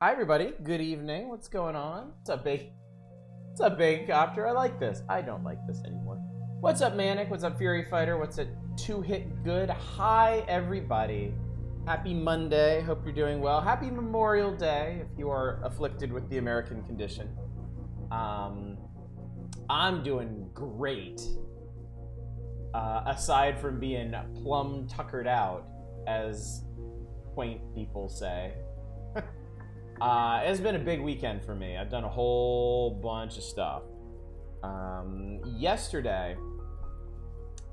Hi everybody, good evening. What's going on? What's up, Big Copter? I like this. I don't like this anymore. What's up, Manic? What's up, Fury Fighter? What's up, Two Hit Good? Hi everybody. Happy Monday. Hope you're doing well. Happy Memorial Day if you are afflicted with the American condition. I'm doing great. Aside from being plumb tuckered out, as quaint people say. It's been a big weekend for me. I've done a whole bunch of stuff. Yesterday,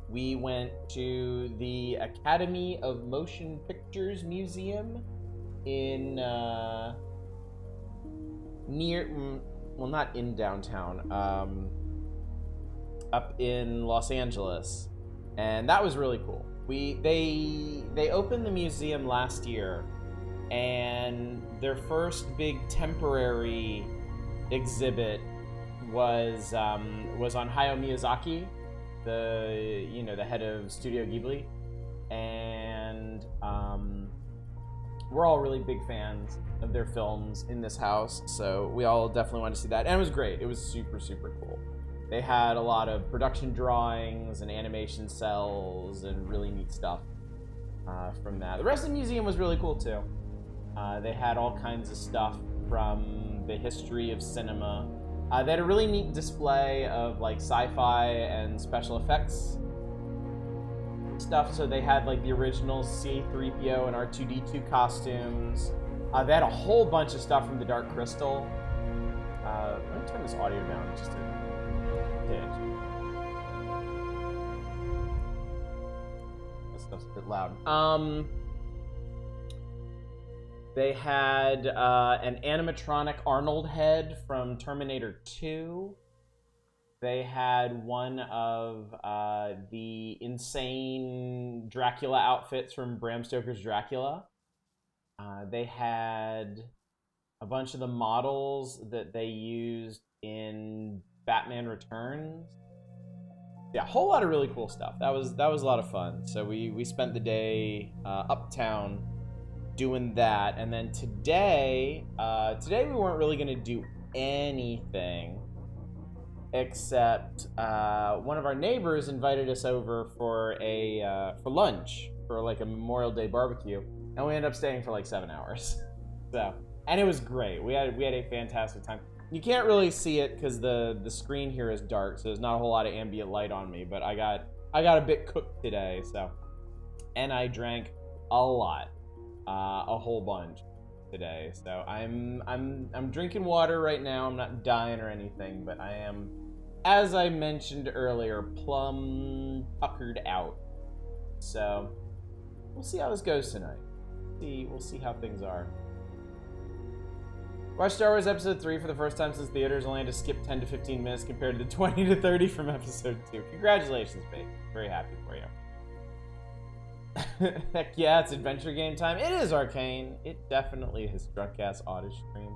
we went to the Academy of Motion Pictures Museum in, not in downtown, up in Los Angeles. And that was really cool. They opened the museum last year, and their first big temporary exhibit was on Hayao Miyazaki, the head of Studio Ghibli, and we're all really big fans of their films in this house, so we all definitely wanted to see that, and it was great. It was super, super cool. They had a lot of production drawings and animation cells and really neat stuff from that. The rest of the museum was really cool too. They had all kinds of stuff from the history of cinema. They had a really neat display of like sci-fi and special effects stuff. So they had like the original C-3PO and R2-D2 costumes. They had a whole bunch of stuff from the Dark Crystal. Let me turn this audio down just a tinge. That stuff's a bit loud. They had an animatronic Arnold head from Terminator 2. They had one of the insane Dracula outfits from Bram Stoker's Dracula. They had a bunch of the models that they used in Batman Returns. Yeah, a whole lot of really cool stuff. That was a lot of fun. So we spent the day uptown doing that, and then today we weren't really gonna do anything except one of our neighbors invited us over for lunch for like a Memorial Day barbecue, and we ended up staying for like 7 hours. So, and it was great. We had a fantastic time. You can't really see it because the screen here is dark, so there's not a whole lot of ambient light on me, but I got a bit cooked today, so, and I drank a lot. A whole bunch today, so I'm drinking water right now. I'm not dying or anything, but I am, as I mentioned earlier, plumb puckered out. So we'll see how this goes tonight. We'll see how things are. Watched Star Wars Episode 3 for the first time since theaters. Only had to skip 10 to 15 minutes compared to the 20 to 30 from Episode 2. Congratulations, babe. Very happy for you. Heck yeah, it's adventure game time. It is Arcane. It definitely is Drugcast Auto Stream.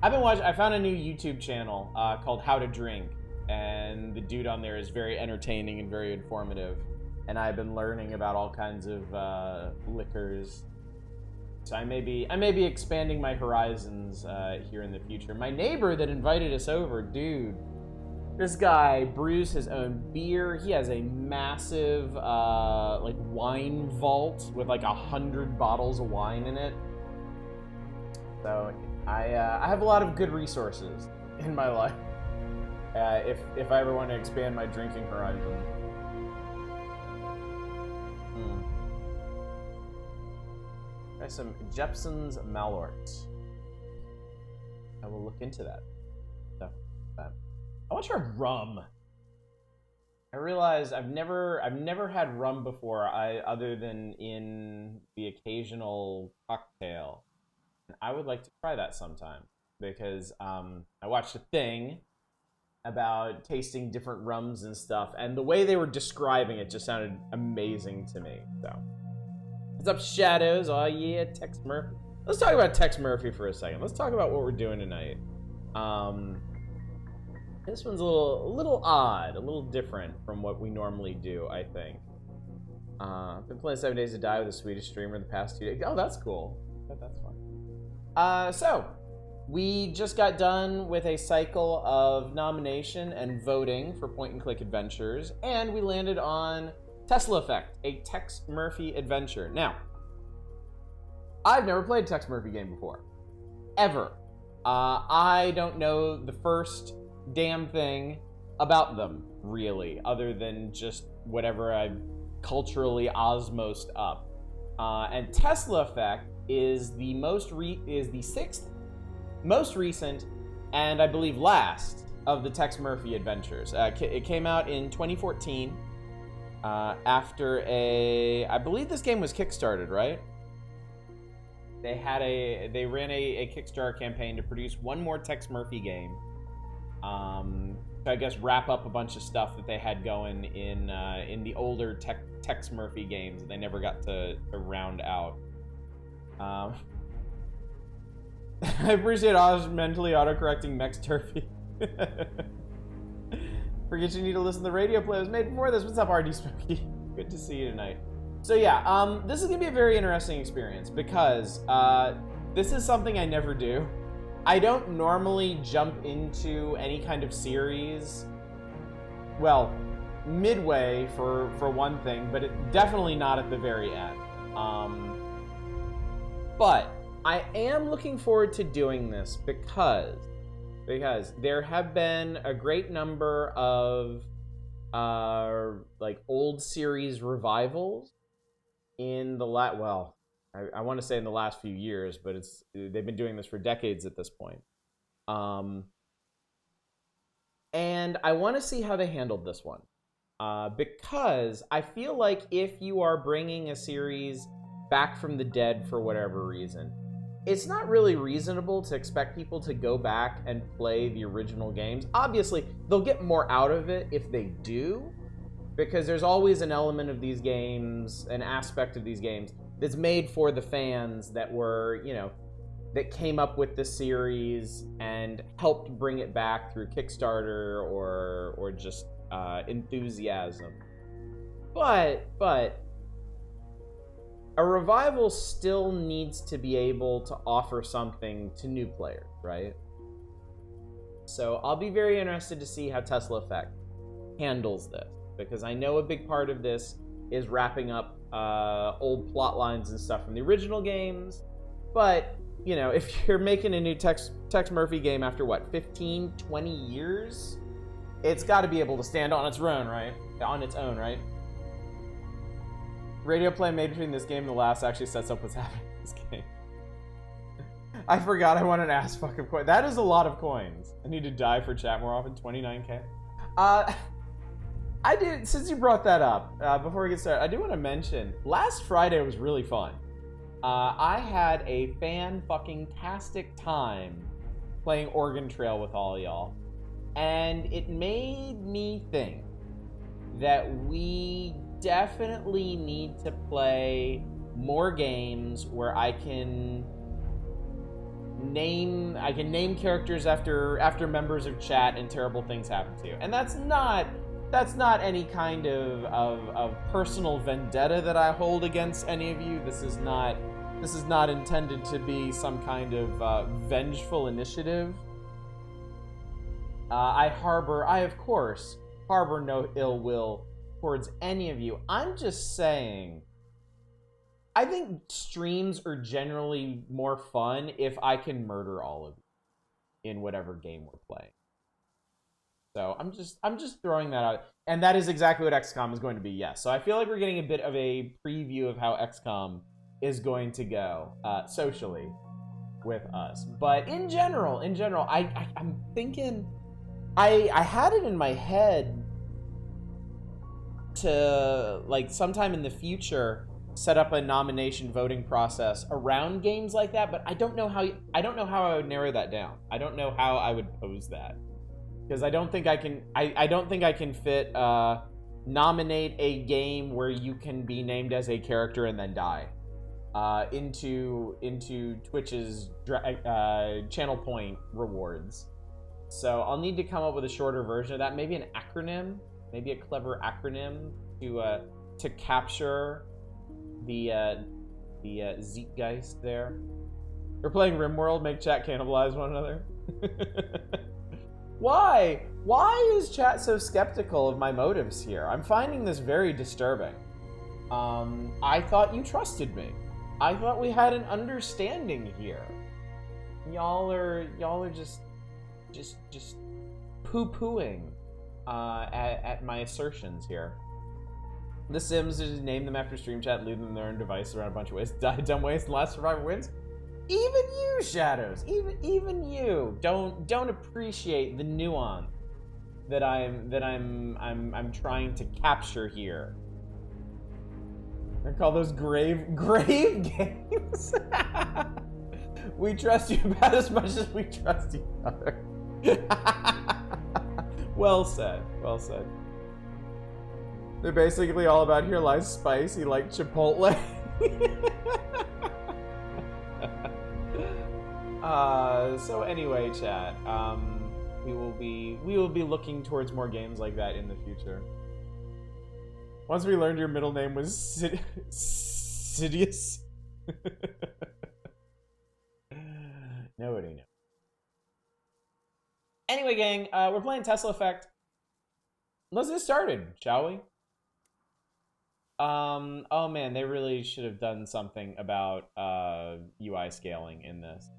I found a new YouTube channel called How to Drink, and the dude on there is very entertaining and very informative. And I've been learning about all kinds of liquors. So I may be expanding my horizons here in the future. My neighbor that invited us over, dude. This guy brews his own beer. He has a massive, like, wine vault with, like, 100 bottles of wine in it. So, I have a lot of good resources in my life. If I ever want to expand my drinking horizon. Try some Jeppson's Malort. I will look into that. So, that. I want to try rum. I realize I've never had rum before, other than in the occasional cocktail. I would like to try that sometime because I watched a thing about tasting different rums and stuff, and the way they were describing it just sounded amazing to me. So, what's up, Shadows? Oh yeah, Tex Murphy. Let's talk about Tex Murphy for a second. Let's talk about what we're doing tonight. This one's a little odd, a little different from what we normally do, I think. I've been playing 7 Days to Die with a Swedish streamer the past 2 days. Oh, that's cool. That's fun. So we just got done with a cycle of nomination and voting for point-and-click adventures, and we landed on Tesla Effect, a Tex Murphy adventure. Now, I've never played a Tex Murphy game before, ever. I don't know the first damn thing about them, really, other than just whatever I've culturally osmosed up. And Tesla Effect is the sixth most recent, and I believe last, of the Tex Murphy adventures. It came out in 2014 after I believe this game was kickstarted, right? They ran a Kickstarter campaign to produce one more Tex Murphy game. To, I guess, wrap up a bunch of stuff that they had going in the older Tex Murphy games that they never got to round out. I appreciate mentally autocorrecting Mex Turfy. Forget you need to listen to the radio play that was made before this. What's up, RD Spooky? Good to see you tonight. So yeah, this is gonna be a very interesting experience because this is something I never do. I don't normally jump into any kind of series, well, midway for one thing, but definitely not at the very end. But I am looking forward to doing this because there have been a great number of like old series revivals in the I want to say in the last few years, but they've been doing this for decades at this point. And I want to see how they handled this one. Because I feel like if you are bringing a series back from the dead for whatever reason, it's not really reasonable to expect people to go back and play the original games. Obviously, they'll get more out of it if they do, because there's always an element of these games, an aspect of these games, that's made for the fans that were, that came up with the series and helped bring it back through Kickstarter or just enthusiasm. But a revival still needs to be able to offer something to new players, right? So I'll be very interested to see how Tesla Effect handles this, because I know a big part of this is wrapping up old plot lines and stuff from the original games. But, if you're making a new Tex Murphy game after, 15, 20 years? It's got to be able to stand on its own, right? Radio play made between this game and the last actually sets up what's happening in this game. I forgot I want an ass fucking coin. That is a lot of coins. I need to die for chat more often. 29K. I did, since you brought that up, before we get started, I do want to mention, last Friday was really fun. I had a fan-fucking-tastic time playing Oregon Trail with all y'all. And it made me think that we definitely need to play more games where I can name characters after members of chat and terrible things happen to you. And that's not any kind of personal vendetta that I hold against any of you. This is not intended to be some kind of vengeful initiative. I of course harbor no ill will towards any of you. I'm just saying, I think streams are generally more fun if I can murder all of you in whatever game we're playing. So I'm just throwing that out. And that is exactly what XCOM is going to be, yes. So I feel like we're getting a bit of a preview of how XCOM is going to go socially with us. But in general, I'm thinking, I had it in my head to, like, sometime in the future set up a nomination voting process around games like that, but I don't know how I would narrow that down. I don't know how I would pose that, because I don't think I can fit nominate a game where you can be named as a character and then die into Twitch's channel point rewards. So I'll need to come up with a shorter version of that, maybe an acronym. Maybe a clever acronym to capture the Zeitgeist there. We're playing RimWorld, make chat cannibalize one another. Why? Why is chat so skeptical of my motives here? I'm finding this very disturbing. I thought you trusted me. I thought we had an understanding here. Y'all are just poo-pooing at my assertions here. The Sims just name them after stream chat, leave them in their own device around a bunch of ways, die dumb ways, and last survivor wins. Even you, Shadows, even you don't appreciate the nuance that I'm trying to capture here. I call those grave games. We trust you about as much as we trust each other. Well said, well said. They're basically all about here lies spicy like Chipotle. So anyway, chat, we will be looking towards more games like that in the future. Once we learned your middle name was Sidious. Nobody knows. Anyway, gang, we're playing Tesla Effect. Let's get started, shall we? Oh man, they really should have done something about UI scaling in this.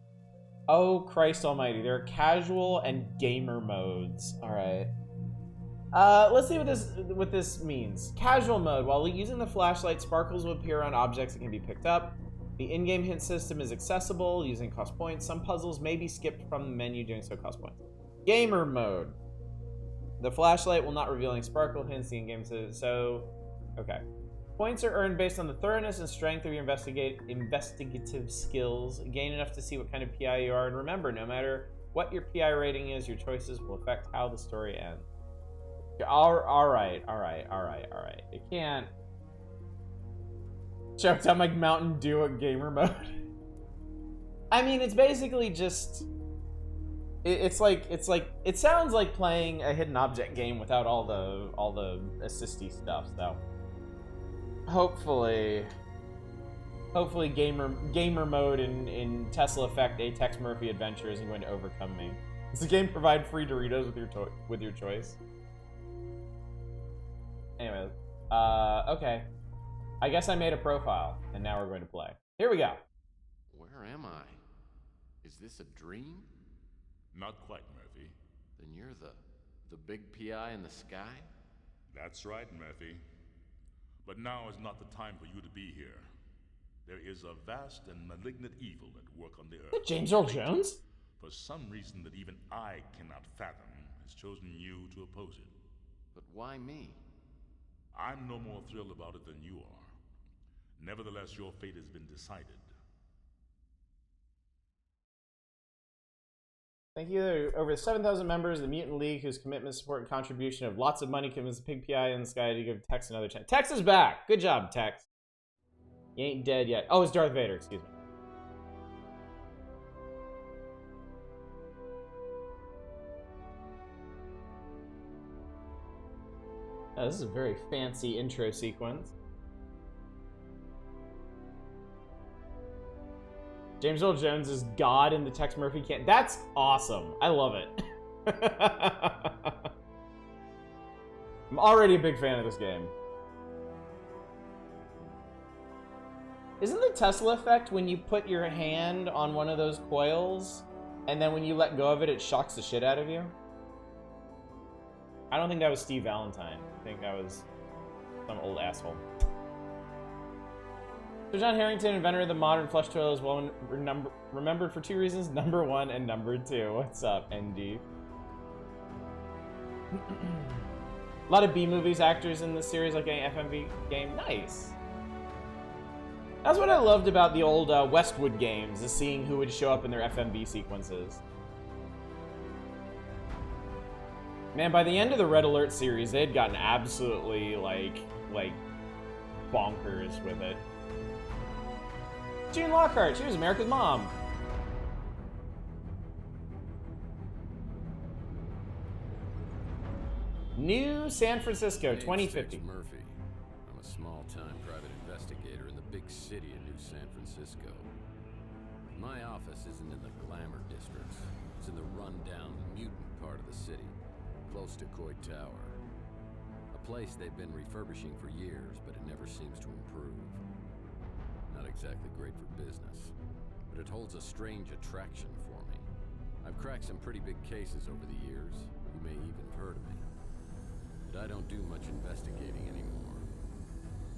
Oh Christ almighty, there are casual and gamer modes. All right. Let's see what this means. Casual mode. While using the flashlight, sparkles will appear on objects that can be picked up. The in-game hint system is accessible using cost points. Some puzzles may be skipped from the menu, doing so cost points. Gamer mode. The flashlight will not reveal any sparkle hints the in-game so okay. Points are earned based on the thoroughness and strength of your investigative skills. Gain enough to see what kind of PI you are, and remember, no matter what your PI rating is, your choices will affect how the story ends. All right. You can't. Showtime like Mountain Dew at gamer mode. I mean, it's basically just. It sounds like playing a hidden object game without all the assisty stuff. So hopefully gamer mode in Tesla Effect A Tex Murphy Adventure isn't going to overcome me. Does the game provide free Doritos with your choice? Anyways, okay. I guess I made a profile, and now we're going to play. Here we go. Where am I? Is this a dream? Not quite, Murphy. Then you're the big PI in the sky? That's right, Murphy. But now is not the time for you to be here. There is a vast and malignant evil at work on the earth. James Earl Jones? For some reason that even I cannot fathom, has chosen you to oppose it. But why me? I'm no more thrilled about it than you are. Nevertheless, your fate has been decided. Thank you. There are over 7,000 members of the Mutant League whose commitment, support, and contribution of lots of money convince the Pig PI in the sky to give Tex another chance. Tex is back! Good job, Tex. You ain't dead yet. Oh, it's Darth Vader, excuse me. Oh, this is a very fancy intro sequence. James Earl Jones is God in the Tex Murphy can. That's awesome. I love it. I'm already a big fan of this game. Isn't the Tesla effect when you put your hand on one of those coils and then when you let go of it, it shocks the shit out of you? I don't think that was Steve Valentine. I think that was some old asshole. So John Harrington, inventor of the modern flush toilet, is well remembered for two reasons. Number one and number two. What's up, ND? A lot of B-movies actors in this series, like any FMV game. Nice. That's what I loved about the old Westwood games, is seeing who would show up in their FMV sequences. Man, by the end of the Red Alert series, they had gotten absolutely, like bonkers with it. June Lockhart, she was America's mom. New San Francisco, 2050. Murphy. I'm a small-time private investigator in the big city of New San Francisco. My office isn't in the glamour districts. It's in the run-down, mutant part of the city, close to Coit Tower. A place they've been refurbishing for years, but it never seems to improve. Not exactly great for business, but it holds a strange attraction for me. I've cracked some pretty big cases over the years. You may even have heard of me. But I don't do much investigating anymore.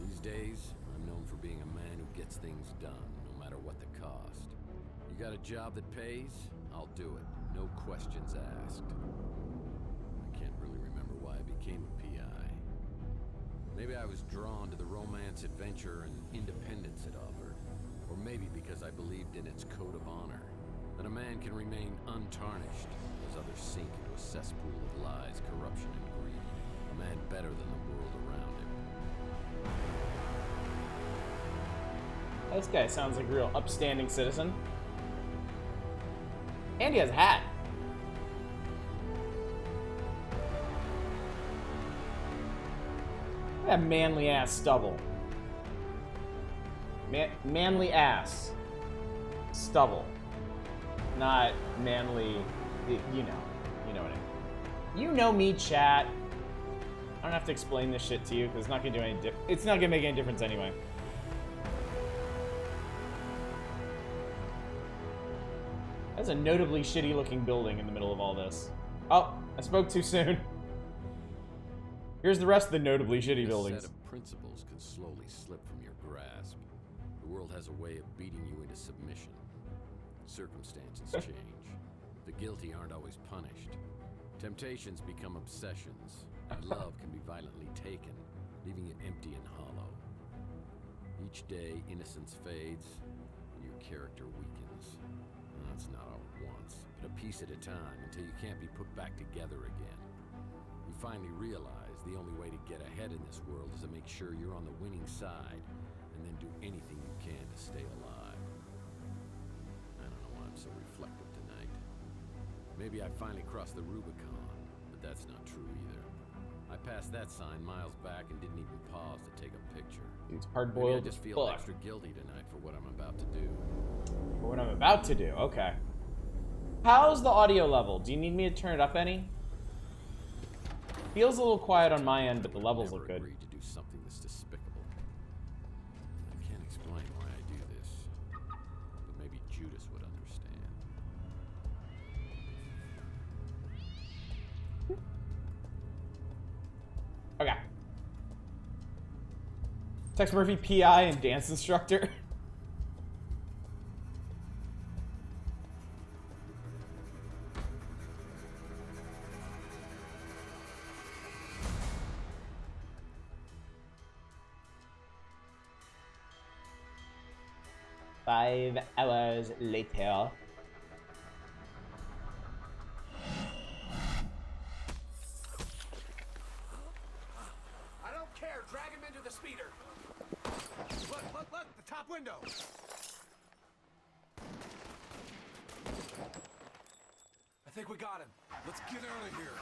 These days, I'm known for being a man who gets things done, no matter what the cost. You got a job that pays? I'll do it. No questions asked. I can't really remember why I became a PI. Maybe I was drawn to the romance, adventure, and independence it offered. Or maybe because I believed in its code of honor. That a man can remain untarnished as others sink into a cesspool of lies, corruption, and greed. A man better than the world around him. This guy sounds like a real upstanding citizen. And he has a hat. That manly ass stubble. Manly ass stubble. Not manly, you know what I mean. You know me, chat. I don't have to explain this shit to you because it's not gonna do any it's not gonna make any difference anyway. That's a notably shitty looking building in the middle of all this. Oh, I spoke too soon. Here's the rest of the notably shitty buildings. A set of principles can slowly slip from your grasp. The world has a way of beating you into submission. Circumstances change. The guilty aren't always punished. Temptations become obsessions. And love can be violently taken, leaving you empty and hollow. Each day, innocence fades, and your character weakens. That's not all at once, but a piece at a time until you can't be put back together again. You finally realize the only way to get ahead in this world is to make sure you're on the winning side, and then do anything you can to stay alive. I don't know why I'm so reflective tonight. Maybe I finally crossed the Rubicon, but that's not true either. I passed that sign miles back and didn't even pause to take a picture. It's hard-boiled. I just feel extra guilty tonight for what I'm about to do. For what I'm about to do, okay. How's the audio level? Do you need me to turn it up any? Feels a little quiet on my end, but the levels look good. Agreed to do something that's despicable. I can't explain why I do this, but maybe Judas would understand. Okay. Tex Murphy, PI, and dance instructor. Five hours later. I don't care. Drag him into the speeder. Look, the top window. I think we got him. Let's get out of here.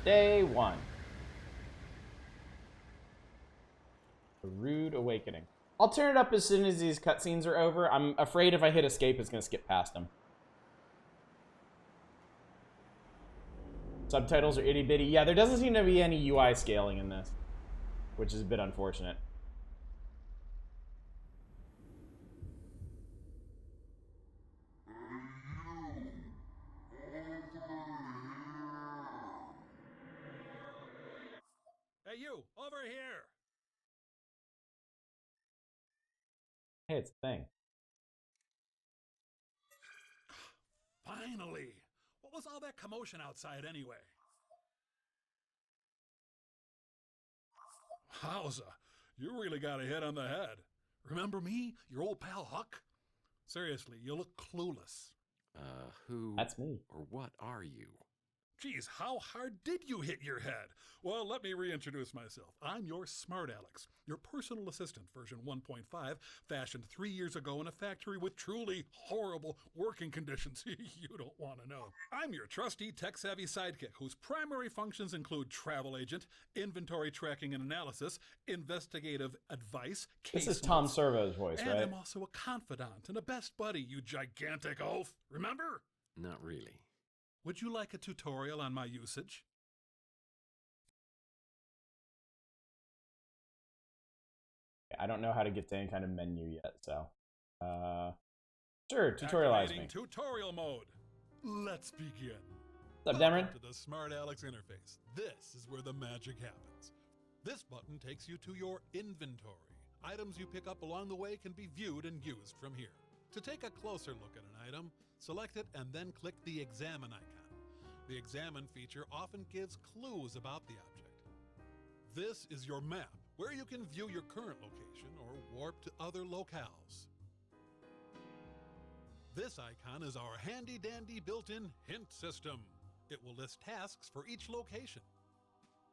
Day one. A rude awakening. I'll turn it up as soon as these cutscenes are over. I'm afraid if I hit escape, it's gonna skip past them. Subtitles are itty bitty. Yeah, there doesn't seem to be any UI scaling in this, which is a bit unfortunate. Hey, you, over here. Hey, it's a thing. Finally. What was all that commotion outside anyway? Howza, you really got a hit on the head. Remember me, your old pal Huck? Seriously, you look clueless. Who That's me. or what are you? Geez, how hard did you hit your head? Well, let me reintroduce myself. I'm your Smart Alex, your personal assistant, version 1.5, fashioned 3 years ago in a factory with truly horrible working conditions you don't want to know. I'm your trusty, tech-savvy sidekick whose primary functions include travel agent, inventory tracking and analysis, investigative advice, case This is Tom notes, Servo's voice, and right? I'm also a confidant and a best buddy, you gigantic oaf. Remember? Not really. Would you like a tutorial on my usage? I don't know how to get to any kind of menu yet, so sure, tutorialize me. Activating tutorial mode. Let's begin. What's up, Demeron? Welcome to the Smart Alex interface. This is where the magic happens. This button takes you to your inventory. Items you pick up along the way can be viewed and used from here. To take a closer look at an item, select it and then click the Examine icon. The Examine feature often gives clues about the object. This is your map, where you can view your current location or warp to other locales. This icon is our handy-dandy built-in hint system. It will list tasks for each location.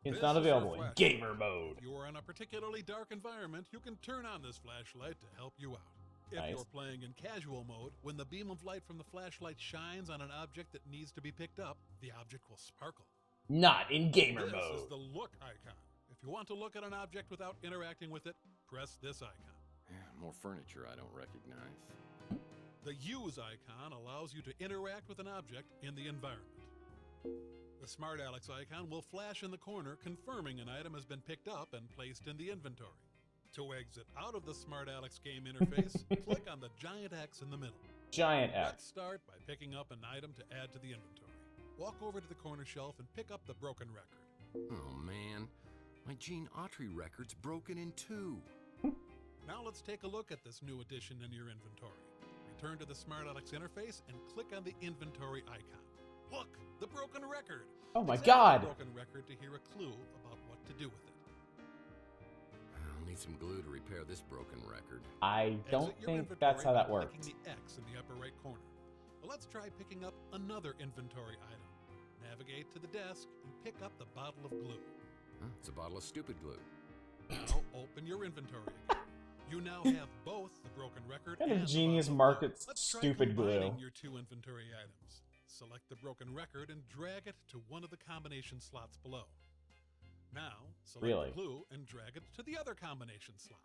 It's This not is your available in flashlight. gamer mode. If you are in a particularly dark environment, you can turn on this flashlight to help you out. If Nice. you're playing in casual mode, when the beam of light from the flashlight shines on an object that needs to be picked up, the object will sparkle. Not in gamer This is mode. the look icon. If you want to look at an object without interacting with it, press this icon. More furniture I don't recognize. The Use icon allows you to interact with an object in the environment. The Smart Alex icon will flash in the corner, confirming an item has been picked up and placed in the inventory. To exit out of the Smart Alex game interface, click on the giant X in the middle. Giant Let's X. start by picking up an item to add to the inventory. Walk over to the corner shelf and pick up the broken record. Oh man, my Gene Autry record's broken in two. Now let's take a look at this new addition in your inventory. Return to the Smart Alex interface and click on the inventory icon. Look, the broken record. Oh my Examine God. the broken record to hear a clue about what to do with it. I'll need some glue to repair this broken record. I don't Exit your think inventory that's how by that works. clicking the X in the upper right corner. Well, let's try picking up another inventory item. Navigate to the desk and pick up the bottle of glue. Huh, it's a bottle of stupid glue. Now open your inventory again. You now have both the broken record What kind and of the genius bottle of markets glue. Let's try stupid glue? combining your two inventory items. Select the broken record and drag it to one of the combination slots below. Now, select Really? the glue and drag it to the other combination slot.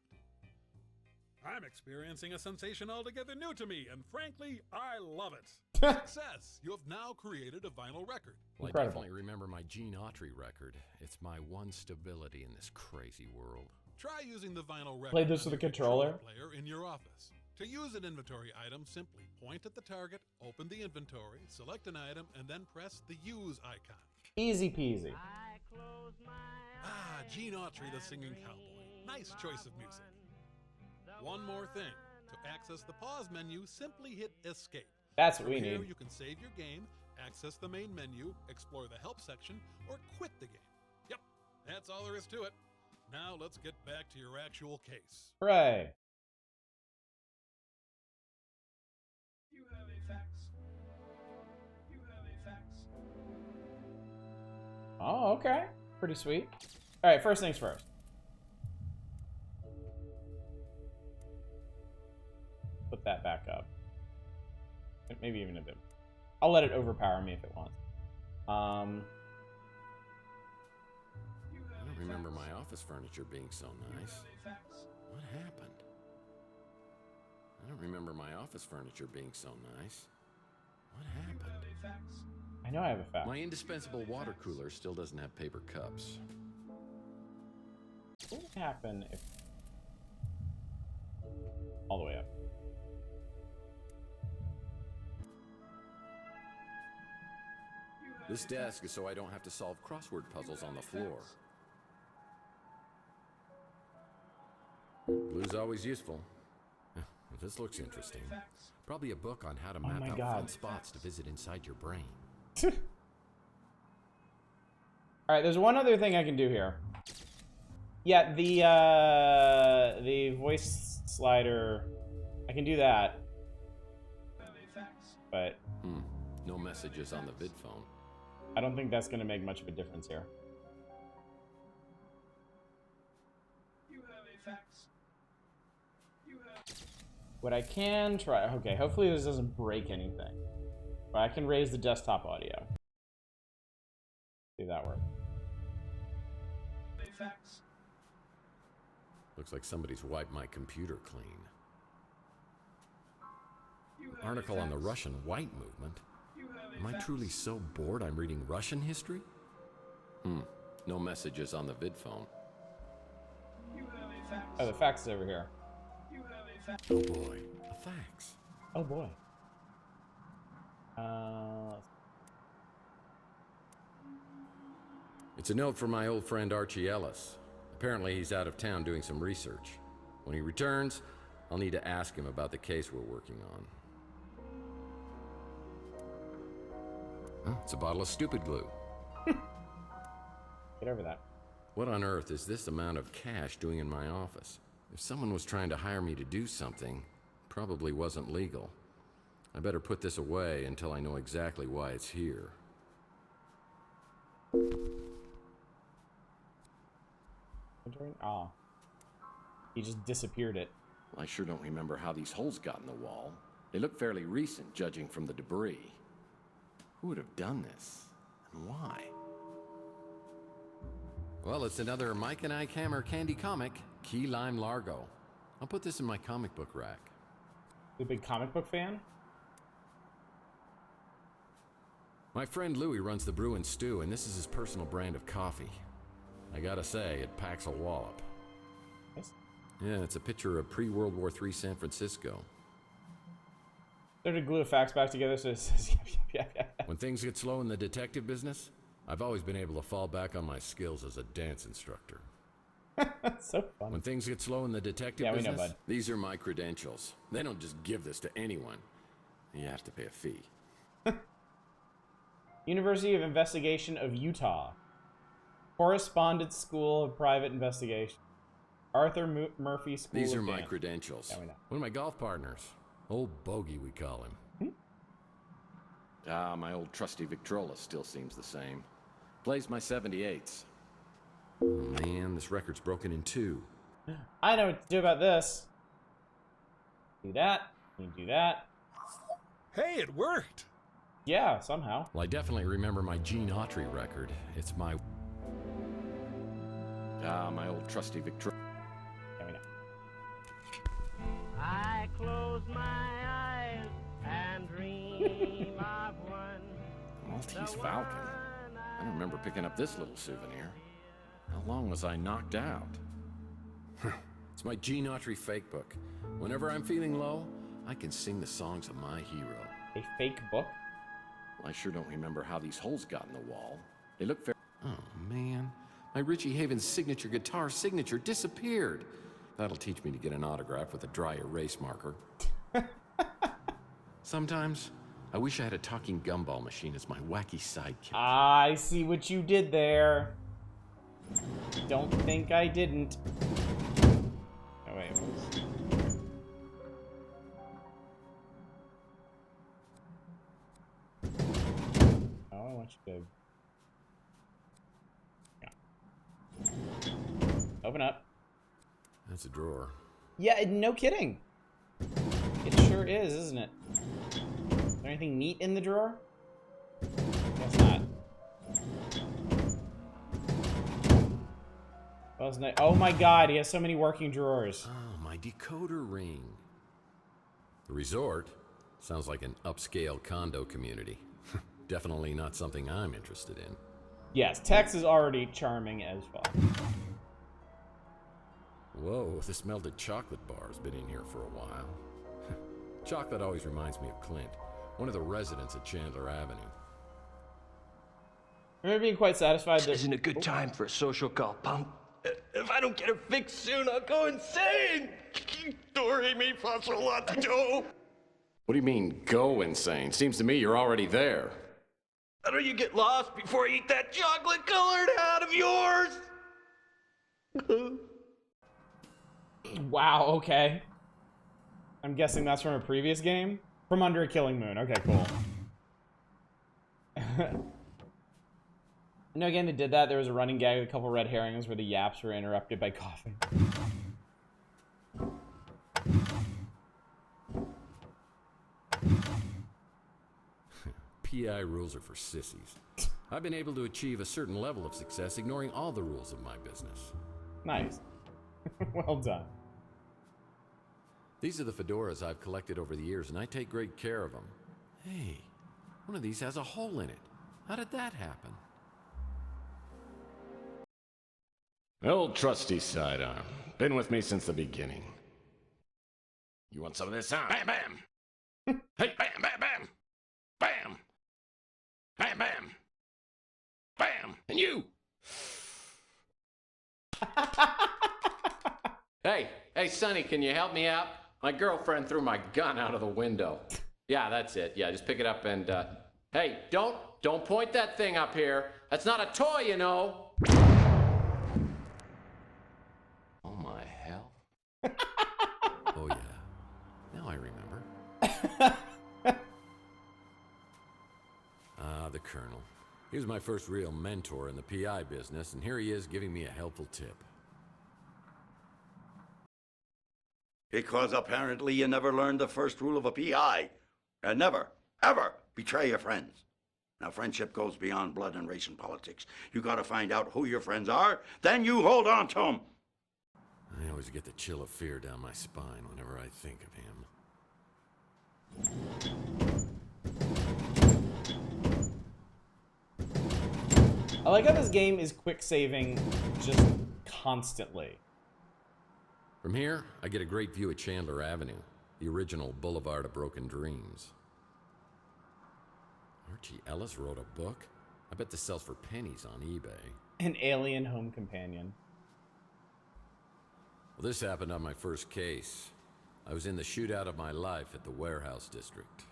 I'm experiencing a sensation altogether new to me, and frankly, I love it. Success! You have now created a vinyl record. Well, I Incredible. definitely remember my Gene Autry record. It's my one stability in this crazy world. Try using the vinyl record Play this on with a your controller? player in your office. To use an inventory item, simply point at the target, open the inventory, select an item, and then press the Use icon. Easy peasy. Ah, Gene Autry, the singing cowboy. Nice choice of music. One more thing. To access the pause menu, simply hit Escape. That's what From we here, need. you can save your game, access the main menu, explore the help section, or quit the game. Yep, that's all there is to it. Now let's get back to your actual case. Hooray. You have a fax. You have a fax. Oh, okay. Pretty sweet. All right, first things first. Put that back up. Maybe even a bit. I'll let it overpower me if it wants. I don't remember my office furniture being so nice. What happened? I don't remember my office furniture being so nice. What happened? I know I have a fact. My indispensable water cooler still doesn't have paper cups. What would happen if... All the way up. This desk is so I don't have to solve crossword puzzles on the floor. Glue's always useful. This looks interesting. Probably a book on how to map my out God. fun spots to visit inside your brain. All right, there's one other thing I can do here. Yeah, the voice slider, I can do that. But No messages on the vid phone. I don't think that's going to make much of a difference here. You have a fax. You have... What I can try... Okay, hopefully this doesn't break anything. But I can raise the desktop audio. See if that works. A fax. Looks like somebody's wiped my computer clean. You have Article a on the fax. Russian white movement. You have a Am I fax. truly so bored I'm reading Russian history? No messages on the vid phone. You have a fax. Oh, the fax is over here. You have a fax. Oh boy, a fax. Oh boy. It's a note from my old friend Archie Ellis. Apparently he's out of town doing some research. When he returns, I'll need to ask him about the case we're working on. Oh, it's a bottle of stupid glue. Get over that. What on earth is this amount of cash doing in my office? If someone was trying to hire me to do something, it probably wasn't legal. I better put this away until I know exactly why it's here. Ah. He just disappeared it. I sure don't remember how these holes got in the wall. They look fairly recent, judging from the debris. Who would have done this? And why? Well, it's another Mike and Ike Hammer candy comic, Key Lime Largo. I'll put this in my comic book rack. You a big comic book fan? My friend Louie runs the Brew and Stew, and this is his personal brand of coffee. I gotta say, it packs a wallop. Yes. Yeah, it's a picture of pre-World War III San Francisco. They're to glue a fax back together so it says yeah. When things get slow in the detective business, I've always been able to fall back on my skills as a dance instructor. That's so fun. When things get slow in the detective Yeah, we know, business, bud. these are my credentials. They don't just give this to anyone. You have to pay a fee. University of Investigation of Utah. Correspondence School of Private Investigation. Arthur Murphy School These of are my Dance. credentials. Yeah, we know. One of my golf partners. Old Bogey, we call him. Ah, my old trusty Victrola still seems the same. Plays my 78s. Oh, man, this record's broken in two. I know what to do about this. Do that. You do that. Hey, it worked! Yeah, somehow. Well, I definitely remember my Gene Autry record. It's my... Ah, my old trusty Victrola. Yeah, we know. I close my eyes and dream of one. Maltese Falcon. I don't remember picking up this little souvenir. How long was I knocked out? It's my Gene Autry fake book. Whenever I'm feeling low, I can sing the songs of my hero. A fake book? I sure don't remember how these holes got in the wall. They look fair. Oh, man. My Richie Havens signature guitar signature disappeared. That'll teach me to get an autograph with a dry erase marker. Sometimes, I wish I had a talking gumball machine as my wacky sidekick. I see what you did there. Don't think I didn't. Oh, wait. Oh, I want you to... Yeah. Open up. That's a drawer. Yeah, no kidding. It sure is, isn't it? Is there anything neat in the drawer? Guess not. Oh my god, he has so many working drawers. Oh, my decoder ring. The resort sounds like an upscale condo community. Definitely not something I'm interested in. Yes, Tex is already charming as fuck. Whoa, this melted chocolate bar has been in here for a while. Chocolate always reminds me of Clint, one of the residents at Chandler Avenue. I remember being quite satisfied that... Isn't a good time for a social call, pump. If I don't get her fixed soon, I'll go insane. Dory me fasolato. What do you mean, go insane? Seems to me you're already there. How do you get lost before I eat that chocolate-colored hat of yours? Wow, okay. I'm guessing that's from a previous game? From Under a Killing Moon. Okay, cool. You know, again, they did that. There was a running gag with a couple red herrings where the yaps were interrupted by coughing. PI rules are for sissies. I've been able to achieve a certain level of success ignoring all the rules of my business. Nice. Well done. These are the fedoras I've collected over the years, and I take great care of them. Hey, one of these has a hole in it. How did that happen? Old trusty sidearm. Been with me since the beginning. You want some of this, huh? Bam, bam! Hey, bam, bam, bam! Bam! Bam, bam! Bam! And you! Hey, Sonny, can you help me out? My girlfriend threw my gun out of the window. Yeah, that's it. Yeah, just pick it up and, hey, don't point that thing up here. That's not a toy, you know. Oh, my hell. Oh, yeah. Now I remember. The Colonel. He was my first real mentor in the PI business, and here he is giving me a helpful tip. Because apparently you never learned the first rule of a PI. And never, ever betray your friends. Now, friendship goes beyond blood and race and politics. You gotta find out who your friends are, then you hold on to them. I always get the chill of fear down my spine whenever I think of him. I like how this game is quick saving just constantly. From here, I get a great view of Chandler Avenue, the original Boulevard of Broken Dreams. Archie Ellis wrote a book? I bet this sells for pennies on eBay. An alien home companion. Well, this happened on my first case. I was in the shootout of my life at the warehouse district.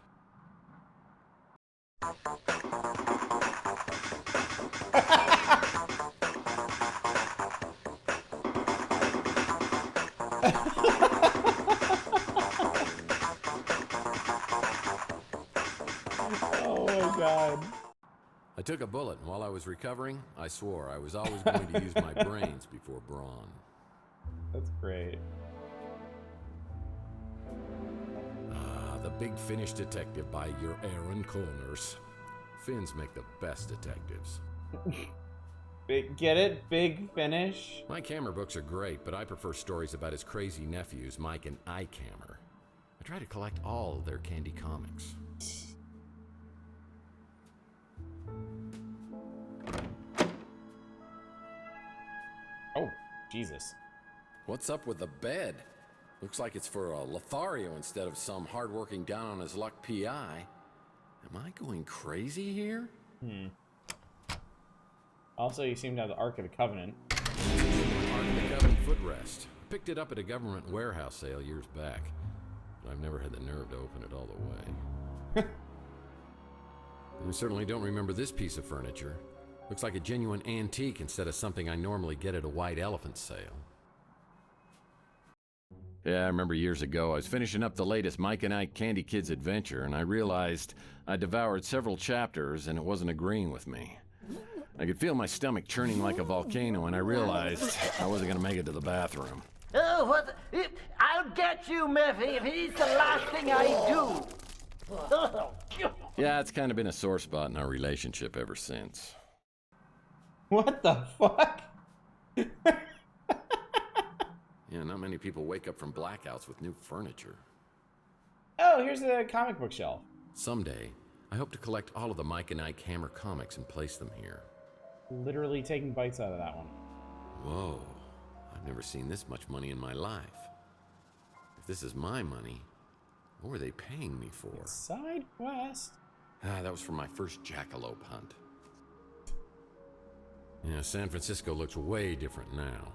Oh my god. I took a bullet, and while I was recovering, I swore I was always going to use my brains before brawn. That's great. The Big Finish Detective by your Aaron Corners. Finns make the best detectives. Get it? Big Finish? My Cammer books are great, but I prefer stories about his crazy nephews, Mike and Ike Hammer. I try to collect all of their candy comics. Oh, Jesus. What's up with the bed? Looks like it's for a Lothario instead of some hardworking down-on-his-luck PI. Am I going crazy here? Also, you seem to have the Ark of the Covenant. Ark of the Covenant footrest. I picked it up at a government warehouse sale years back. But I've never had the nerve to open it all the way. I certainly don't remember this piece of furniture. Looks like a genuine antique instead of something I normally get at a white elephant sale. Yeah, I remember years ago, I was finishing up the latest Mike and Ike Candy Kids adventure, and I realized I devoured several chapters and it wasn't agreeing with me. I could feel my stomach churning like a volcano, and I realized I wasn't going to make it to the bathroom. Oh, what? I'll get you, Murphy, if it's the last thing I do. Yeah, it's kind of been a sore spot in our relationship ever since. What the fuck? Yeah, not many people wake up from blackouts with new furniture. Oh, here's the comic book shelf. Someday, I hope to collect all of the Mike and Ike Hammer comics and place them here. Literally taking bites out of that one. Whoa, I've never seen this much money in my life. If this is my money, what were they paying me for? Side quest. That was for my first jackalope hunt. Yeah, San Francisco looks way different now.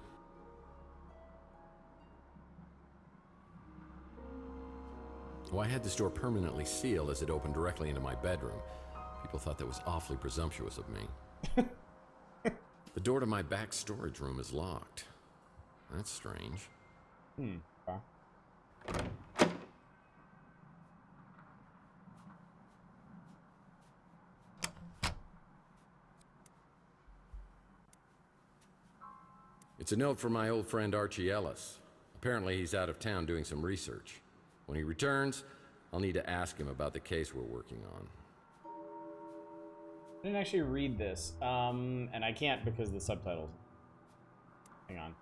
Well, I had the store permanently sealed as it opened directly into my bedroom. People thought that was awfully presumptuous of me. The door to my back storage room is locked. That's strange. Okay. It's a note from my old friend Archie Ellis. Apparently he's out of town doing some research. When he returns, I'll need to ask him about the case we're working on. I didn't actually read this, and I can't because of the subtitles. Hang on.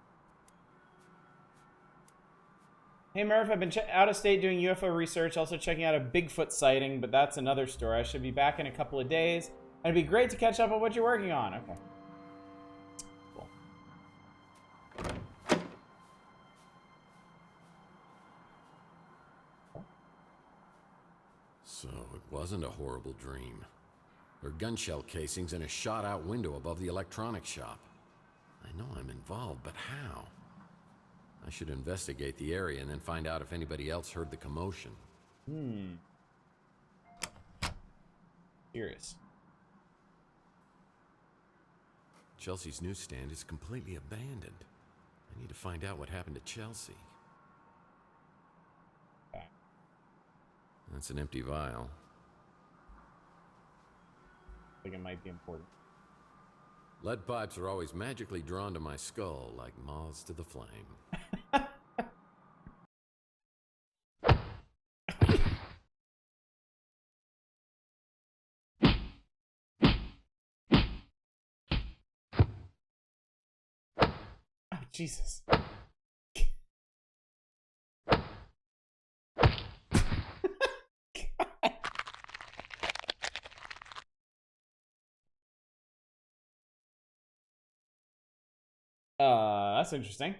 Hey Murph, I've been out of state doing UFO research, also checking out a Bigfoot sighting, but that's another story. I should be back in a couple of days, and it'd be great to catch up on what you're working on. Okay. Cool. So it wasn't a horrible dream. There are gun shell casings in a shot-out window above the electronics shop. I know I'm involved, but how? I should investigate the area and then find out if anybody else heard the commotion. Curious. Chelsea's newsstand is completely abandoned. I need to find out what happened to Chelsea. Okay. That's an empty vial. I think it might be important. Lead pipes are always magically drawn to my skull like moths to the flame. Oh, Jesus. That's interesting.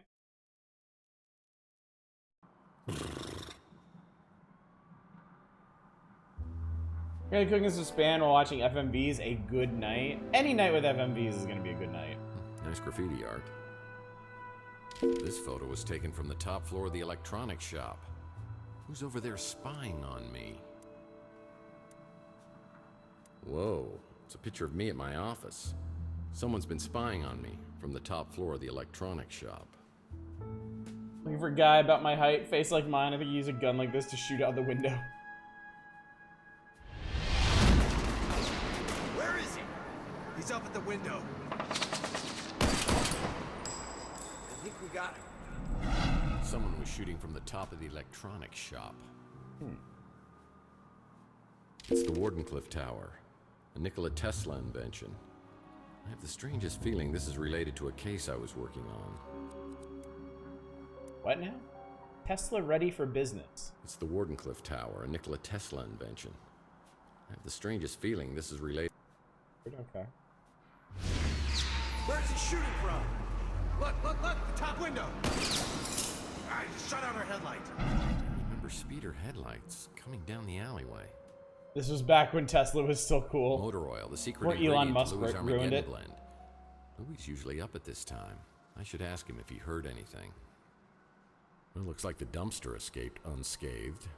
Really cooking some span while watching FMVs, a good night. Any night with FMVs is gonna be a good night. Nice graffiti art. This photo was taken from the top floor of the electronics shop. Who's over there spying on me? Whoa, it's a picture of me at my office. Someone's been spying on me from the top floor of the electronics shop. Looking for a guy about my height, face like mine. I think you use a gun like this to shoot out the window. Where is he? He's up at the window. I think we got him. Someone was shooting from the top of the electronics shop. It's the Wardenclyffe Tower, a Nikola Tesla invention. I have the strangest feeling this is related to a case I was working on. What now? Tesla ready for business. It's the Wardenclyffe Tower, a Nikola Tesla invention. I have the strangest feeling this is related. Okay. Where's he shooting from? Look, look, look, the top window. I shut out our headlight. I remember speeder headlights coming down the alleyway. This was back when Tesla was still cool. Motor oil, the secret Before ingredient Elon Musk to Louis' ruined Armageddon it. blend. Louis usually up at this time. I should ask him if he heard anything. Well, looks like the dumpster escaped unscathed.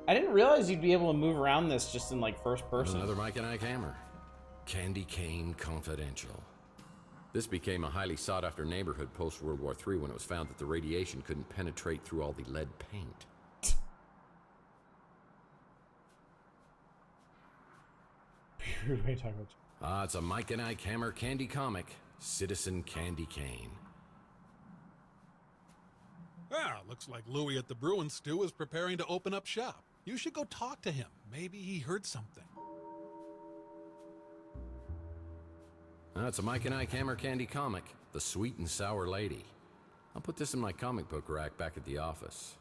I didn't realize you'd be able to move around this just in like first person. Another Mike and Ike hammer. Candy Cane Confidential. This became a highly sought-after neighborhood post-World War III when it was found that the radiation couldn't penetrate through all the lead paint. Weird way to talk about. It's a Mike and Ike hammer candy comic. Citizen Candy Cane. Ah, looks like Louis at the Bruin Stew is preparing to open up shop. You should go talk to him. Maybe he heard something. It's a Mike and Ike hammer candy comic. The Sweet and Sour Lady. I'll put this in my comic book rack back at the office.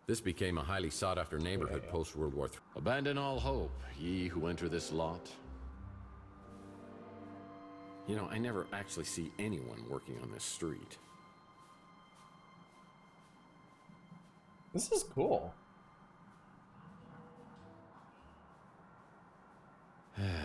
This became a highly sought-after neighborhood post-World War III. Abandon all hope, ye who enter this lot. You know, I never actually see anyone working on this street. This is cool.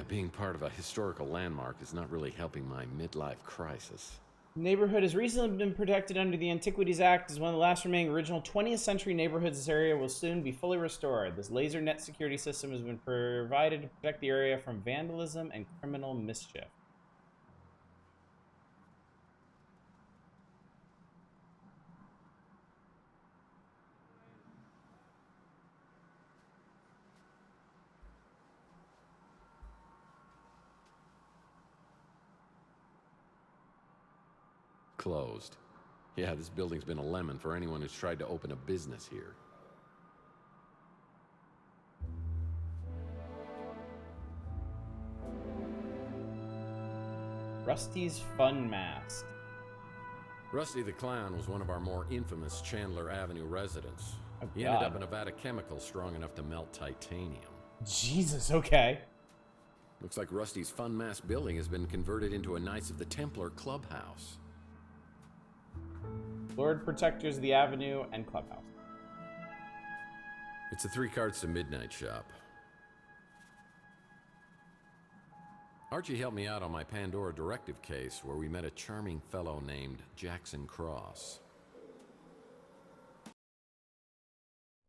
Being part of a historical landmark is not really helping my midlife crisis. The neighborhood has recently been protected under the Antiquities Act as one of the last remaining original 20th century neighborhoods. This area will soon be fully restored. This laser net security system has been provided to protect the area from vandalism and criminal mischief. Closed. Yeah, this building's been a lemon for anyone who's tried to open a business here. Rusty's Fun Mask. Rusty the Clown was one of our more infamous Chandler Avenue residents. Oh, He God. ended up in a vat of chemicals strong enough to melt titanium. Jesus, okay. Looks like Rusty's Fun Mask building has been converted into a Knights of the Templar clubhouse. Lord Protectors of the Avenue and Clubhouse. It's a 3 cards to midnight shop. Archie helped me out on my Pandora directive case where we met a charming fellow named Jackson Cross.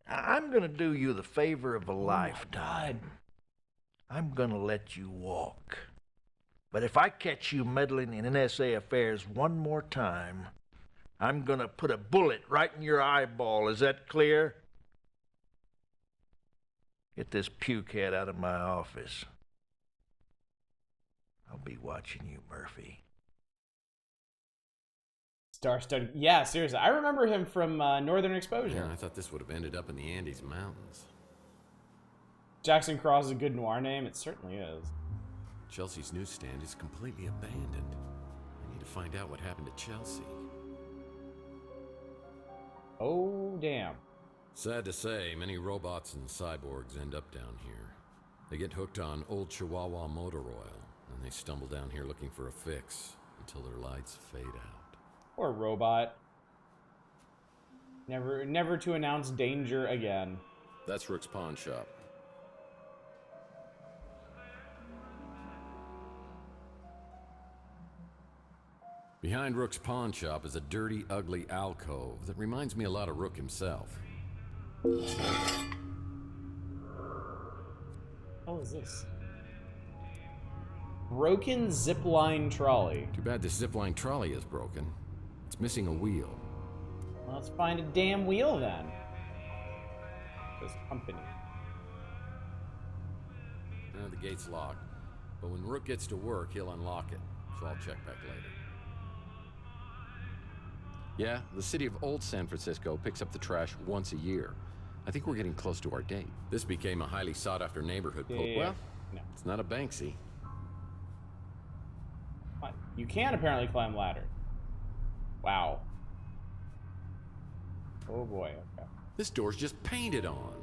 I'm gonna do you the favor of a lifetime. I'm gonna let you walk. But if I catch you meddling in NSA affairs one more time, I'm gonna put a bullet right in your eyeball. Is that clear? Get this pukehead out of my office. I'll be watching you, Murphy. Star-studded. Yeah, seriously. I remember him from Northern Exposure. Yeah, I thought this would have ended up in the Andes Mountains. Jackson Cross is a good noir name. It certainly is. Chelsea's newsstand is completely abandoned. I need to find out what happened to Chelsea. Oh, damn. Sad to say, many robots and cyborgs end up down here. They get hooked on old Chihuahua motor oil, and they stumble down here looking for a fix until their lights fade out. Poor robot. Never to announce danger again. That's Rook's pawn shop. Behind Rook's pawn shop is a dirty, ugly alcove that reminds me a lot of Rook himself. What is this? Broken zipline trolley. Too bad this zipline trolley is broken. It's missing a wheel. Well, let's find a damn wheel then. This company. The gate's locked, but when Rook gets to work, he'll unlock it, so I'll check back later. Yeah, the city of Old San Francisco picks up the trash once a year. I think we're getting close to our date. This became a highly sought-after neighborhood. Well, no. It's not a Banksy. What? You can apparently climb ladders. Wow. Oh boy, okay. This door's just painted on.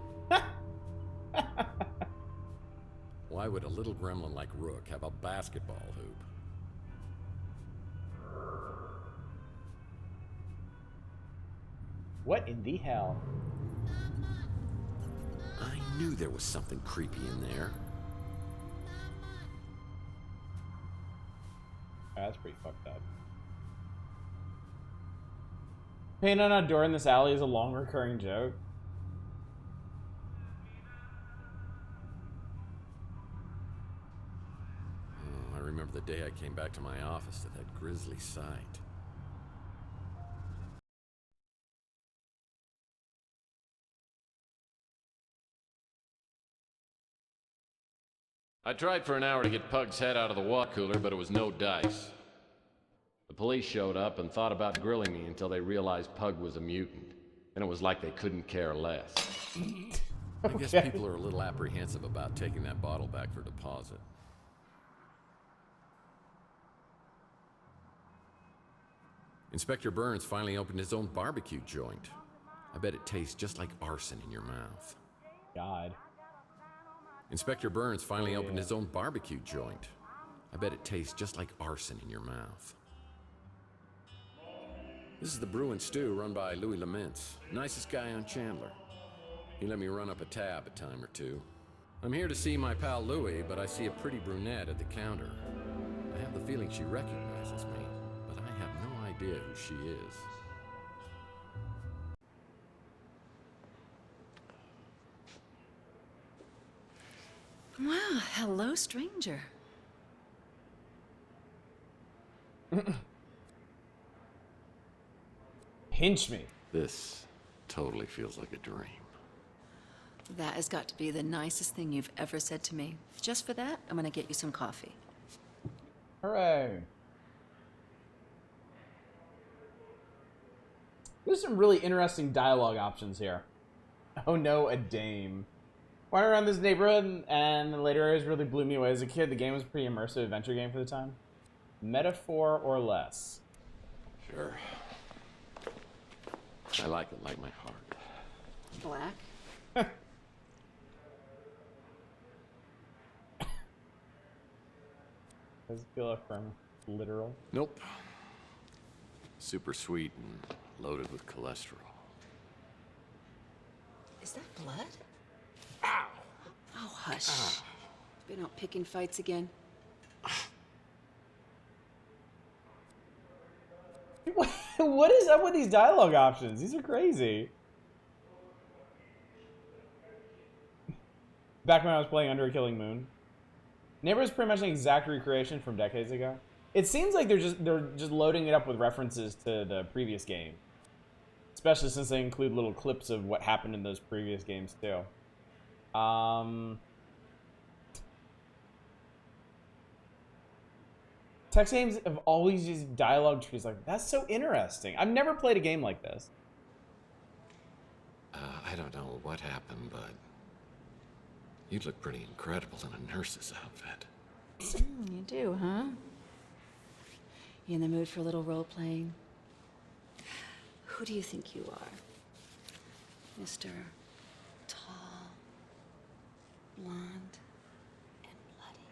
Why would a little gremlin like Rook have a basketball hoop? What in the hell? I knew there was something creepy in there. Oh, that's pretty fucked up. Paint on a door in this alley is a long recurring joke. Oh, I remember the day I came back to my office to that grisly sight. I tried for an hour to get Pug's head out of the water cooler, but it was no dice. The police showed up and thought about grilling me until they realized Pug was a mutant. And it was like they couldn't care less. I guess people are a little apprehensive about taking that bottle back for deposit. Inspector Burns finally opened his own barbecue joint. I bet it tastes just like arson in your mouth. God. Inspector Burns finally opened his own barbecue joint. I bet it tastes just like arson in your mouth. This is the Brew and Stew run by Louis Laments, nicest guy on Chandler. He let me run up a tab a time or two. I'm here to see my pal Louis, but I see a pretty brunette at the counter. I have the feeling she recognizes me, but I have no idea who she is. Wow, hello, stranger. Pinch me. This totally feels like a dream. That has got to be the nicest thing you've ever said to me. Just for that, I'm gonna get you some coffee. Hooray. There's some really interesting dialogue options here. Oh no, a dame. Wandering around this neighborhood and the later areas really blew me away as a kid. The game was a pretty immersive adventure game for the time. Metaphor or less? Sure. I like it like my heart. Black? Does it feel from literal? Nope. Super sweet and loaded with cholesterol. Is that blood? Ow! Oh, hush. Been out picking fights again. What is up with these dialogue options? These are crazy. Back when I was playing Under a Killing Moon. Neighbor is pretty much an exact recreation from decades ago. It seems like they're just loading it up with references to the previous game. Especially since they include little clips of what happened in those previous games too. Text games have always used dialogue trees like that's so interesting. I've never played a game like this. I don't know what happened, but you'd look pretty incredible in a nurse's outfit. You do, huh? You in the mood for a little role-playing? Who do you think you are? Mr. Tall, blonde, and bloody?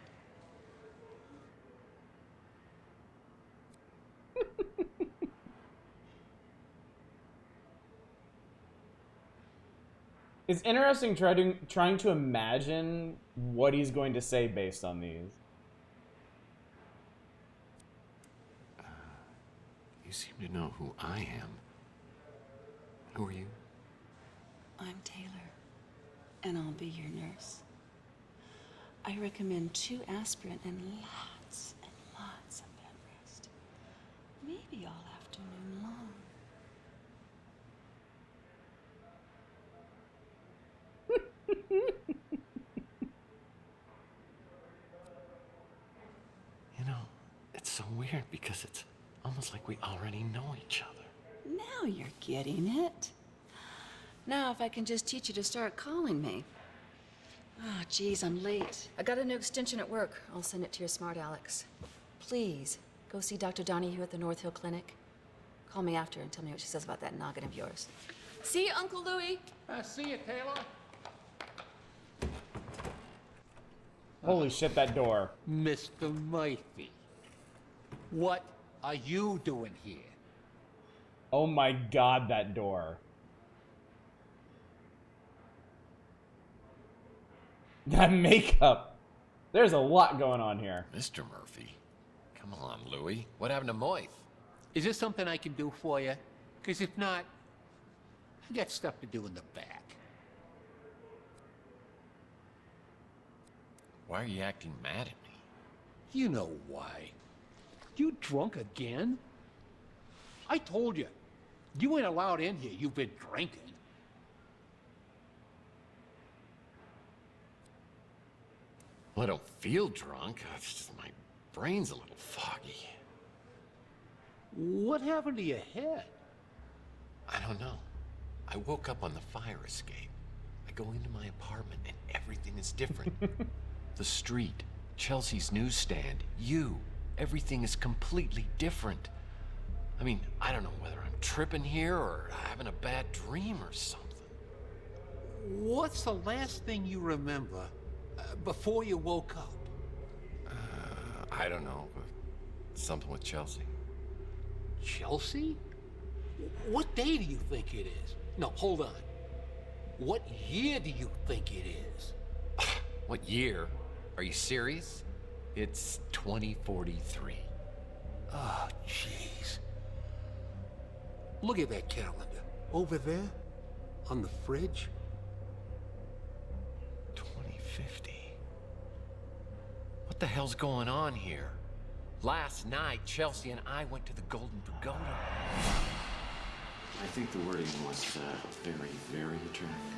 It's interesting trying to imagine what he's going to say based on these. You seem to know who I am. Who are you? I'm Taylor, and I'll be your nurse. I recommend 2 aspirin and lots of bed rest. Maybe all afternoon long. You know, it's so weird because it's almost like we already know each other. Now you're getting it. Now if I can just teach you to start calling me. Oh, geez, I'm late. I got a new extension at work. I'll send it to your smart Alex. Please, go see Dr. Donahue at the North Hill Clinic. Call me after and tell me what she says about that noggin of yours. See you, Uncle Louie. See you, Taylor. Holy shit, that door. Mr. Murphy, what are you doing here? Oh my god, that door. That makeup. There's a lot going on here. Mr. Murphy. Come on, Louie. What happened to Moith? Is there something I can do for you? Because if not, I got stuff to do in the back. Why are you acting mad at me? You know why. You drunk again? I told you. You ain't allowed in here. You've been drinking. Well, I don't feel drunk. It's just my brain's a little foggy. What happened to your head? I don't know. I woke up on the fire escape. I go into my apartment and everything is different. The street, Chelsea's newsstand, you. Everything is completely different. I mean, I don't know whether I'm tripping here or having a bad dream or something. What's the last thing you remember before you woke up? I don't know. Something with Chelsea. Chelsea? What day do you think it is? No, hold on. What year do you think it is? What year? Are you serious? It's 2043. Oh, jeez. Look at that calendar. Over there, on the fridge. 2050. What the hell's going on here? Last night, Chelsea and I went to the Golden Pagoda. I think the wording was very, very attractive.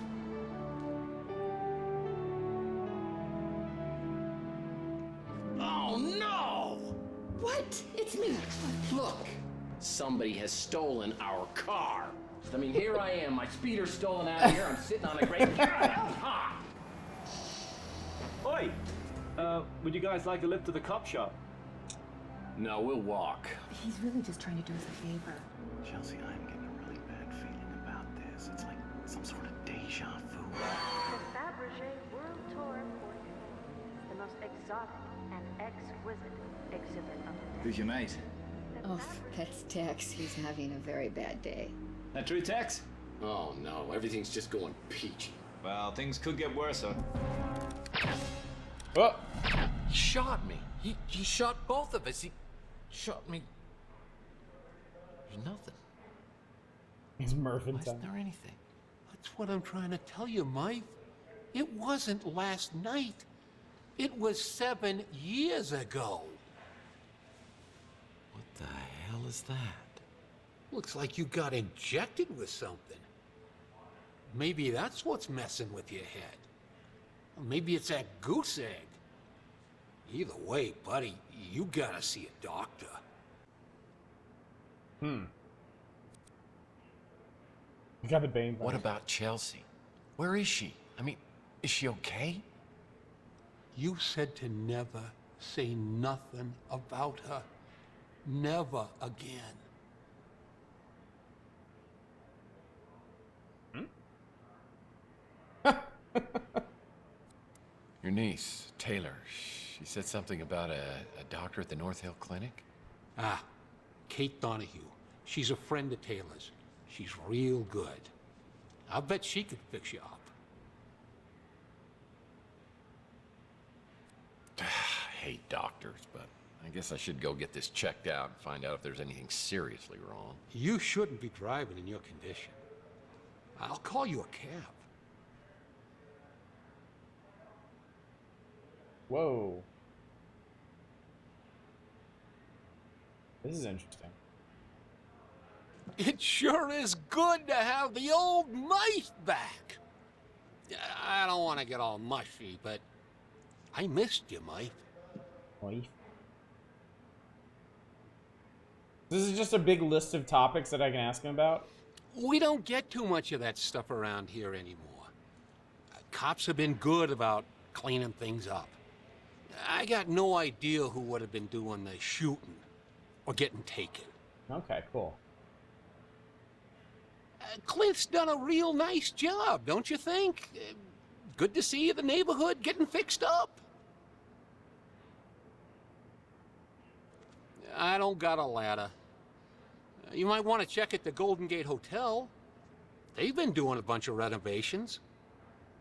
Oh, no! What? It's me. Look, somebody has stolen our car. I mean, here I am, my speeder's stolen out of here, I'm sitting on a great... Oi! Would you guys like a lift to the cop shop? No, we'll walk. He's really just trying to do us a favor. Chelsea, I'm getting a really bad feeling about this. It's like some sort of deja vu. The Fabergé World Tour for the most exotic and exquisite exhibit of the day. Who's your mate? Oh, that's Tex. He's having a very bad day. That true, Tex? Oh no, everything's just going peachy. Well, things could get worse, huh? Oh! He shot me. He shot both of us. He shot me. There's nothing. It's Mervyn Why time. isn't there anything? That's what I'm trying to tell you, Mike. It wasn't last night. It was 7 years ago. What the hell is that? Looks like you got injected with something. Maybe that's what's messing with your head. Or maybe it's that goose egg. Either way, buddy, you gotta see a doctor. You got the Bane. What about Chelsea? Where is she? I mean, is she okay? You said to never say nothing about her. Never again. Your niece, Taylor, she said something about a doctor at the North Hill Clinic? Ah, Kate Donahue. She's a friend of Taylor's. She's real good. I'll bet she could fix you up. I hate doctors, but I guess I should go get this checked out and find out if there's anything seriously wrong. You shouldn't be driving in your condition. I'll call you a cab. Whoa. This is interesting. It sure is good to have the old knife back. I don't want to get all mushy, but I missed you, Mike. Wife. This is just a big list of topics that I can ask him about. We don't get too much of that stuff around here anymore. Cops have been good about cleaning things up. I got no idea who would have been doing the shooting or getting taken. Okay, cool. Clint's done a real nice job, don't you think? Good to see the neighborhood getting fixed up. I don't got a ladder. You might want to check at the Golden Gate Hotel. They've been doing a bunch of renovations.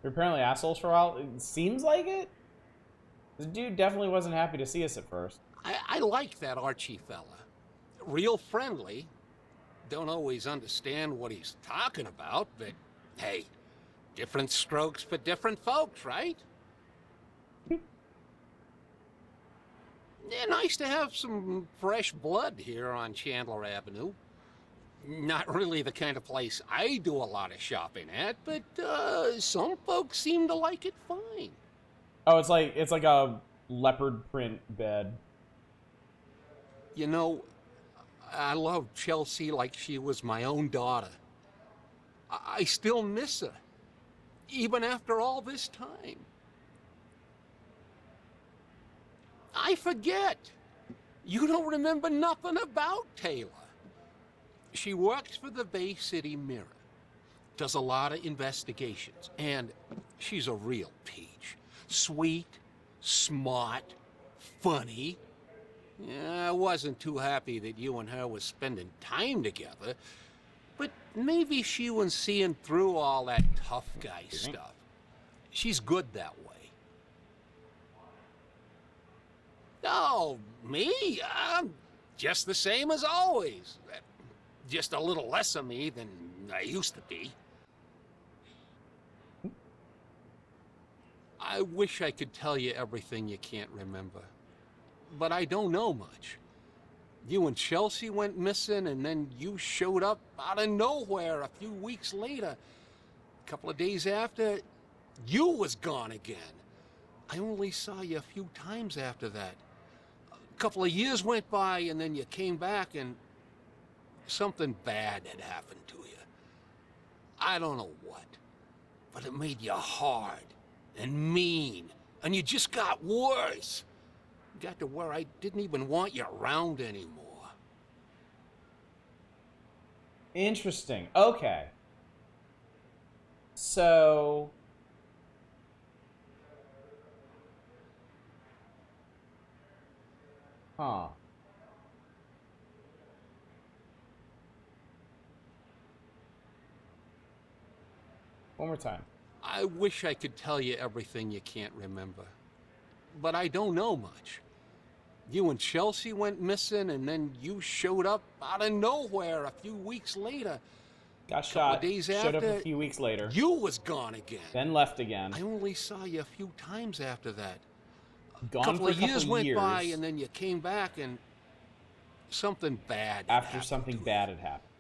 They're apparently assholes for a while. It seems like it. This dude definitely wasn't happy to see us at first. I like that Archie fella. Real friendly. Don't always understand what he's talking about, but hey, different strokes for different folks, right? Yeah, nice to have some fresh blood here on Chandler Avenue. Not really the kind of place I do a lot of shopping at, but some folks seem to like it fine. Oh, it's like a leopard print bed. You know, I love Chelsea like she was my own daughter. I still miss her, even after all this time. I forget. You don't remember nothing about Taylor. She works for the Bay City Mirror, does a lot of investigations, and she's a real peach. Sweet, smart, funny. Yeah, I wasn't too happy that you and her was spending time together, but maybe she was seeing through all that tough guy stuff. She's good that way. Oh, me? I'm just the same as always. Just a little less of me than I used to be. I wish I could tell you everything you can't remember, but I don't know much. You and Chelsea went missing, and then you showed up out of nowhere a few weeks later. A couple of days after, you was gone again. I only saw you a few times after that. A couple of years went by, and then you came back, and something bad had happened to you. I don't know what, but it made you hard and mean, and you just got worse. Got to where I didn't even want you around anymore. Interesting. Okay. So... Huh. One more time. I wish I could tell you everything you can't remember, but I don't know much. You and Chelsea went missing, and then you showed up out of nowhere a few weeks later. Got Couple shot. of days Showed after, up a few weeks later. You was gone again. Then left again. I only saw you a few times after that. Gone Couple for a of couple years of went years. by, and then you came back, and something bad had After happened something to bad you. had happened.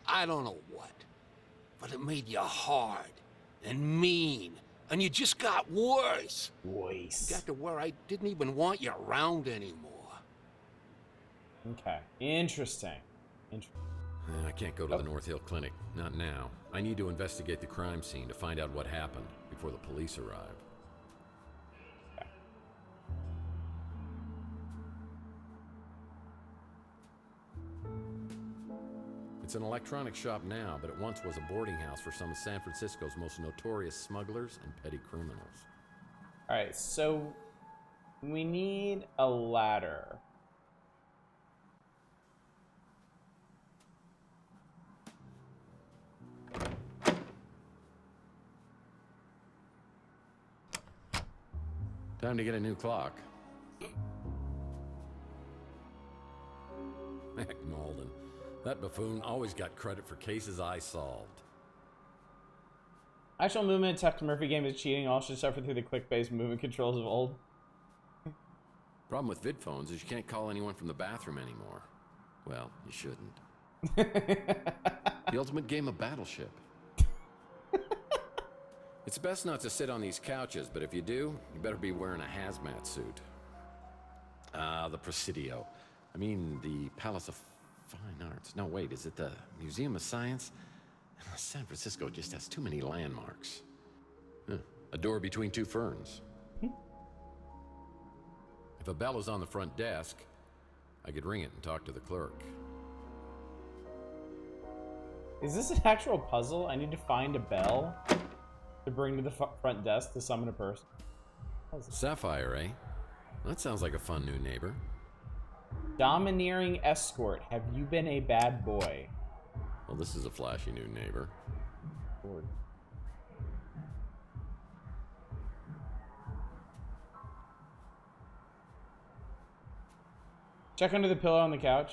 I don't know what, but it made you hard and mean, and you just got worse. Worse. Got to where I didn't even want you around anymore. Okay. Interesting. I can't go to the North Hill Clinic. Not now. I need to investigate the crime scene to find out what happened before the police arrive. Okay. It's an electronics shop now, but it once was a boarding house for some of San Francisco's most notorious smugglers and petty criminals. Alright, so... we need a ladder. Time to get a new clock. Heck, Malden. That buffoon always got credit for cases I solved. Actual movement attack to Murphy game is cheating. All should suffer through the quick-based movement controls of old. Problem with vid phones is you can't call anyone from the bathroom anymore. Well, you shouldn't. The ultimate game of Battleship. It's best not to sit on these couches, but if you do, you better be wearing a hazmat suit. The Presidio. I mean, the Palace of Fine Arts. No, wait, is it the Museum of Science? San Francisco just has too many landmarks. A door between two ferns. If a bell is on the front desk, I could ring it and talk to the clerk. Is this an actual puzzle? I need to find a bell to bring to the front desk to summon a person. Sapphire, eh? That sounds like a fun new neighbor. Domineering escort. Have you been a bad boy? Well, this is a flashy new neighbor. Lord. Check under the pillow on the couch.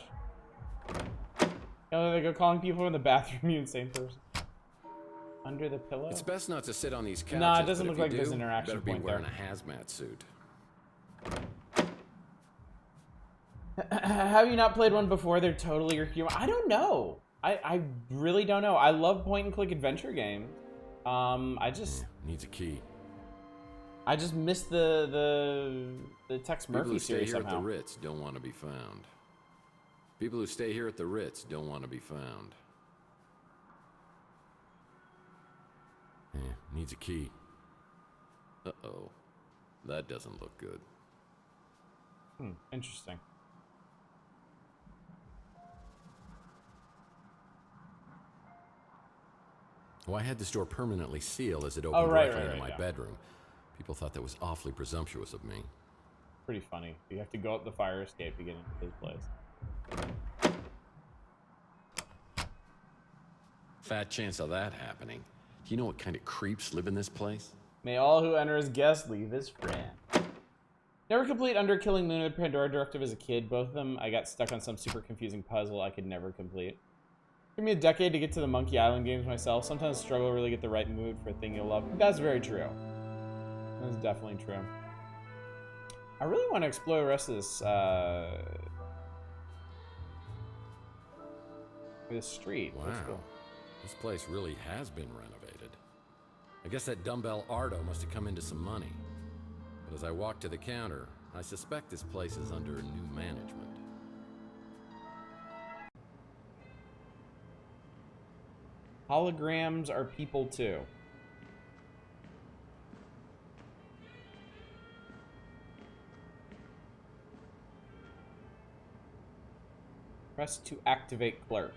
Oh, they go calling people in the bathroom, you insane person. Under the pillow? It's best not to sit on these couches. Nah, it doesn't but look if like you there's do, an interaction you better point be wearing there. a hazmat suit. Have you not played one before? They're totally your humor. I don't know. I really don't know. I love point-and-click adventure games. I just... Needs a key. I just missed the Tex People Murphy who stay series here at the somehow. Ritz don't want to be found. People who stay here at the Ritz don't want to be found. Yeah, needs a key. Uh-oh. That doesn't look good. Interesting. Oh, I had this door permanently sealed as it opened directly into my bedroom. People thought that was awfully presumptuous of me. Pretty funny. You have to go up the fire escape to get into his place. Fat chance of that happening. Do you know what kind of creeps live in this place? May all who enter as guests leave as friends. Never complete Under Killing Moon or Pandora Directive as a kid. Both of them, I got stuck on some super confusing puzzle I could never complete. Took me a decade to get to the Monkey Island games myself. Sometimes struggle to really get the right mood for a thing you'll love. That's very true. That's definitely true. I really want to explore the rest of this street. Wow. That's cool. This place really has been renovated. I guess that dumbbell Ardo must have come into some money. But as I walk to the counter, I suspect this place is under new management. Holograms are people too. Press to activate clerk.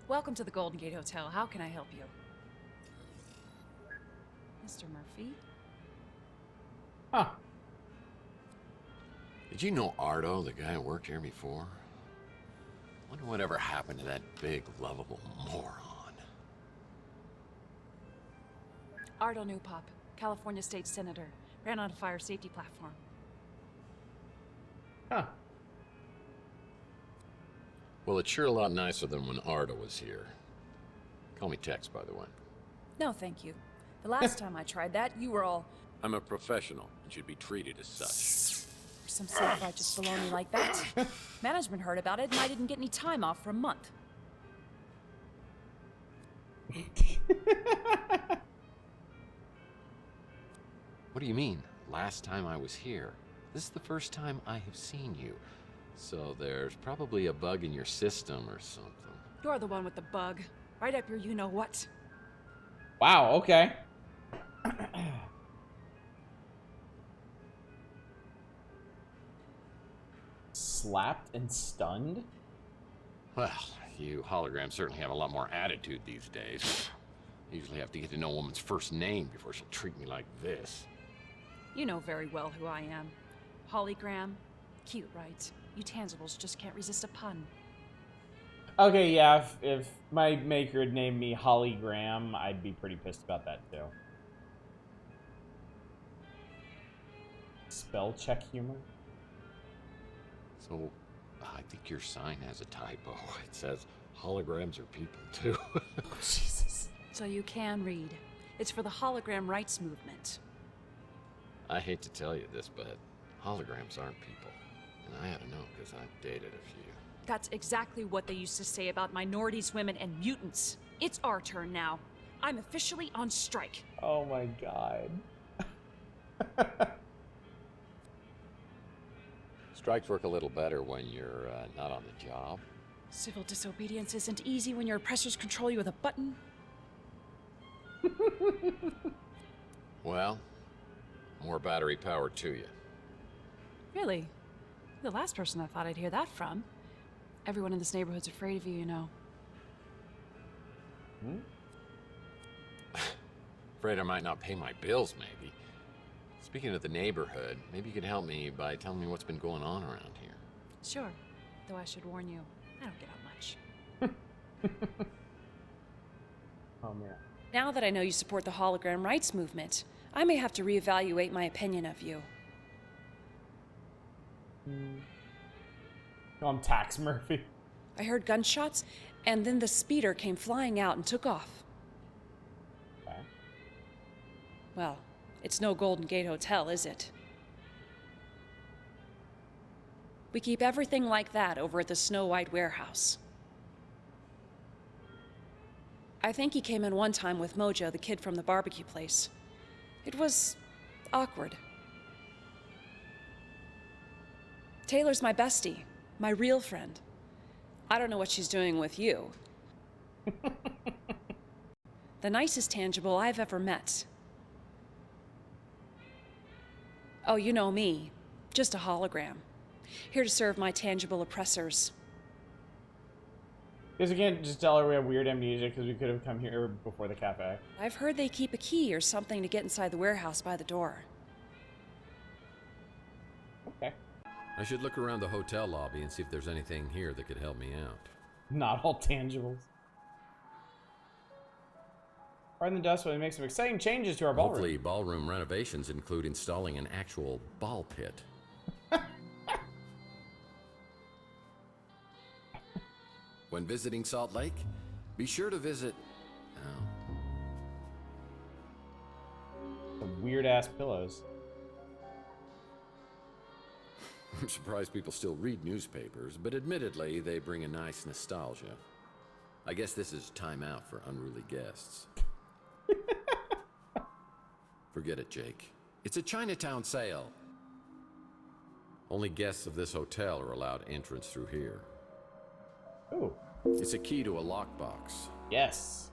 Welcome to the Golden Gate Hotel. How can I help you? Mr. Murphy? Huh. Did you know Ardo, the guy who worked here before? Wonder whatever happened to that big, lovable moron. Ardo Newpop, California State Senator. Ran on a fire safety platform. Huh. Well, it's sure a lot nicer than when Ardo was here. Call me Tex, by the way. No, thank you. The last time I tried that, you were all... I'm a professional and should be treated as such. For some self-righteous baloney like that. Management heard about it and I didn't get any time off for a month. What do you mean, last time I was here? This is the first time I have seen you. So there's probably a bug in your system or something. You're the one with the bug. Right up your you-know-what. Wow, okay. Slapped and stunned? Well, you holograms certainly have a lot more attitude these days. I usually have to get to know a woman's first name before she'll treat me like this. You know very well who I am. Hologram. Cute, right? You tangibles just can't resist a pun. Okay, yeah, if my maker had named me Holly Graham, I'd be pretty pissed about that too. Spell check humor? So, I think your sign has a typo. It says holograms are people too. Jesus. So you can read. It's for the hologram rights movement. I hate to tell you this, but holograms aren't people. And I had to know because I've dated a few. That's exactly what they used to say about minorities, women, and mutants. It's our turn now. I'm officially on strike. Oh my god. Strikes work a little better when you're not on the job. Civil disobedience isn't easy when your oppressors control you with a button. Well, more battery power to you. Really? You're the last person I thought I'd hear that from. Everyone in this neighborhood's afraid of you, you know. Afraid I might not pay my bills, maybe. Speaking of the neighborhood, maybe you could help me by telling me what's been going on around here. Sure. Though I should warn you, I don't get out much. Oh, man. Now that I know you support the hologram rights movement, I may have to reevaluate my opinion of you. Call him Tax Murphy. I heard gunshots, and then the speeder came flying out and took off. Okay. Well, it's no Golden Gate Hotel, is it? We keep everything like that over at the Snow White warehouse. I think he came in one time with Mojo, the kid from the barbecue place. It was awkward. Taylor's my bestie, my real friend. I don't know what she's doing with you. The nicest tangible I've ever met. Oh, you know me. Just a hologram. Here to serve my tangible oppressors. Because we can't just tell her we have weird amnesia because we could have come here before the cafe. I've heard they keep a key or something to get inside the warehouse by the door. Okay. I should look around the hotel lobby and see if there's anything here that could help me out. Not all tangibles. Pardon the dust, but we make some exciting changes to our ballroom. Hopefully, ballroom renovations include installing an actual ball pit. When visiting Salt Lake, be sure to visit... Oh. Some weird-ass pillows. I'm surprised people still read newspapers, but admittedly, they bring a nice nostalgia. I guess this is time out for unruly guests. Forget it, Jake. It's a Chinatown sale. Only guests of this hotel are allowed entrance through here. Ooh. It's a key to a lockbox. Yes.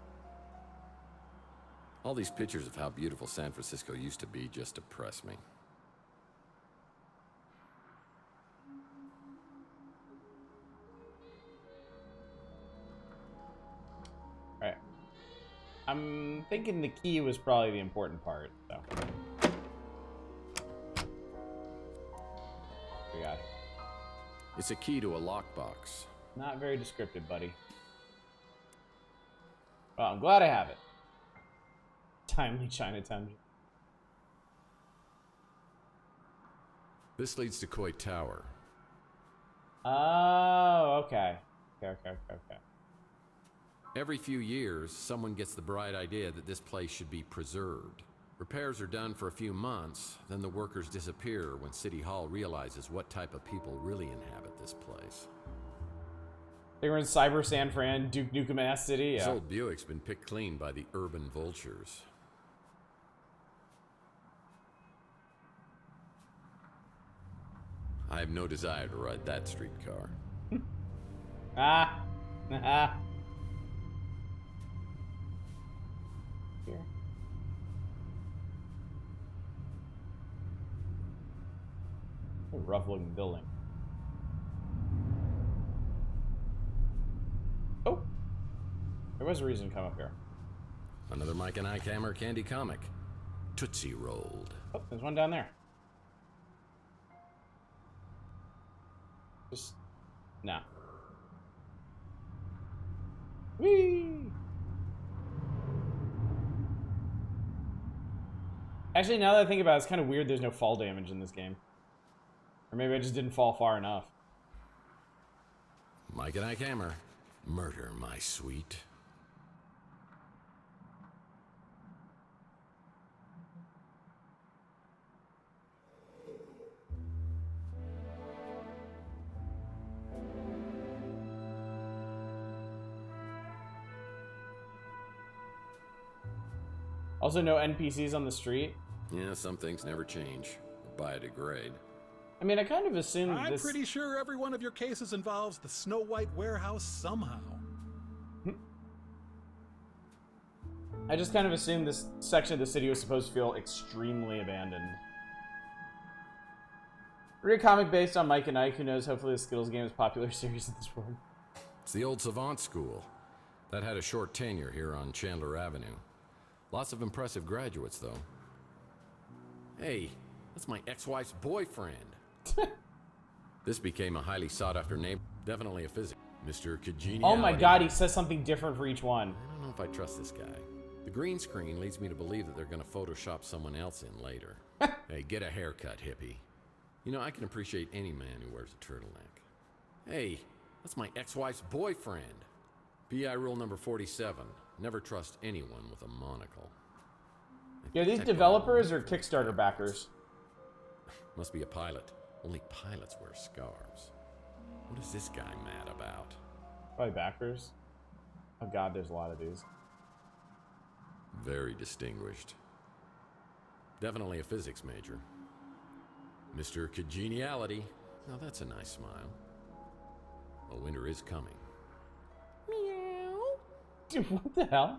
All these pictures of how beautiful San Francisco used to be just depress me. Alright. I'm thinking the key was probably the important part, so. We got it. It's a key to a lockbox. Not very descriptive, buddy. Well, I'm glad I have it. Timely Chinatown. This leads to Coit Tower. Oh, okay. Okay. Every few years, someone gets the bright idea that this place should be preserved. Repairs are done for a few months, then the workers disappear when City Hall realizes what type of people really inhabit this place. They were in Cyber San Fran, Duke Nukem Ass City. This Yeah. old Buick's been picked clean by the urban vultures. I have no desire to ride that streetcar. Ah. Here. A rough looking building. Oh. There was a reason to come up here. Another Mike and Ike Hammer candy comic. Tootsie Rolled. Oh, there's one down there. Just... nah. Whee! Actually, now that I think about it, it's kind of weird there's no fall damage in this game. Or maybe I just didn't fall far enough. Mike and Ike Hammer. Murder, my sweet. Also, no NPCs on the street. Yeah, some things never change. Or biodegrade. I mean, I kind of assumed I'm this... pretty sure every one of your cases involves the Snow White warehouse somehow. I just kind of assumed this section of the city was supposed to feel extremely abandoned. Read a comic based on Mike and Ike. Who knows? Hopefully the Skittles game is a popular series in this world. It's the old Savant School. That had a short tenure here on Chandler Avenue. Lots of impressive graduates, though. Hey, that's my ex-wife's boyfriend. This became a highly sought-after name. Definitely a physic. Mr. Congeniality. Oh my god, he says something different for each one. I don't know if I trust this guy. The green screen leads me to believe that they're going to Photoshop someone else in later. Hey, get a haircut, hippie. You know, I can appreciate any man who wears a turtleneck. Hey, that's my ex-wife's boyfriend. PI rule number 47. Never trust anyone with a monocle. Yeah, these developers are Kickstarter backers. Must be a pilot. Only pilots wear scarves. What is this guy mad about? Probably backers. Oh god, there's a lot of these. Very distinguished. Definitely a physics major. Mr. Congeniality. Now that's a nice smile. Well, winter is coming. Dude, what the hell?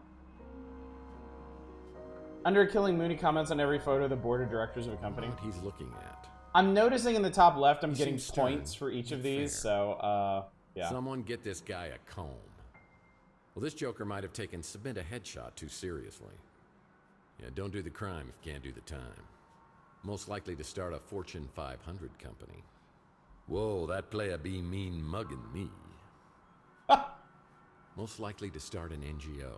Under Killing Mooney comments on every photo of the board of directors of a company. What he's looking at. I'm noticing in the top left I'm getting seems points stern, for each of fair. these, so, yeah. Someone get this guy a comb. Well, this joker might have taken submit a headshot too seriously. Yeah, don't do the crime if you can't do the time. Most likely to start a Fortune 500 company. Whoa, that player be mean mugging me. Most likely to start an NGO.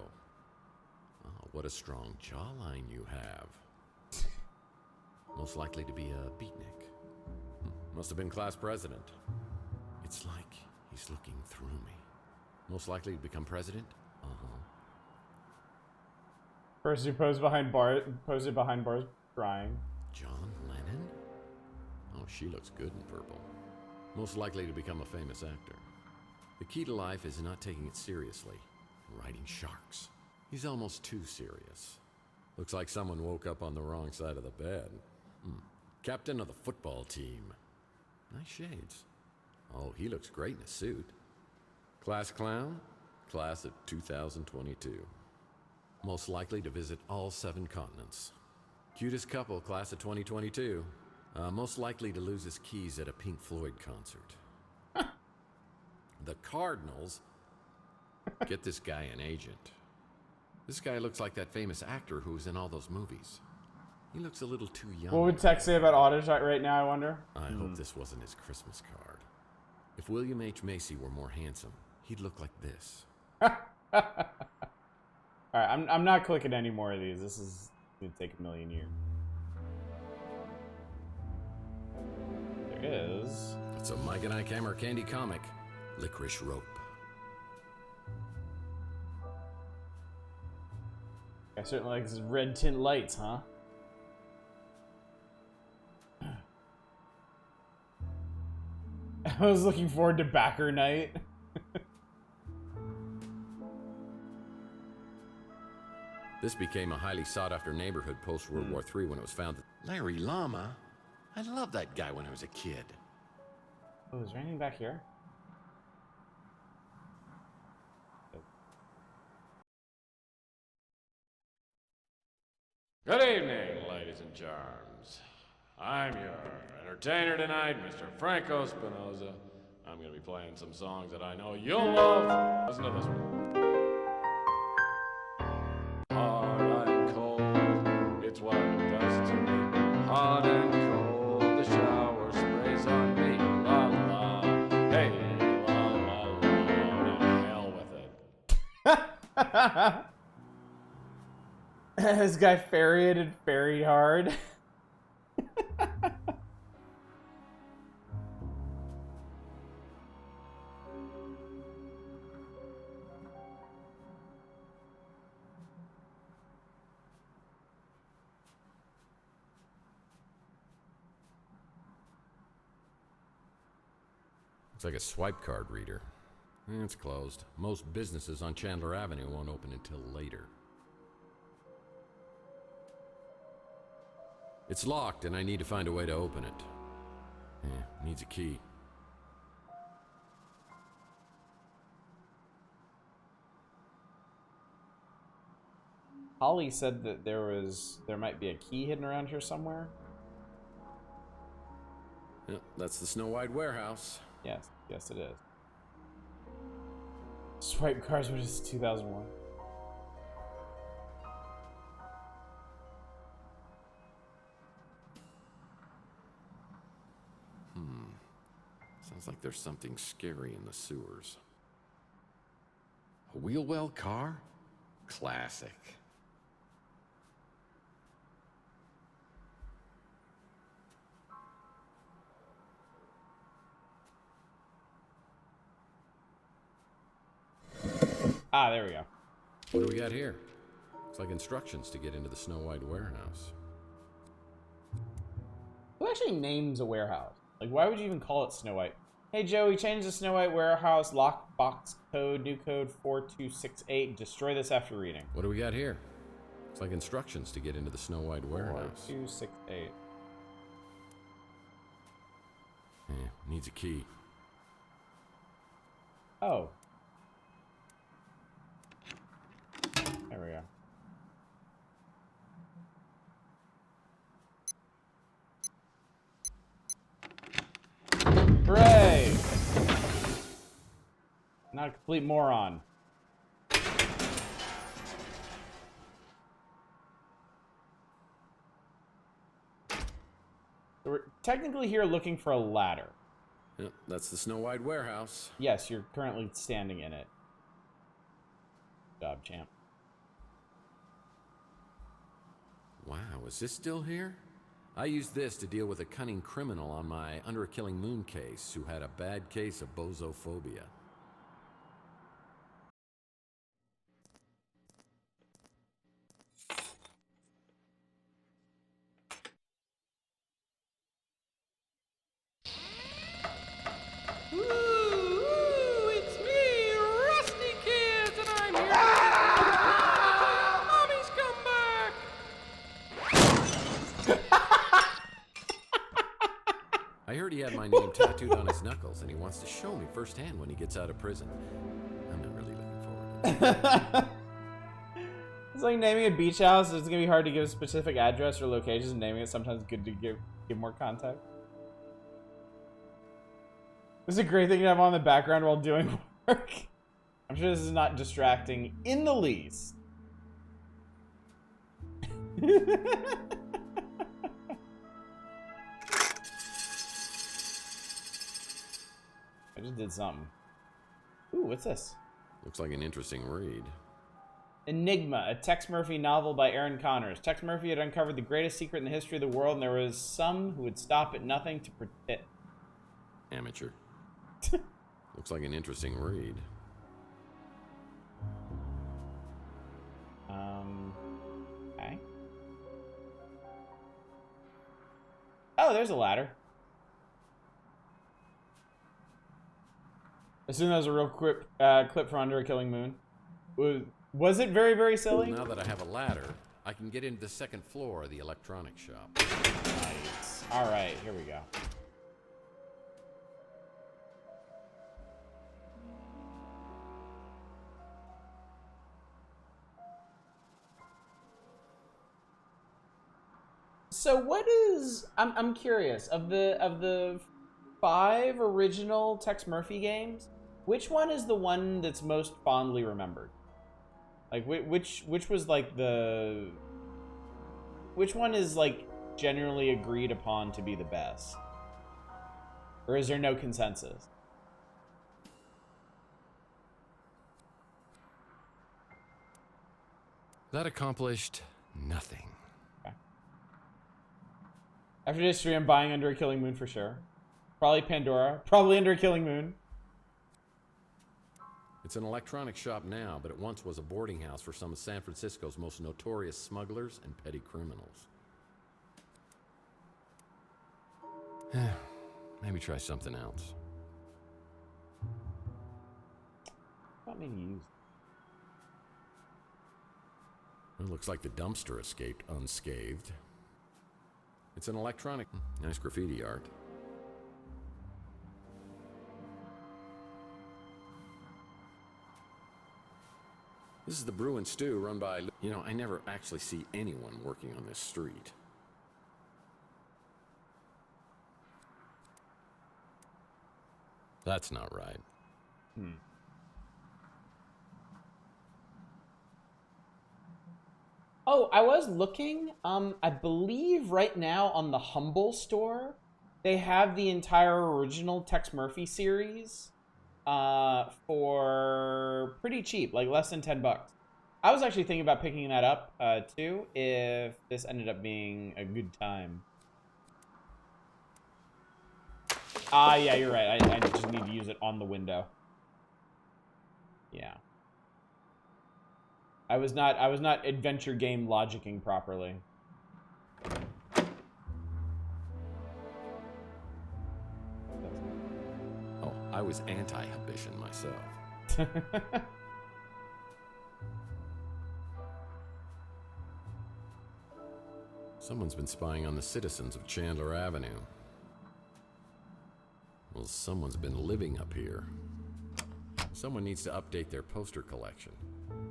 Oh, what a strong jawline you have. Most likely to be a beatnik. Must have been class president. It's like he's looking through me. Most likely to become president? Uh-huh. Person who posed behind bars crying. John Lennon? Oh, she looks good in purple. Most likely to become a famous actor. The key to life is not taking it seriously. Riding sharks. He's almost too serious. Looks like someone woke up on the wrong side of the bed. Captain of the football team. Nice shades. Oh, he looks great in a suit. Class clown? Class of 2022. Most likely to visit all 7 continents. Cutest couple, class of 2022. Most likely to lose his keys at a Pink Floyd concert. The Cardinals? Get this guy an agent. This guy looks like that famous actor who was in all those movies. He looks a little too young. What would Tex say about Autoshot right now, I wonder? I hope this wasn't his Christmas card. If William H. Macy were more handsome, he'd look like this. Alright, I'm not clicking any more of these. This is gonna take a million years. There is. It's a Mike and Ike Hammer candy comic, Licorice Rope. I certainly like his red tint lights, huh? I was looking forward to Backer Night. This became a highly sought-after neighborhood post-World War III when it was found that Larry Lama. I loved that guy when I was a kid. Oh, is there anything back here? Good evening, ladies and charms. I'm your entertainer tonight, Mr. Franco Spinoza. I'm going to be playing some songs that I know you'll love. Listen to this one. Hard and cold, it's what it does to me. Hot and cold, the shower sprays on me. La la, hey, la la la, to hell with it. This guy ferried and ferried hard. It's like a swipe card reader. It's closed. Most businesses on Chandler Avenue won't open until later. It's locked, and I need to find a way to open it. Needs a key. Holly said that there might be a key hidden around here somewhere. Yep, that's the Snow White warehouse. Yes, yes it is. Swipe cards were just 2001. Sounds like there's something scary in the sewers. A wheel well car? Classic. Ah, there we go. What do we got here? It's like instructions to get into the Snow White warehouse. Who actually names a warehouse? Like, why would you even call it Snow White? Hey, Joe, we changed the Snow White warehouse lockbox code, new code 4268. Destroy this after reading. What do we got here? It's like instructions to get into the Snow White warehouse. 4268. Needs a key. Oh. There we go. Hooray! Not a complete moron. So we're technically here looking for a ladder. Yep, that's the Snow White warehouse. Yes, you're currently standing in it. Good job, champ. Wow, is this still here? I used this to deal with a cunning criminal on my Under a Killing Moon case who had a bad case of bozophobia. It's me, Rusty Kids, and I'm here. Mommy's come back. I heard he had my name tattooed on his knuckles, and he wants to show me firsthand when he gets out of prison. I'm not really looking forward to it. It's like naming a beach house. It's gonna be hard to give a specific address or locations, and naming it sometimes good to give more context. This is a great thing to have on the background while doing work. I'm sure this is not distracting in the least. I just did something. Ooh, what's this? Looks like an interesting read. Enigma, a Tex Murphy novel by Aaron Connors. Tex Murphy had uncovered the greatest secret in the history of the world, and there was some who would stop at nothing to protect. Amateur. Looks like an interesting read. Okay. Oh, there's a ladder. I assume that was a real clip from Under a Killing Moon. Was it very, very silly? Now that I have a ladder, I can get into the second floor of the electronics shop. Nice. All right, here we go. So what is... I'm curious. Of the 5 original Tex Murphy games, which one is the one that's most fondly remembered? Like, which was like the... Which one is like generally agreed upon to be the best? Or is there no consensus? That accomplished nothing. Okay. After this stream, I'm buying Under a Killing Moon for sure. Probably Pandora. Probably Under a Killing Moon. It's an electronic shop now, but it once was a boarding house for some of San Francisco's most notorious smugglers and petty criminals. Maybe try something else. Not many used. It looks like the dumpster escaped unscathed. It's an electronic... Nice graffiti art. This is the Brew and Stew run by... You know, I never actually see anyone working on this street. That's not right. Oh, I was looking. I believe right now on the Humble store, they have the entire original Tex Murphy series for pretty cheap, like less than $10. I was actually thinking about picking that up too, if this ended up being a good time. Yeah, you're right. I just need to use it on the window. Yeah. I was not adventure game logicking properly. Oh, I was anti-ambition myself. Someone's been spying on the citizens of Chandler Avenue. Well, someone's been living up here. Someone needs to update their poster collection.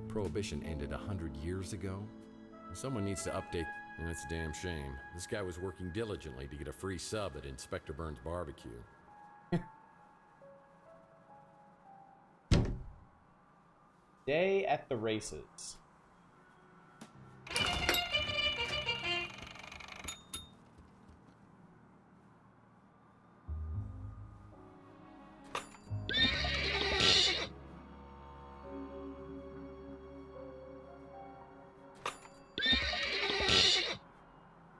Prohibition ended 100 years ago. Someone needs to update... And that's a damn shame. This guy was working diligently to get a free sub at Inspector Burns' barbecue. Day at the races.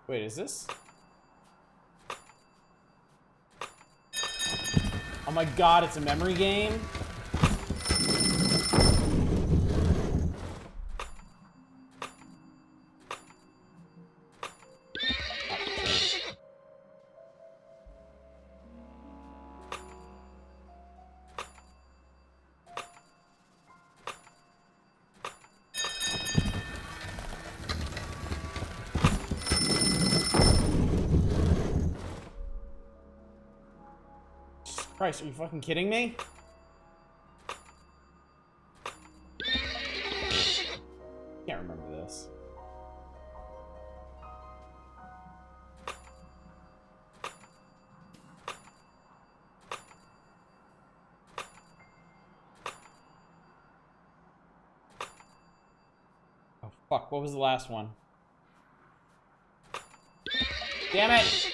Wait, is this? Oh my god, it's a memory game? Christ, are you fucking kidding me? Can't remember this. Oh fuck, what was the last one? Damn it!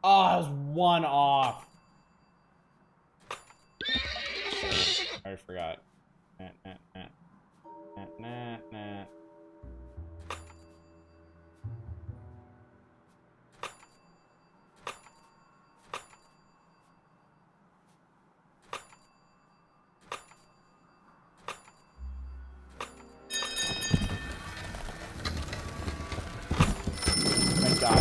Oh, I was one off. I already forgot. Thank God.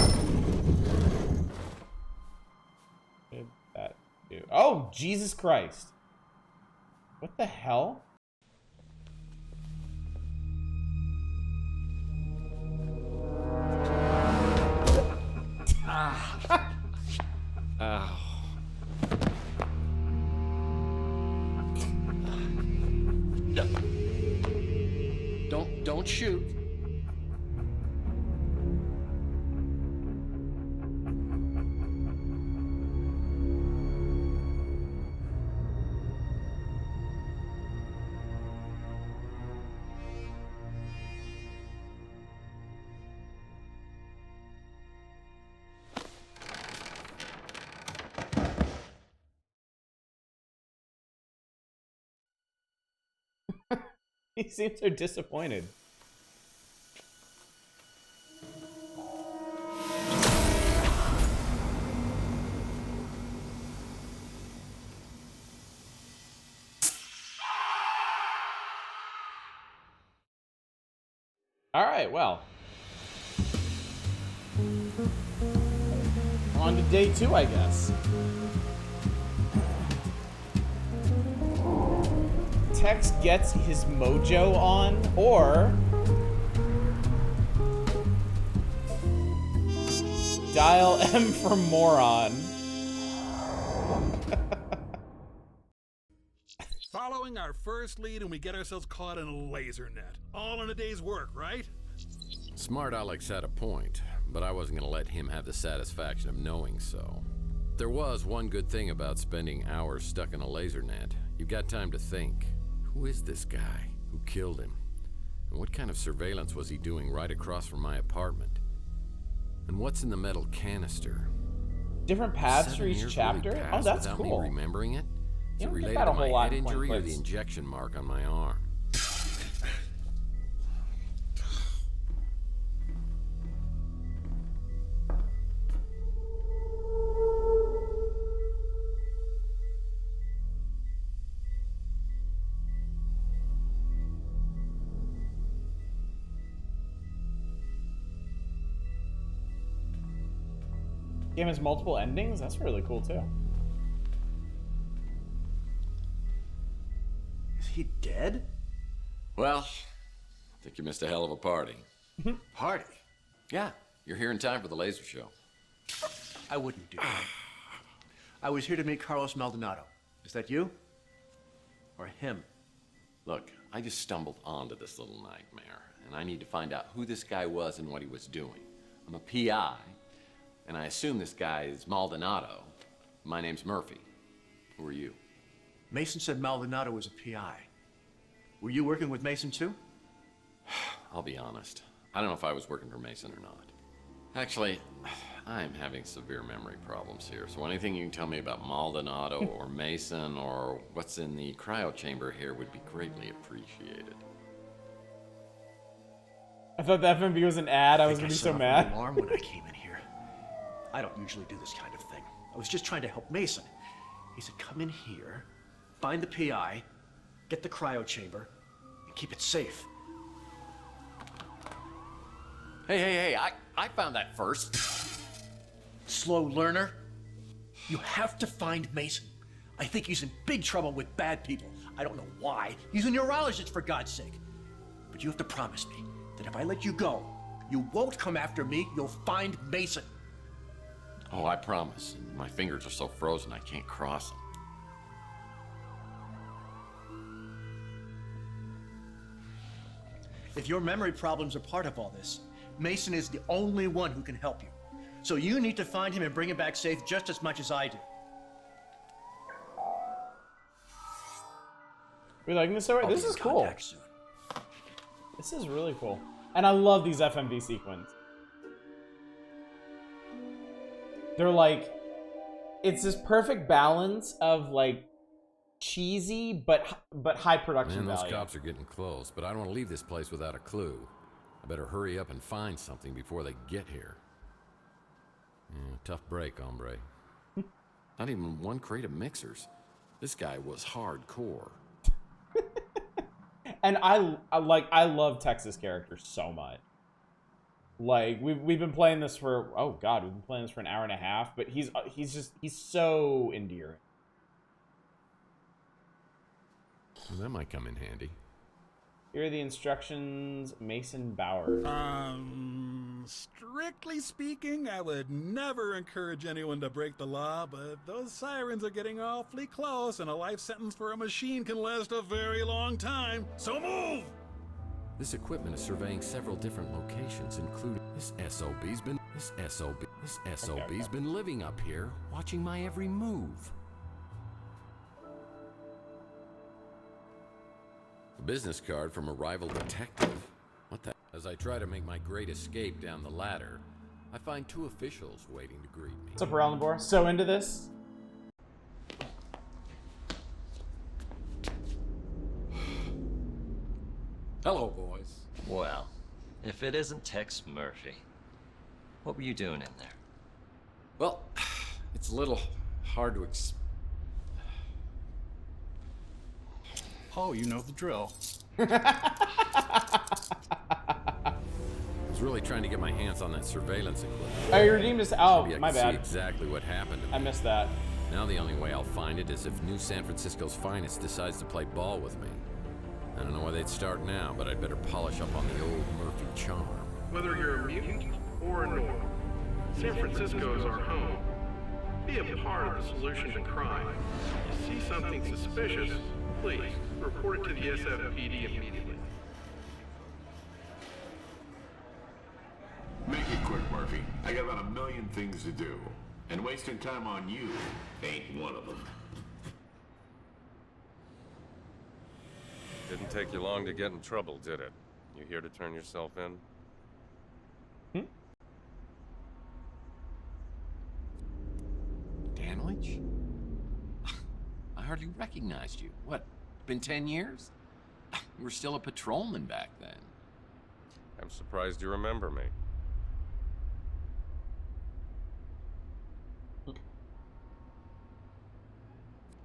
What did that do? Oh, Jesus Christ. What the hell? Ow. Don't shoot. He seems so disappointed. All right, well. On to day 2, I guess. Tex gets his mojo on, or dial M for moron. Following our first lead, and we get ourselves caught in a laser net. All in a day's work, right? Smart Alex had a point, but I wasn't going to let him have the satisfaction of knowing so. There was one good thing about spending hours stuck in a laser net. You've got time to think. Who is this guy? Who killed him? And what kind of surveillance was he doing right across from my apartment? And what's in the metal canister? Different paths for each chapter? Really Oh, that's without cool. Me remembering it? Is You it don't get related that a to whole my lot head in point injury or the clips. injection mark on my arm? Game has multiple endings? That's really cool too. Is he dead? Well, I think you missed a hell of a party. Party? Yeah, you're here in time for the laser show. I wouldn't do that. I was here to meet Carlos Maldonado. Is that you? Or him? Look, I just stumbled onto this little nightmare, and I need to find out who this guy was and what he was doing. I'm a PI, and I assume this guy is Maldonado. My name's Murphy. Who are you? Mason said Maldonado was a PI. Were you working with Mason too? I'll be honest. I don't know if I was working for Mason or not. Actually, I'm having severe memory problems here, so anything you can tell me about Maldonado or Mason or what's in the cryo chamber here would be greatly appreciated. I thought the FMV was an ad. I was gonna be so mad. Alarm when I came in here. I don't usually do this kind of thing. I was just trying to help Mason. He said, come in here, find the PI, get the cryo chamber, and keep it safe. Hey, I found that first. Slow learner. You have to find Mason. I think he's in big trouble with bad people. I don't know why. He's a neurologist, for God's sake. But you have to promise me that if I let you go, you won't come after me, you'll find Mason. Oh, I promise. My fingers are so frozen I can't cross them. If your memory problems are part of all this, Mason is the only one who can help you. So you need to find him and bring him back safe just as much as I do. We liking this already? This is cool. This is really cool. And I love these FMV sequences. They're like, it's this perfect balance of like cheesy but high production Man, those value. cops are getting close, but I don't want to leave this place without a clue. I better hurry up and find something before they get here. Tough break, hombre. Not even one crate of mixers. This guy was hardcore. And I love Texas characters so much. Like we've been playing this for we've been playing this for an hour and a half, but he's so endearing. Well, that might come in handy. Here are the instructions, Mason Bowers. Strictly speaking, I would never encourage anyone to break the law, but those sirens are getting awfully close, and a life sentence for a machine can last a very long time. So move! This equipment is surveying several different locations, including this SOB's been living up here, watching my every move. A business card from a rival detective. What the? As I try to make my great escape down the ladder, I find two officials waiting to greet me. What's up, Roundbore? So into this? Hello, boys. Well, if it isn't Tex Murphy, what were you doing in there? Well, it's a little hard to Oh, you know the drill. I was really trying to get my hands on that surveillance equipment. Oh, you redeemed us. Oh, Maybe I my can bad. see exactly what happened to me. I missed that. Now the only way I'll find it is if New San Francisco's finest decides to play ball with me. I don't know where they'd start now, but I'd better polish up on the old Murphy charm. Whether you're a mutant or a norm, San Francisco is our home. Be a part of the solution to crime. If you see something suspicious, please report it to the SFPD immediately. Make it quick, Murphy. I got about 1 million things to do. And wasting time on you ain't one of them. Didn't take you long to get in trouble, did it? You here to turn yourself in? Danwich? I hardly recognized you. What, been 10 years? You were still a patrolman back then. I'm surprised you remember me.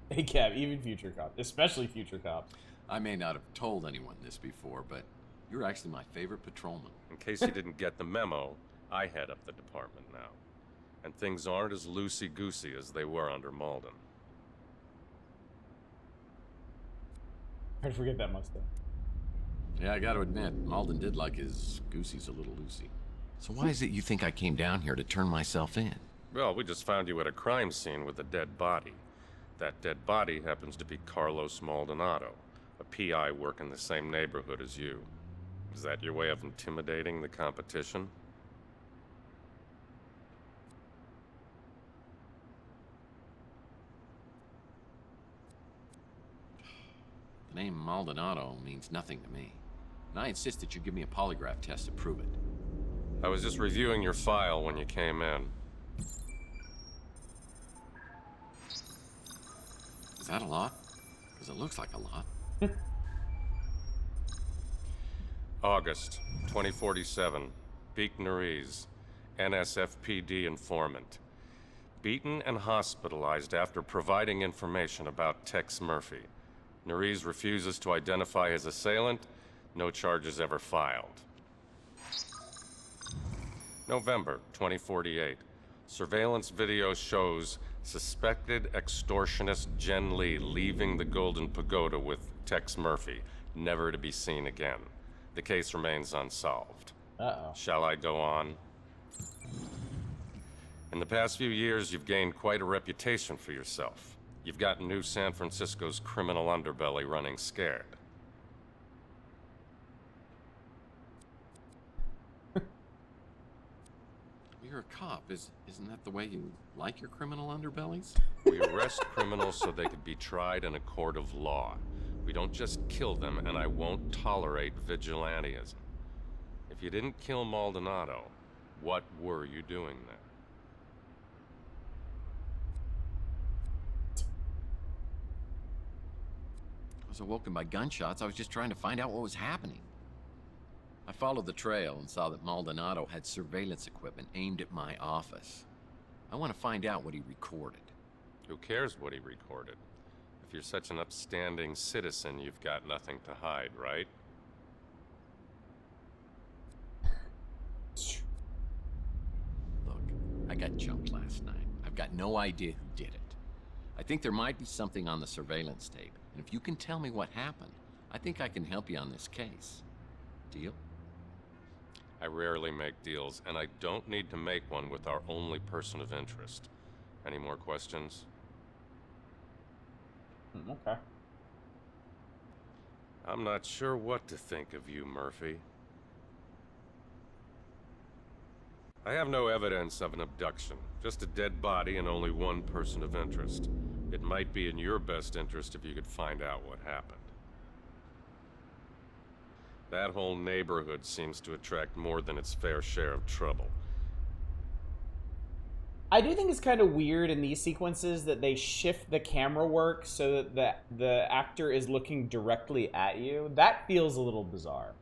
Hey, Kev, even future cops, especially future cops. I may not have told anyone this before, but you're actually my favorite patrolman. In case you didn't get the memo, I head up the department now. And things aren't as loosey-goosey as they were under Malden. I'd forget that mustache. Yeah, I gotta admit, Malden did like his goosies a little loosey. So why is it you think I came down here to turn myself in? Well, we just found you at a crime scene with a dead body. That dead body happens to be Carlos Maldonado, a PI working in the same neighborhood as you. Is that your way of intimidating the competition? The name Maldonado means nothing to me. And I insist that you give me a polygraph test to prove it. I was just reviewing your file when you came in. Is that a lot? Because it looks like a lot. August 2047. Beak Nariz, NSFPD informant. Beaten and hospitalized after providing information about Tex Murphy. Nariz refuses to identify his assailant. No charges ever filed. November 2048. Surveillance video shows suspected extortionist Jen Lee leaving the Golden Pagoda with Tex Murphy, never to be seen again. The case remains unsolved. Uh-oh. Shall I go on? In the past few years, you've gained quite a reputation for yourself. You've got New San Francisco's criminal underbelly running scared. You're a cop. Isn't that the way you like your criminal underbellies? We arrest criminals so they could be tried in a court of law. We don't just kill them, and I won't tolerate vigilantism. If you didn't kill Maldonado, what were you doing there? I was awoken by gunshots. I was just trying to find out what was happening. I followed the trail and saw that Maldonado had surveillance equipment aimed at my office. I want to find out what he recorded. Who cares what he recorded? If you're such an upstanding citizen, you've got nothing to hide, right? Look, I got jumped last night. I've got no idea who did it. I think there might be something on the surveillance tape, and if you can tell me what happened, I think I can help you on this case. Deal? I rarely make deals, and I don't need to make one with our only person of interest. Any more questions? Okay. I'm not sure what to think of you, Murphy. I have no evidence of an abduction, just a dead body and only one person of interest. It might be in your best interest if you could find out what happened. That whole neighborhood seems to attract more than its fair share of trouble. I do think it's kind of weird in these sequences that they shift the camera work so that the actor is looking directly at you. That feels a little bizarre.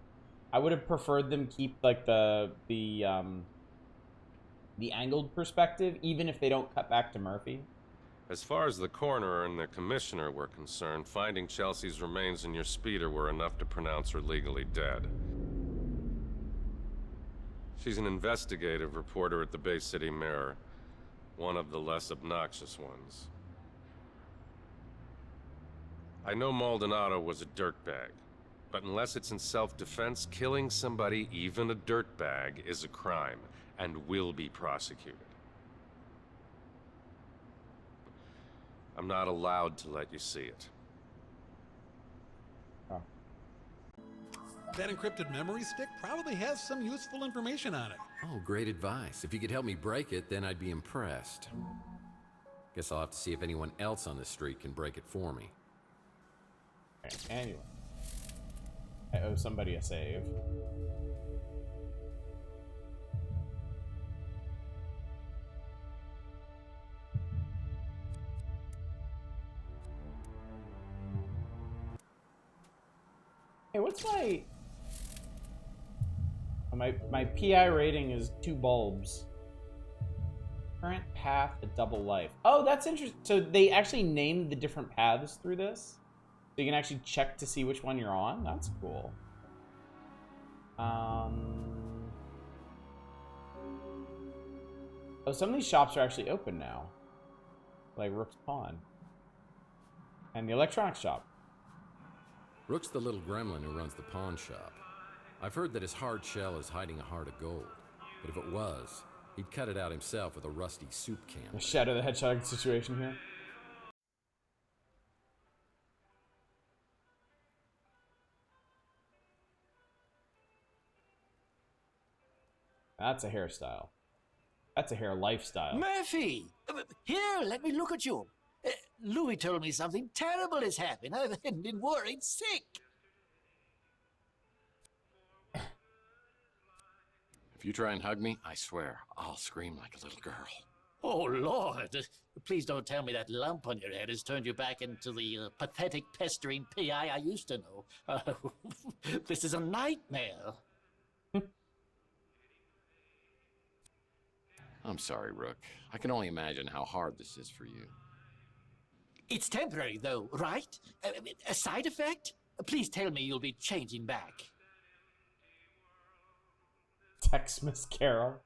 I would have preferred them keep like the angled perspective, even if they don't cut back to Murphy. As far as the coroner and the commissioner were concerned, finding Chelsea's remains in your speeder were enough to pronounce her legally dead. She's an investigative reporter at the Bay City Mirror, one of the less obnoxious ones. I know Maldonado was a dirtbag, but unless it's in self-defense, killing somebody, even a dirtbag, is a crime and will be prosecuted. I'm not allowed to let you see it. Oh. That encrypted memory stick probably has some useful information on it. Oh, great advice. If you could help me break it, then I'd be impressed. Guess I'll have to see if anyone else on the street can break it for me. Anyway. I owe somebody a save. Hey, what's my PI rating is 2 bulbs. Current path to double life. Oh, that's interesting. So they actually named the different paths through this? So you can actually check to see which one you're on? That's cool. Oh, some of these shops are actually open now. Like Rook's Pawn. And the electronics shop. Rook's the little gremlin who runs the pawn shop. I've heard that his hard shell is hiding a heart of gold. But if it was, he'd cut it out himself with a rusty soup can. The Shadow the Hedgehog situation here. That's a hairstyle. That's a hair lifestyle. Murphy! Here, let me look at you. Louis told me something terrible has happened. I've been worried sick. If you try and hug me, I swear, I'll scream like a little girl. Oh, Lord. Please don't tell me that lump on your head has turned you back into the pathetic, pestering PI I used to know. This is a nightmare. I'm sorry, Rook. I can only imagine how hard this is for you. It's temporary, though, right? A side effect? Please tell me you'll be changing back. Texmas Carol.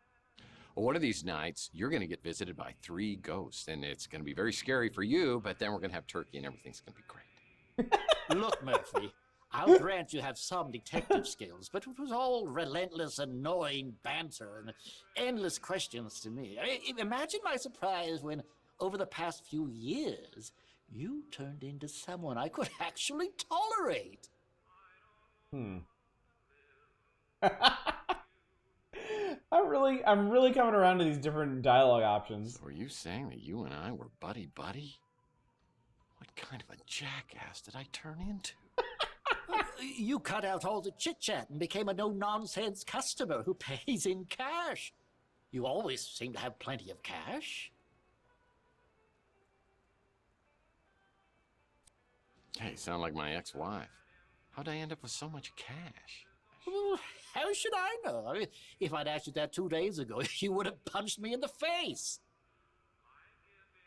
Well, one of these nights, you're going to get visited by 3 ghosts, and it's going to be very scary for you, but then we're going to have turkey and everything's going to be great. Look, Murphy, I'll grant you have some detective skills, but it was all relentless, annoying banter and endless questions to me. I mean, imagine my surprise when, over the past few years, you turned into someone I could actually tolerate. I'm really coming around to these different dialogue options. So are you saying that you and I were buddy-buddy? What kind of a jackass did I turn into? You cut out all the chit-chat and became a no-nonsense customer who pays in cash. You always seem to have plenty of cash. Hey, sound like my ex-wife. How'd I end up with so much cash? Well, how should I know? I mean, if I'd asked you that 2 days ago, you would have punched me in the face.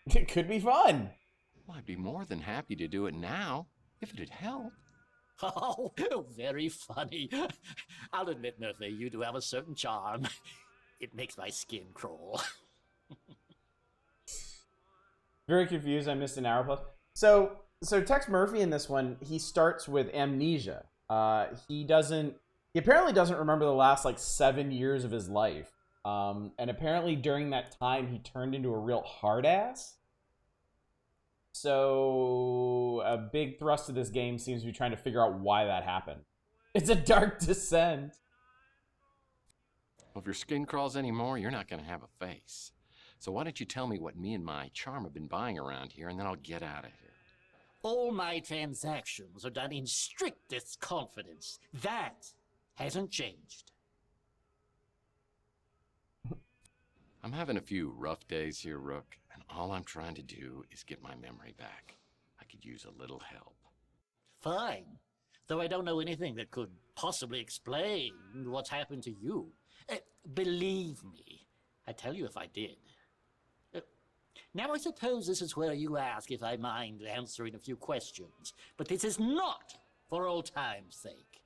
It could be fun. Well, I'd be more than happy to do it now, if it'd help. Oh, very funny. I'll admit, Murphy, you do have a certain charm. It makes my skin crawl. Very confused. I missed an hour plus. So Tex Murphy in this one, he starts with amnesia. He apparently doesn't remember the last like 7 years of his life. And apparently during that time, he turned into a real hard ass. So a big thrust of this game seems to be trying to figure out why that happened. It's a dark descent. Well, if your skin crawls anymore, you're not going to have a face. So why don't you tell me what me and my charm have been buying around here, and then I'll get out of here. All my transactions are done in strictest confidence. That hasn't changed. I'm having a few rough days here, Rook, and all I'm trying to do is get my memory back. I could use a little help. Fine. Though I don't know anything that could possibly explain what's happened to you. Believe me, I'd tell you if I did. Now I suppose this is where you ask if I mind answering a few questions, but this is not for old time's sake.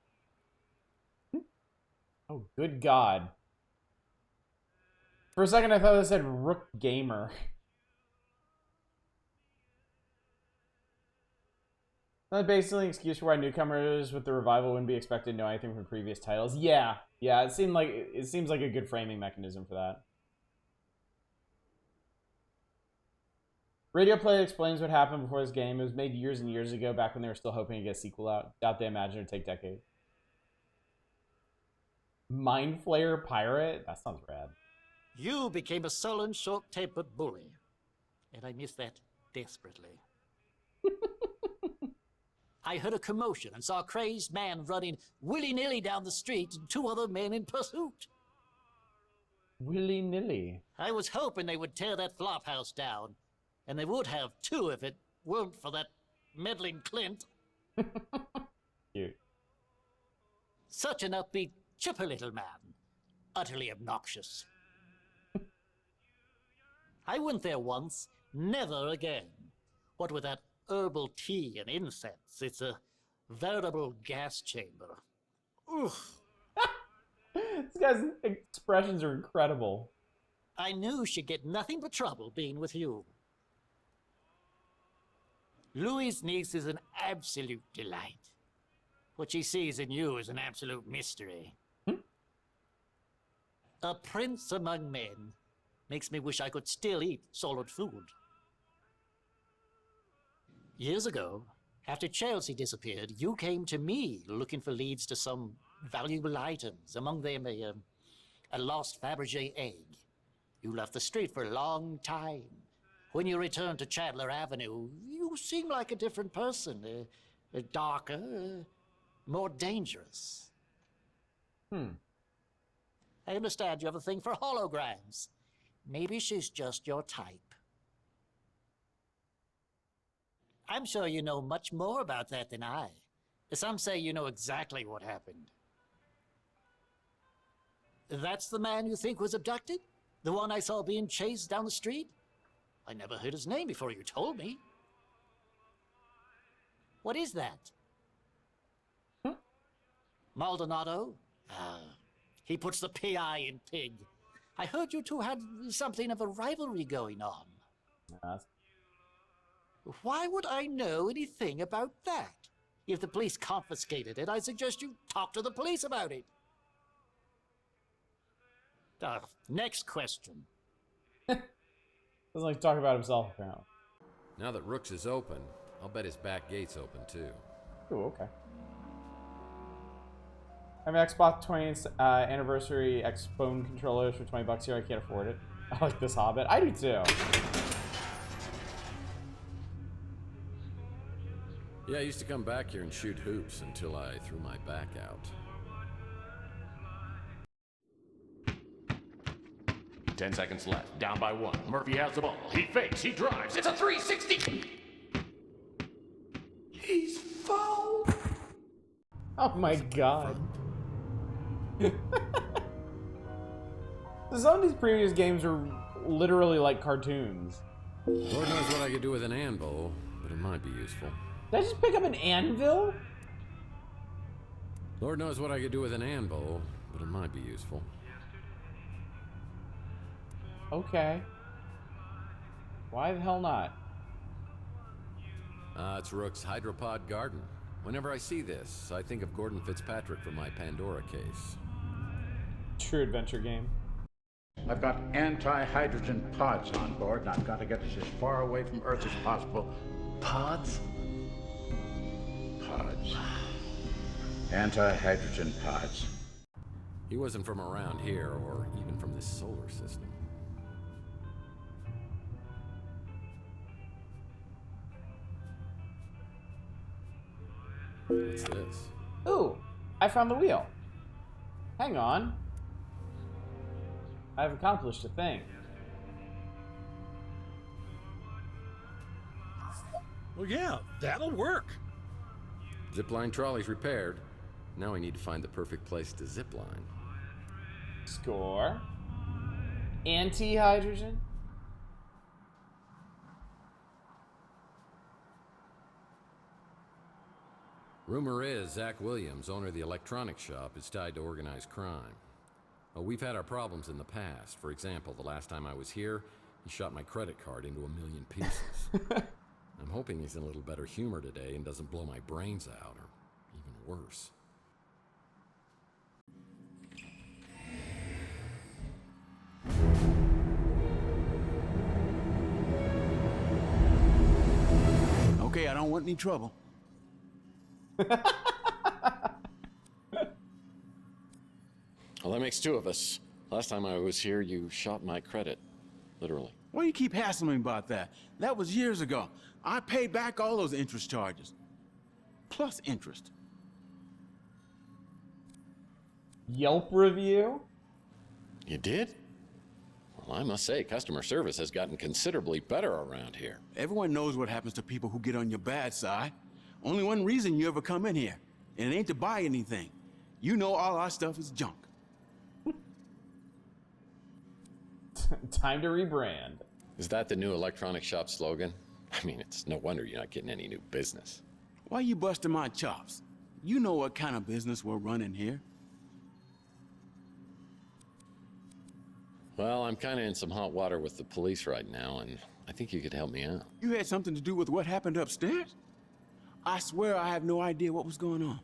Oh, good God. For a second, I thought it said Rook Gamer. That's basically an excuse for why newcomers with the revival wouldn't be expected to know anything from previous titles. Yeah, it seems like a good framing mechanism for that. Radio Play explains what happened before this game. It was made years and years ago, back when they were still hoping to get a sequel out. Doubt they imagined it would take decades. Mind Flayer Pirate? That sounds rad. You became a sullen, short-tempered bully, and I miss that desperately. I heard a commotion and saw a crazed man running willy-nilly down the street and 2 other men in pursuit. Willy-nilly? I was hoping they would tear that flop house down, and they would have too if it weren't for that meddling Clint. Cute. Such an upbeat, chipper little man. Utterly obnoxious. I went there once, never again. What with that herbal tea and incense, it's a veritable gas chamber. Oof. This guy's expressions are incredible. I knew she'd get nothing but trouble being with you. Louis' niece is an absolute delight. What she sees in you is an absolute mystery. A prince among men makes me wish I could still eat solid food. Years ago, after Chelsea disappeared, you came to me looking for leads to some valuable items, among them a lost Fabergé egg. You left the street for a long time. When you returned to Chandler Avenue, you seemed like a different person, darker, more dangerous. I understand you have a thing for holograms. Maybe she's just your type. I'm sure you know much more about that than I. Some say you know exactly what happened. That's the man you think was abducted? The one I saw being chased down the street? I never heard his name before you told me. What is that? Maldonado? He puts the PI in pig. I heard you two had something of a rivalry going on. Why would I know anything about that? If the police confiscated it, I suggest you talk to the police about it. Next question. Doesn't like to talk about himself, apparently. Now that Rooks is open, I'll bet his back gate's open too. Ooh, okay. I have an Xbox 20th anniversary Xbone controllers for $20 here. I can't afford it. I like this Hobbit. I do too. Yeah, I used to come back here and shoot hoops until I threw my back out. Ten seconds left. Down by one. Murphy has the ball. He fakes. He drives. It's a 360. He's foul. Oh my god. Some of these previous games are literally like cartoons. Lord knows what I could do with an anvil, but it might be useful. Did I just pick up an anvil? Lord knows what I could do with an anvil, but it might be useful. Okay. Why the hell not? It's Rook's hydropod garden. Whenever I see this, I think of Gordon Fitzpatrick from my Pandora case. True adventure game. I've got anti-hydrogen pods on board, and I've got to get us as far away from Earth as possible. Pods? Pods. Anti-hydrogen pods. He wasn't from around here, or even from this solar system. What's this? Ooh, I found the wheel. Hang on. I've accomplished a thing. Well, yeah, that'll work. Zipline trolley's repaired. Now we need to find the perfect place to zipline. Score. Anti-hydrogen. Rumor is Zach Williams, owner of the electronics shop, is tied to organized crime. Oh, we've had our problems in the past. For example, the last time I was here, he shot my credit card into 1,000,000 pieces. I'm hoping he's in a little better humor today and doesn't blow my brains out, or even worse. Okay, I don't want any trouble. Well, that makes two of us. Last time I was here, you shot my credit. Literally. Why you keep hassling me about that? That was years ago. I paid back all those interest charges. Plus interest. Yelp review? You did? Well, I must say, customer service has gotten considerably better around here. Everyone knows what happens to people who get on your bad side. Only one reason you ever come in here, and it ain't to buy anything. You know all our stuff is junk. Time to rebrand. Is that the new electronic shop slogan? I mean, it's no wonder you're not getting any new business. Why you busting my chops? You know what kind of business we're running here. Well, I'm kind of in some hot water with the police right now, and I think you could help me out. You had something to do with what happened upstairs? I swear I have no idea what was going on.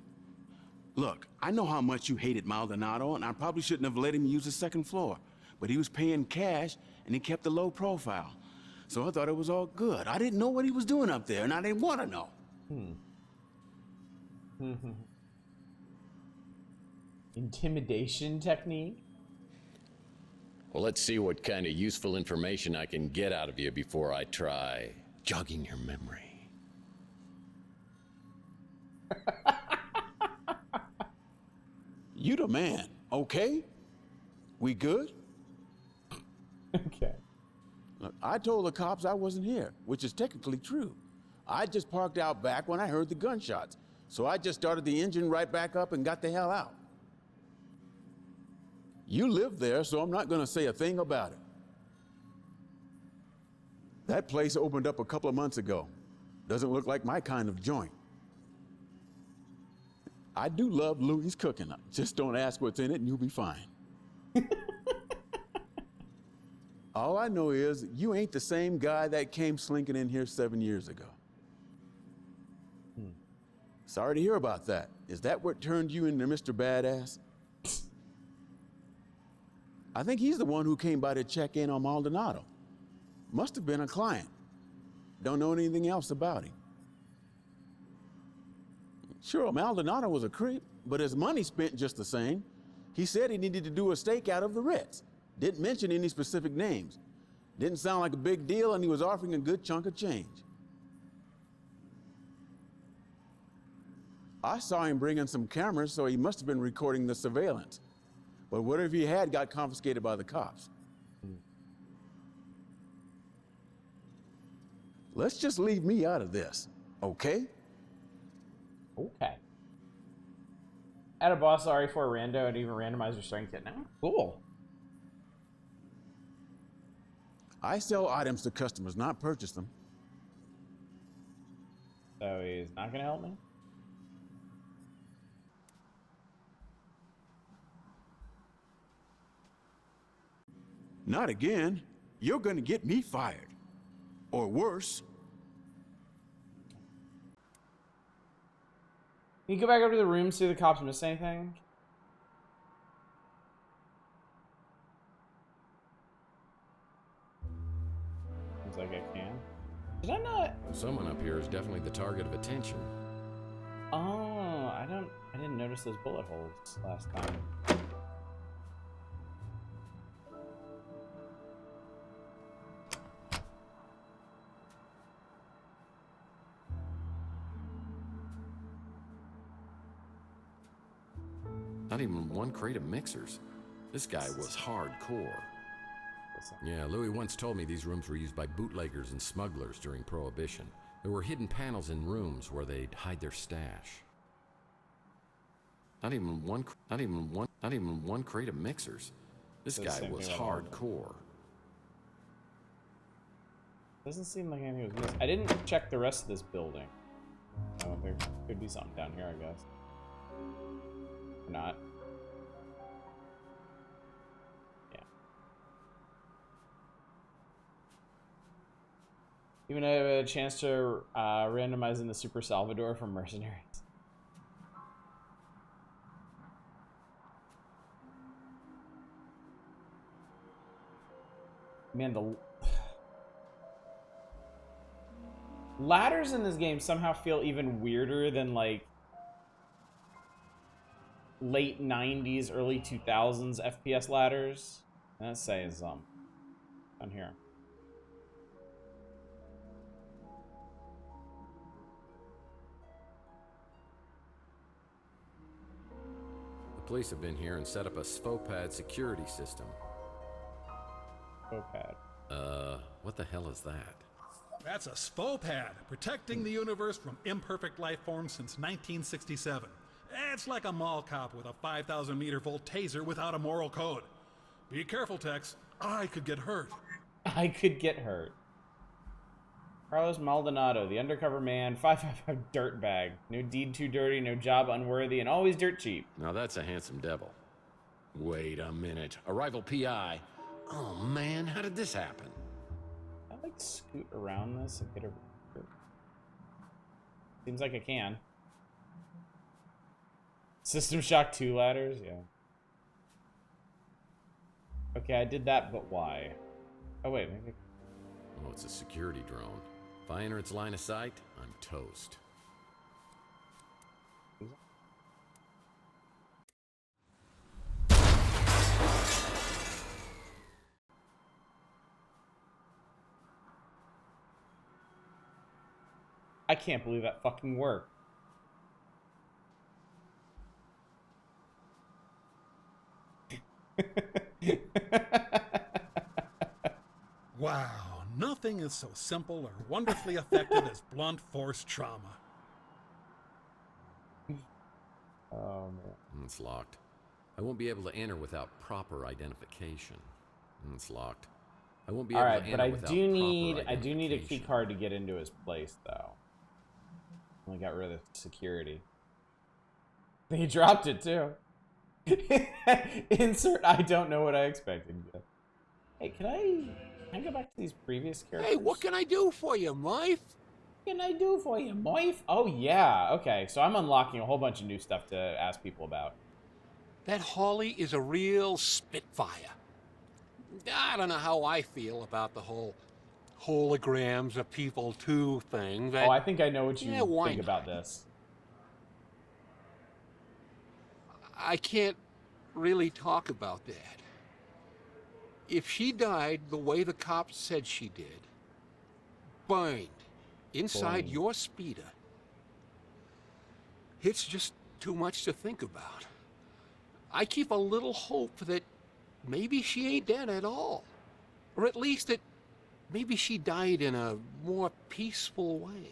Look, I know how much you hated Maldonado, and I probably shouldn't have let him use the second floor. But he was paying cash, and he kept a low profile. So I thought it was all good. I didn't know what he was doing up there, and I didn't want to know. Intimidation technique? Well, let's see what kind of useful information I can get out of you before I try jogging your memory. You the man, okay? We good? Okay. Look, I told the cops I wasn't here, which is technically true. I just parked out back when I heard the gunshots. So I just started the engine right back up and got the hell out. You live there, so I'm not gonna say a thing about it. That place opened up a couple of months ago. Doesn't look like my kind of joint. I do love Louie's cooking. Just don't ask what's in it and you'll be fine. All I know is you ain't the same guy that came slinking in here 7 years ago. Sorry to hear about that. Is that what turned you into Mr. Badass? I think he's the one who came by to check in on Maldonado. Must have been a client. Don't know anything else about him. Sure, Maldonado was a creep, but his money spent just the same. He said he needed to do a stakeout of the Ritz. Didn't mention any specific names. Didn't sound like a big deal, and he was offering a good chunk of change. I saw him bring in some cameras, so he must have been recording the surveillance. But whatever he had got confiscated by the cops. Let's just leave me out of this, okay? Okay. Add a boss RE4 rando and even randomize your strength kit now. Cool. I sell items to customers, not purchase them. So he's not gonna help me? Not again. You're gonna get me fired. Or worse. Can you go back over to the room, see if the cops miss anything? Seems like I can. Did I not? Someone up here is definitely the target of attention. Oh, I didn't notice those bullet holes last time. Not even one crate of mixers. This guy was hardcore. Yeah, Louis once told me these rooms were used by bootleggers and smugglers during Prohibition. There were hidden panels in rooms where they'd hide their stash. Not even one crate of mixers. This guy was hardcore. Doesn't seem like anything was missed. I didn't check the rest of this building. Oh, there could be something down here, I guess. Or not. Yeah. Even have a chance to randomize in the Super Salvador from Mercenaries. Man, the ladders in this game somehow feel even weirder than like late 90s, early 2000s FPS ladders. And let's say is down here. The police have been here and set up a SFOPAD security system. SFOPAD. What the hell is that? That's a SFOPAD, protecting the universe from imperfect life forms since 1967. It's like a mall cop with a 5,000 meter volt taser without a moral code. Be careful, Tex. I could get hurt. I could get hurt. Carlos Maldonado, the undercover man, 555 dirtbag. No deed too dirty, no job unworthy, and always dirt cheap. Now that's a handsome devil. Wait a minute. A rival PI. Oh man, how did this happen? I like scoot around this and get over. Seems like I can. System Shock 2 ladders, yeah. Okay, I did that, but why? Oh wait, maybe. Oh, it's a security drone. If I enter its line of sight, I'm toast. I can't believe that fucking worked. Wow, nothing is so simple or wonderfully effective as blunt force trauma. Oh man. It's locked. I won't be able to enter without proper identification. It's locked. I won't be able to enter without proper identification. I do need a key card to get into his place though. Only got rid of security. He dropped it too. Insert I don't know what I expected. Hey, can I go back to these previous characters? Hey, what can I do for you, Murph? What can I do for you, Moif? Oh, yeah. Okay, so I'm unlocking a whole bunch of new stuff to ask people about. That Holly is a real spitfire. I don't know how I feel about the whole holograms of people too thing. But, oh, I think I know what you think not? about this. I can't really talk about that. If she died the way the cops said she did, burned inside your speeder, it's just too much to think about. I keep a little hope that maybe she ain't dead at all. Or at least that maybe she died in a more peaceful way.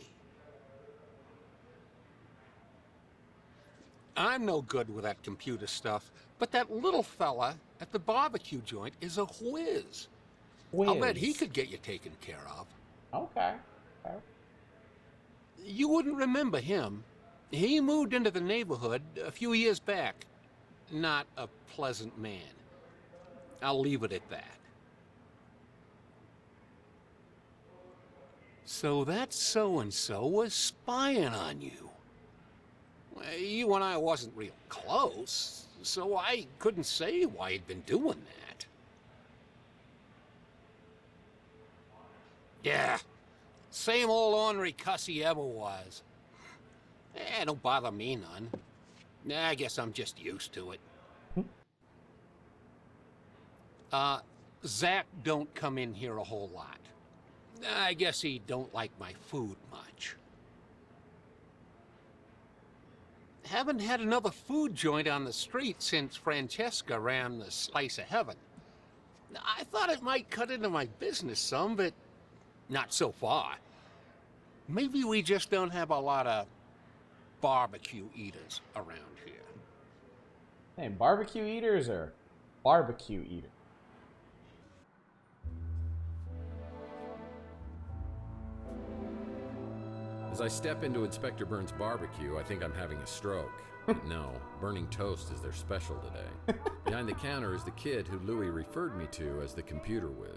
I'm no good with that computer stuff, but that little fella at the barbecue joint is a whiz. I'll bet he could get you taken care of. Okay. You wouldn't remember him. He moved into the neighborhood a few years back. Not a pleasant man. I'll leave it at that. So that so-and-so was spying on you. You and I wasn't real close, so I couldn't say why he'd been doing that. Yeah, same old ornery cuss he ever was. Don't bother me none. I guess I'm just used to it. Zach don't come in here a whole lot. I guess he don't like my food much. Haven't had another food joint on the street since Francesca ran the Slice of Heaven. I thought it might cut into my business some, but not so far. Maybe we just don't have a lot of barbecue eaters around here. Hey, barbecue eaters or barbecue eaters? As I step into Inspector Burns' barbecue, I think I'm having a stroke. But no, burning toast is their special today. Behind the counter is the kid who Louis referred me to as the computer whiz.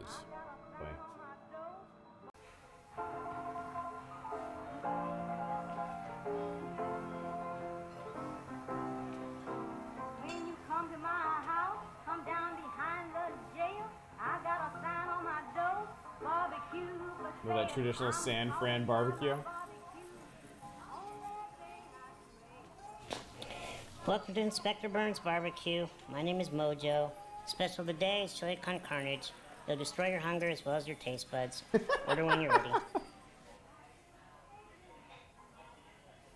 When you come to my house, come down behind the jail. I got a sign on my door, barbecue. With that traditional San Fran barbecue. Welcome to Inspector Burns' barbecue. My name is Mojo. Special today is chili con carnage. It'll destroy your hunger as well as your taste buds. Order when you're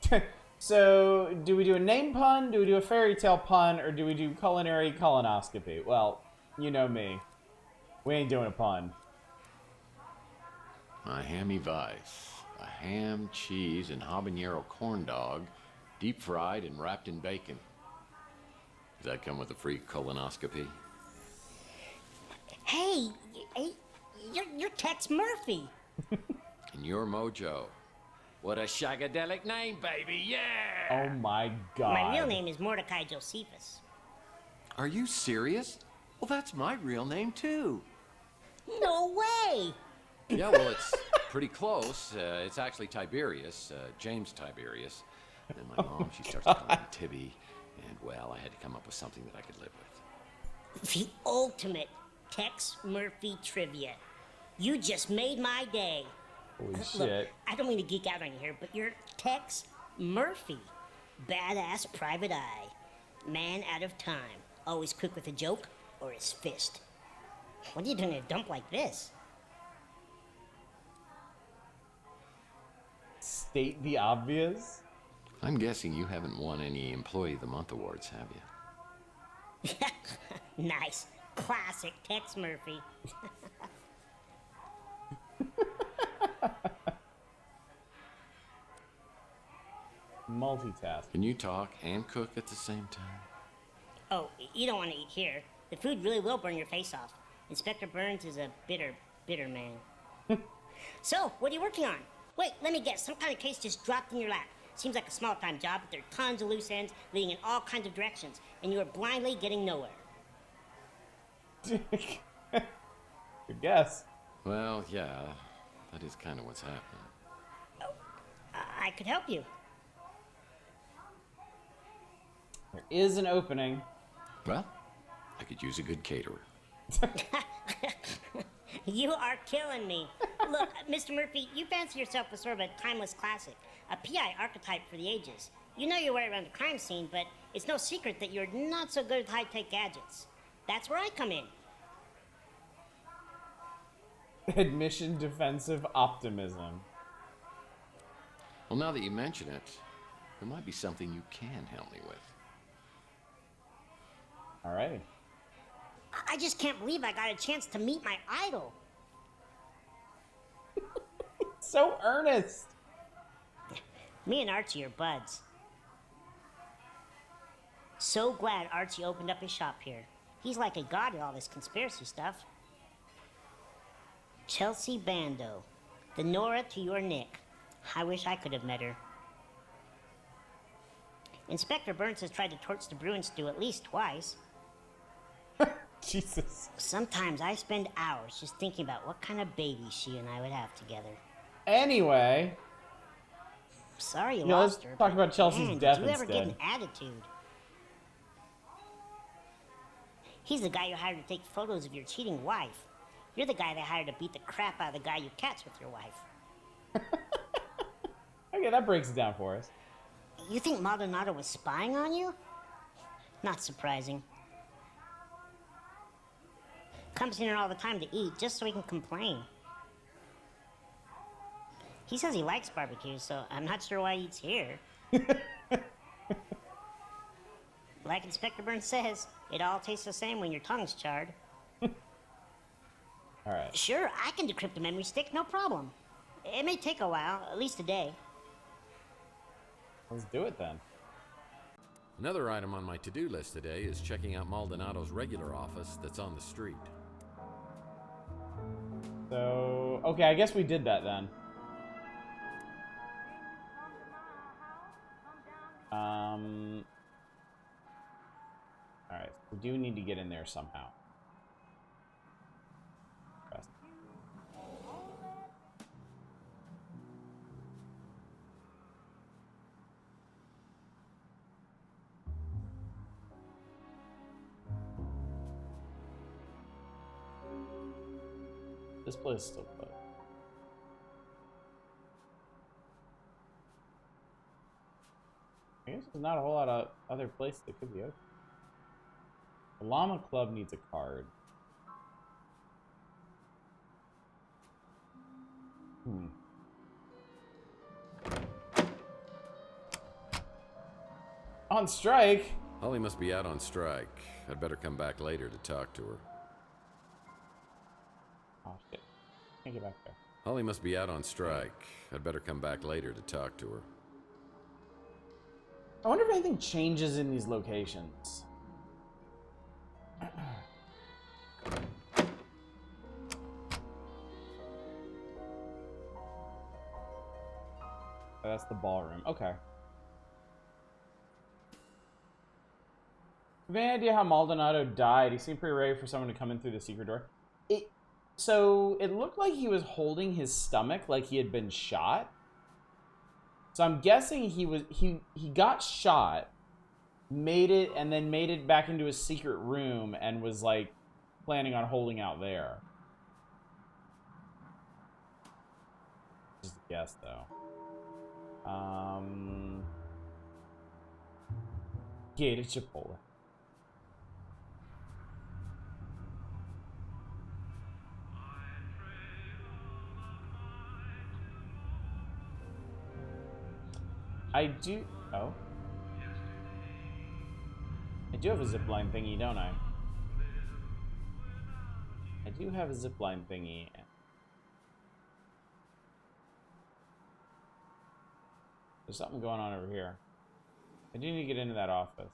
ready. So, do we do a name pun, do we do a fairy tale pun, or do we do culinary colonoscopy? Well, you know me. We ain't doing a pun. A hammy vice. A ham, cheese, and habanero corn dog, deep fried and wrapped in bacon. Does that come with a free colonoscopy? Hey, you're Tex Murphy. And you're Mojo. What a shagadelic name, baby, yeah! Oh my god. My real name is Mordecai Josephus. Are you serious? Well, that's my real name, too. No way! Yeah, well, it's pretty close. It's actually Tiberius, James Tiberius. And then my mom, she starts calling me Tibby. And, well, I had to come up with something that I could live with. The ultimate Tex Murphy trivia. You just made my day. Holy Look, shit. I don't mean to geek out on you here, but you're Tex Murphy. Badass private eye. Man out of time. Always quick with a joke or his fist. What are you doing in a dump like this? State the obvious? I'm guessing you haven't won any Employee of the Month awards, have you? Nice. Classic Tex Murphy. Multitask. Can you talk and cook at the same time? Oh, you don't want to eat here. The food really will burn your face off. Inspector Burns is a bitter, bitter man. So, what are you working on? Wait, let me guess. Some kind of case just dropped in your lap. Seems like a small-time job, but there are tons of loose ends leading in all kinds of directions, and you are blindly getting nowhere. Good guess. Well, yeah, that is kind of what's happening. I could help you. There is an opening. Well, I could use a good caterer. You are killing me. Look, Mr. Murphy, you fancy yourself as sort of a timeless classic, a PI archetype for the ages. You know your way around the crime scene, but it's no secret that you're not so good with high-tech gadgets. That's where I come in. Admission defensive optimism. Well, now that you mention it, there might be something you can help me with. All right. I just can't believe I got a chance to meet my idol. So earnest. Me and Archie are buds. So glad Archie opened up his shop here. He's like a god at all this conspiracy stuff. Chelsea Bando, the Nora to your Nick. I wish I could have met her. Inspector Burns has tried to torch the Bruin stew at least twice. Jesus. Sometimes I spend hours just thinking about what kind of baby she and I would have together. Anyway. Sorry you let's lost her. talk about Chelsea's man, death did you ever instead. get an attitude? He's the guy you hired to take photos of your cheating wife. You're the guy they hired to beat the crap out of the guy you catch with your wife. Okay, that breaks it down for us. You think Maldonado was spying on you? Not surprising. Comes in here all the time to eat just so he can complain. He says he likes barbecue, so I'm not sure why he eats here. Like Inspector Burns says, it all tastes the same when your tongue's charred. Alright. Sure, I can decrypt a memory stick, no problem. It may take a while, at least a day. Let's do it then. Another item on my to-do list today is checking out Maldonado's regular office that's on the street. So, okay, I guess we did that then. Alright, we do need to get in there somehow. Best. This place is still closed. I guess there's not a whole lot of other places that could be open. The Llama Club needs a card. On strike? Holly must be out on strike. I'd better come back later to talk to her. Oh shit. Can't get back there. Holly must be out on strike. I'd better come back later to talk to her. I wonder if anything changes in these locations. That's the ballroom. Okay. Have any idea how Maldonado died? He seemed pretty ready for someone to come in through the secret door. So it looked like he was holding his stomach like he had been shot. So I'm guessing he got shot, made it, and then made it back into a secret room and was like planning on holding out there. Just a guess though. Gated Chipotle. I do. Oh. I do have a zipline thingy, don't I? I do have a zipline thingy. There's something going on over here. I do need to get into that office.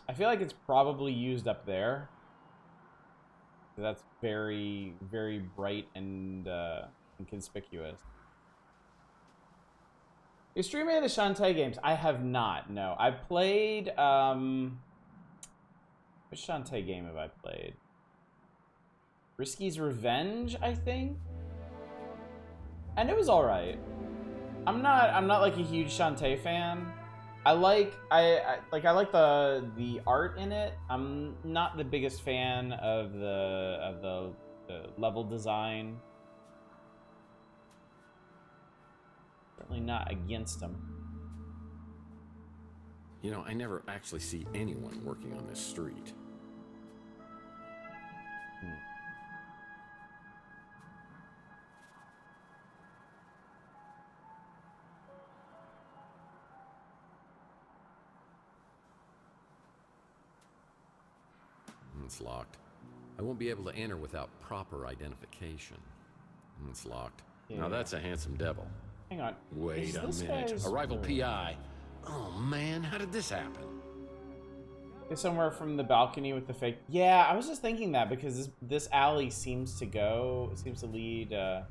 I feel like it's probably used up there. That's very, very bright and conspicuous. You stream any of the Shantae games? I have not, no. I played, which Shantae game have I played? Risky's Revenge, I think? And it was alright. I'm not like a huge Shantae fan. I like the art in it. I'm not the biggest fan of the level design. Certainly not against them. You know, I never actually see anyone working on this street. It's locked. I won't be able to enter without proper identification. It's locked. Yeah. Now that's a handsome devil. Hang on. Wait a minute. A rival PI. Oh man, how did this happen? Is somewhere from the balcony with the fake. Yeah, I was just thinking that because this alley seems to lead. So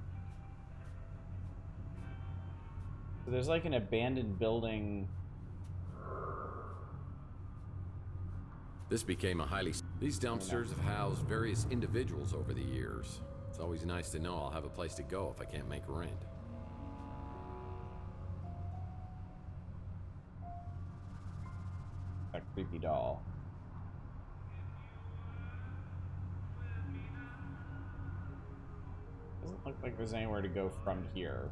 there's like an abandoned building. This became a highly... These dumpsters have housed various individuals over the years. It's always nice to know I'll have a place to go if I can't make rent. That creepy doll. Doesn't look like there's anywhere to go from here.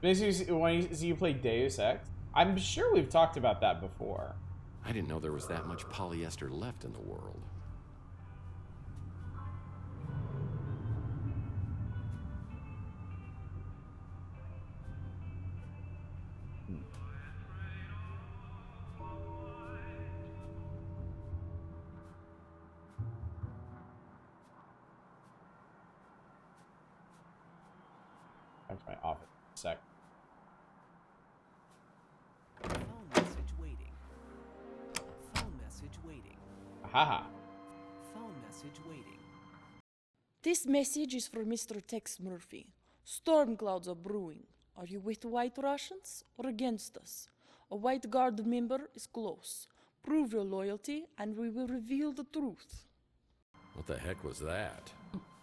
Basically, when you play Deus Ex, I'm sure we've talked about that before. I didn't know there was that much polyester left in the world. That's my office. Sec. Phone message waiting. Phone message waiting. Haha. Phone message waiting. This message is for Mr. Tex Murphy. Storm clouds are brewing. Are you with the White Russians or against us? A White Guard member is close. Prove your loyalty and we will reveal the truth. What the heck was that?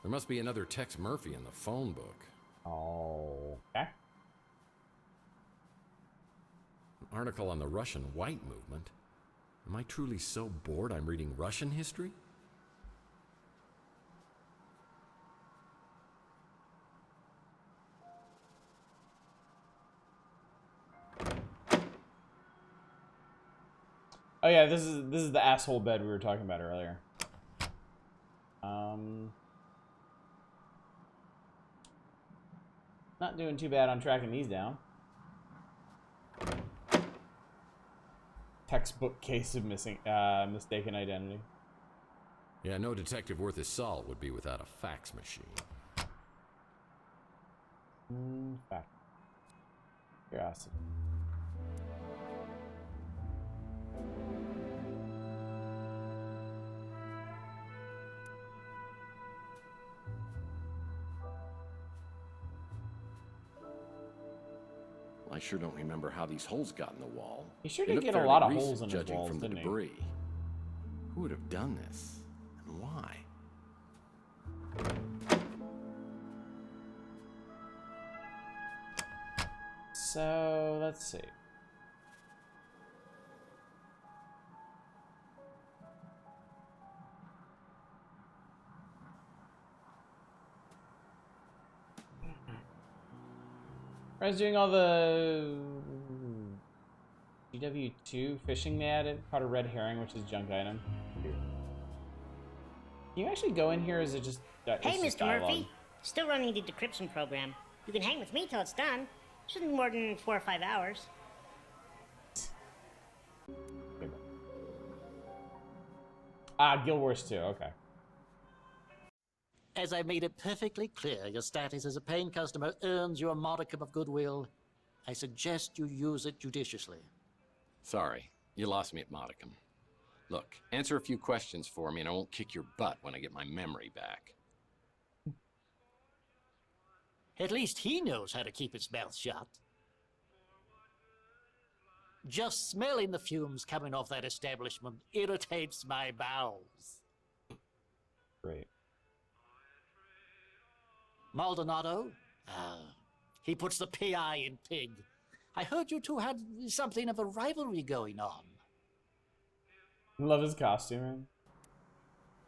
There must be another Tex Murphy in the phone book. Oh, okay. An article on the Russian White Movement. Am I truly so bored I'm reading Russian history? Oh yeah, this is the asshole bed we were talking about earlier. Not doing too bad on tracking these down. Textbook case of mistaken identity. Yeah, no detective worth his salt would be without a fax machine. Fact. Curiosity. I sure don't remember how these holes got in the wall. He sure They did look get a fairly lot of recent, holes in his judging walls, from the didn't he? debris. Who would have done this, and why? So let's see. I was doing all the GW2 fishing they added. Caught a red herring, which is a junk item. Can you actually go in here? Or is it just Hey, just Mr. dialogue? Murphy. Still running the decryption program. You can hang with me till it's done. Shouldn't be more than 4 or 5 hours. Ah, Guild Wars 2, okay. As I made it perfectly clear, your status as a paying customer earns you a modicum of goodwill. I suggest you use it judiciously. Sorry, you lost me at modicum. Look, answer a few questions for me and I won't kick your butt when I get my memory back. At least he knows how to keep his mouth shut. Just smelling the fumes coming off that establishment irritates my bowels. Great. Maldonado? He puts the PI in pig. I heard you two had something of a rivalry going on. Love his costuming.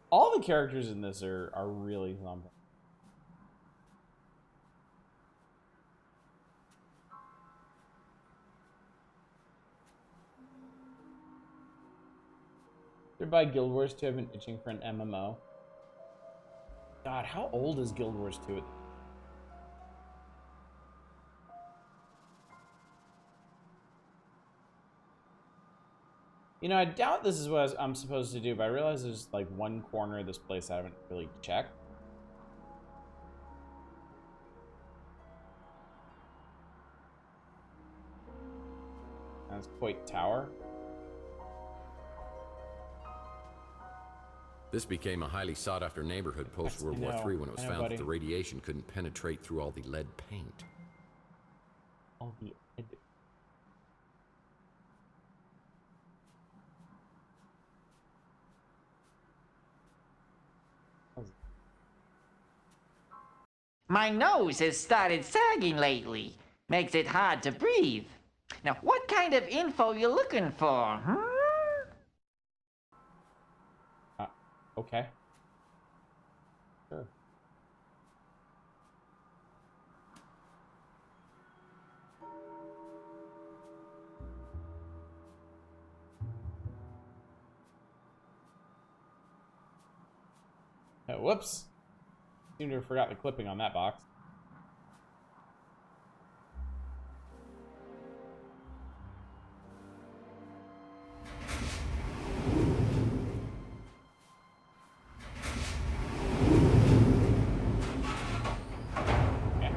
All the characters in this are really something. They're by Guild Wars 2. I've been itching for an MMO. God, how old is Guild Wars 2? You know, I doubt this is what I'm supposed to do, but I realize there's like one corner of this place I haven't really checked. That's Coit Tower. This became a highly sought-after neighborhood post-World War III when it was found that the radiation couldn't penetrate through all the lead paint. All the lead. My nose has started sagging lately. Makes it hard to breathe. Now, what kind of info you looking for, huh? Okay. Sure. Oh, whoops. Seem to have forgot the clipping on that box. Okay.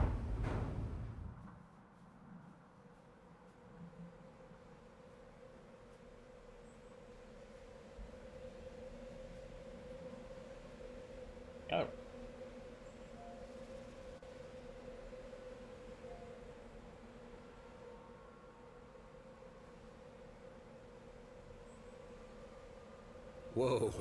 Oh. Whoa.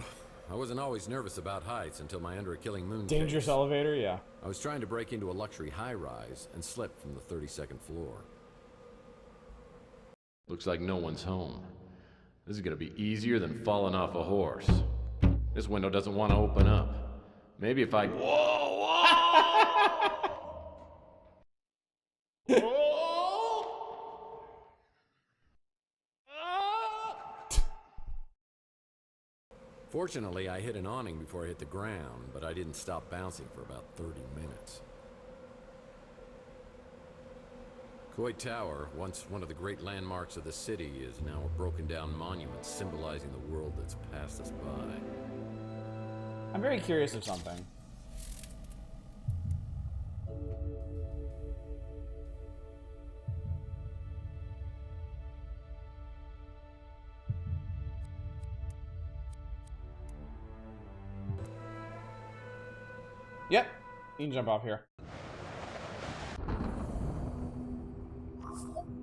I wasn't always nervous about heights until my Under a Killing Moon Dangerous case. elevator, yeah. I was trying to break into a luxury high-rise and slipped from the 32nd floor. Looks like no one's home. This is gonna be easier than falling off a horse. This window doesn't want to open up. Maybe if I... Whoa! Fortunately, I hit an awning before I hit the ground, but I didn't stop bouncing for about 30 minutes. Coit Tower, once one of the great landmarks of the city, is now a broken-down monument symbolizing the world that's passed us by. I'm very curious of something. Yep, you can jump off here.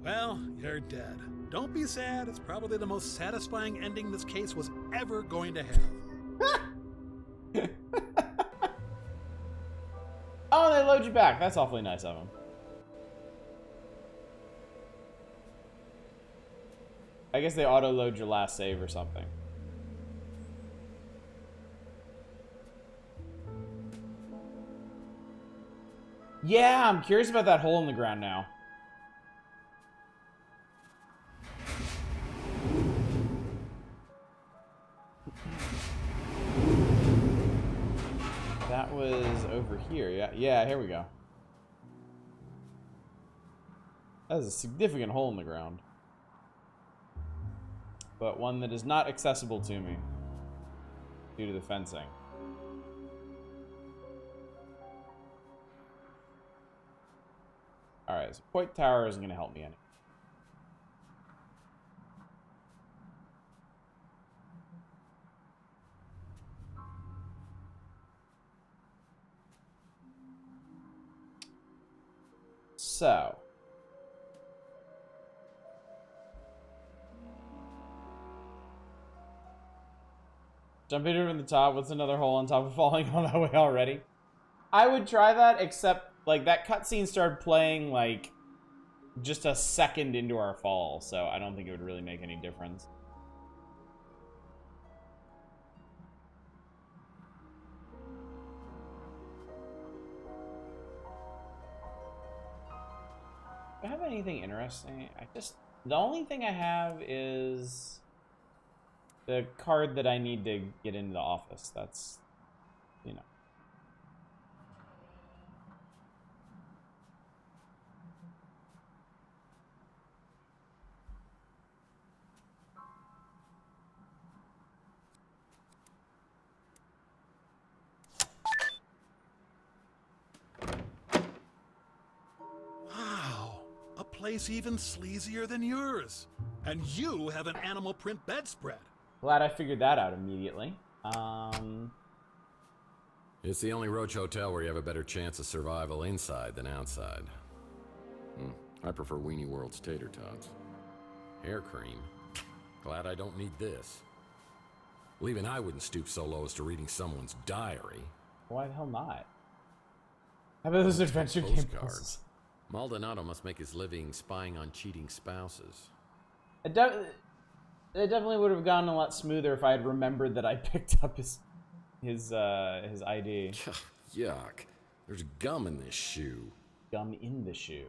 Well, you're dead. Don't be sad. It's probably the most satisfying ending this case was ever going to have. Oh, they load you back. That's awfully nice of them. I guess they auto-load your last save or something. Yeah, I'm curious about that hole in the ground now. That was over here. Yeah, here we go. That is a significant hole in the ground. But one that is not accessible to me due to the fencing. Alright, so Coit Tower isn't going to help me any. So. Jumping over the top, what's another hole on top of falling on my way already? I would try that, except, like, that cutscene started playing, like, just a second into our fall, so I don't think it would really make any difference. Do I have anything interesting? The only thing I have is the card that I need to get into the office. That's, you know. Wow, a place even sleazier than yours. And you have an animal print bedspread. Glad I figured that out immediately. It's the only roach hotel where you have a better chance of survival inside than outside. I prefer Weenie World's tater tots. Hair cream. Glad I don't need this. Well, even I wouldn't stoop so low as to reading someone's diary. Why the hell not? How about those adventure game postcards? Maldonado must make his living spying on cheating spouses. It definitely would have gone a lot smoother if I had remembered that I picked up his ID. Yuck. There's gum in this shoe. Gum in the shoe.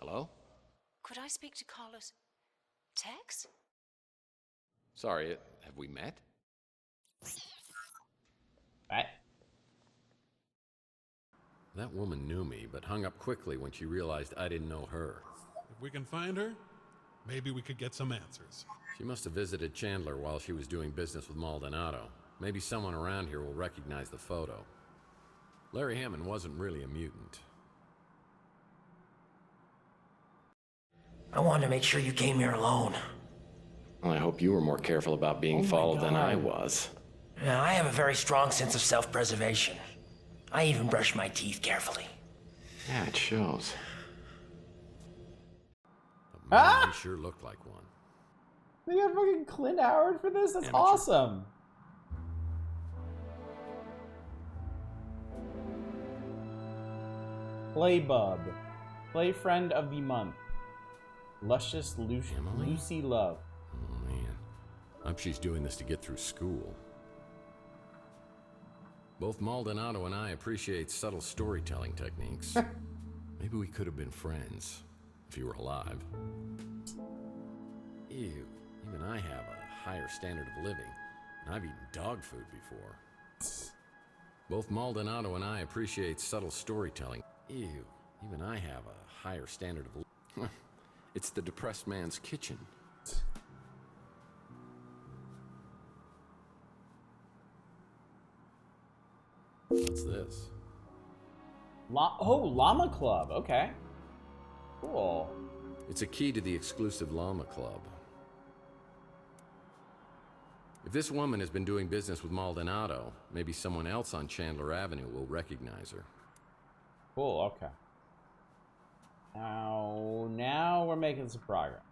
Hello? Could I speak to Carlos Tex? Sorry, have we met? What? That woman knew me, but hung up quickly when she realized I didn't know her. If we can find her, maybe we could get some answers. She must have visited Chandler while she was doing business with Maldonado. Maybe someone around here will recognize the photo. Larry Hammond wasn't really a mutant. I wanted to make sure you came here alone. Well, I hope you were more careful about being followed than I was. Now, I have a very strong sense of self-preservation. I even brush my teeth carefully. Yeah, it shows. He sure looked like one. They got fucking Clint Howard for this? That's awesome. Play Bub. Play Friend of the Month. Luscious Lucy Love. Oh, man. I hope she's doing this to get through school. Both Maldonado and I appreciate subtle storytelling techniques. Maybe we could have been friends, if you were alive. Ew, even I have a higher standard of living, and I've eaten dog food before. Both Maldonado and I appreciate subtle storytelling. Ew, even I have a higher standard of living. It's the depressed man's kitchen. What's this? Llama Club. Okay. Cool. It's a key to the exclusive Llama Club. If this woman has been doing business with Maldonado, maybe someone else on Chandler Avenue will recognize her. Cool, okay. Now we're making some progress.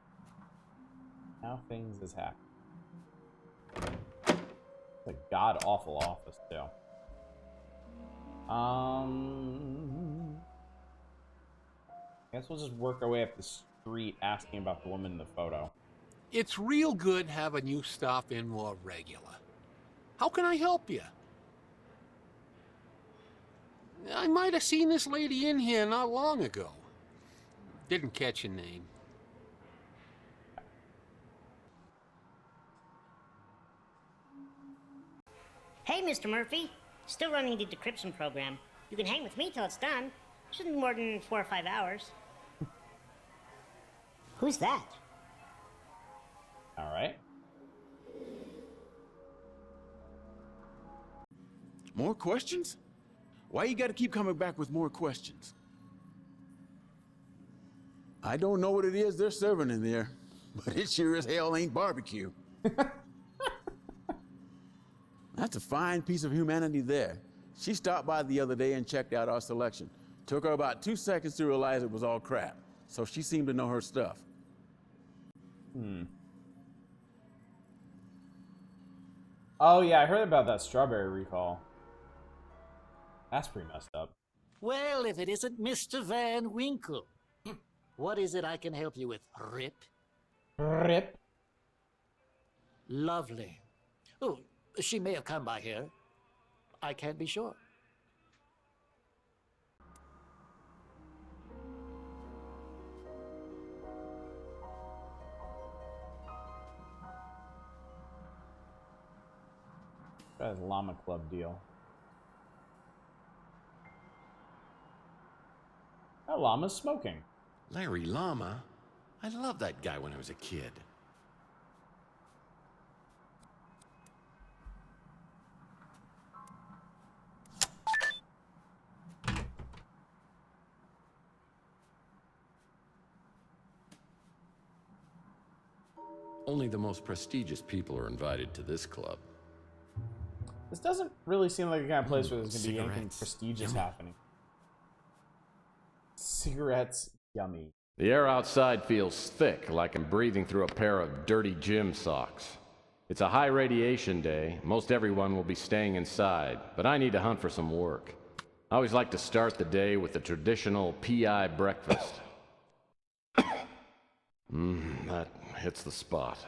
Now things is happening. It's a god-awful office, too. I guess we'll just work our way up the street asking about the woman in the photo. It's real good having you stop in more regular. How can I help you? I might have seen this lady in here not long ago. Didn't catch your name. Hey, Mr. Murphy. Still running the decryption program. You can hang with me till it's done. Shouldn't be more than 4 or 5 hours. Who's that? All right. More questions? Why you gotta keep coming back with more questions? I don't know what it is they're serving in there, but it sure as hell ain't barbecue. That's a fine piece of humanity there. She stopped by the other day and checked out our selection. Took her about 2 seconds to realize it was all crap, so she seemed to know her stuff. Oh yeah, I heard about that strawberry recall. That's pretty messed up. Well, if it isn't Mr. Van Winkle. What is it I can help you with, Rip? Rip? Lovely. Oh, she may have come by here. I can't be sure. That llama club deal. That llama's smoking. Larry Llama? I loved that guy when I was a kid. Only the most prestigious people are invited to this club. This doesn't really seem like the kind of place where there's going to be anything Cigarettes. prestigious Yummy. happening. Cigarettes, yummy. The air outside feels thick, like I'm breathing through a pair of dirty gym socks. It's a high radiation day. Most everyone will be staying inside, but I need to hunt for some work. I always like to start the day with the traditional PI breakfast. That hits the spot.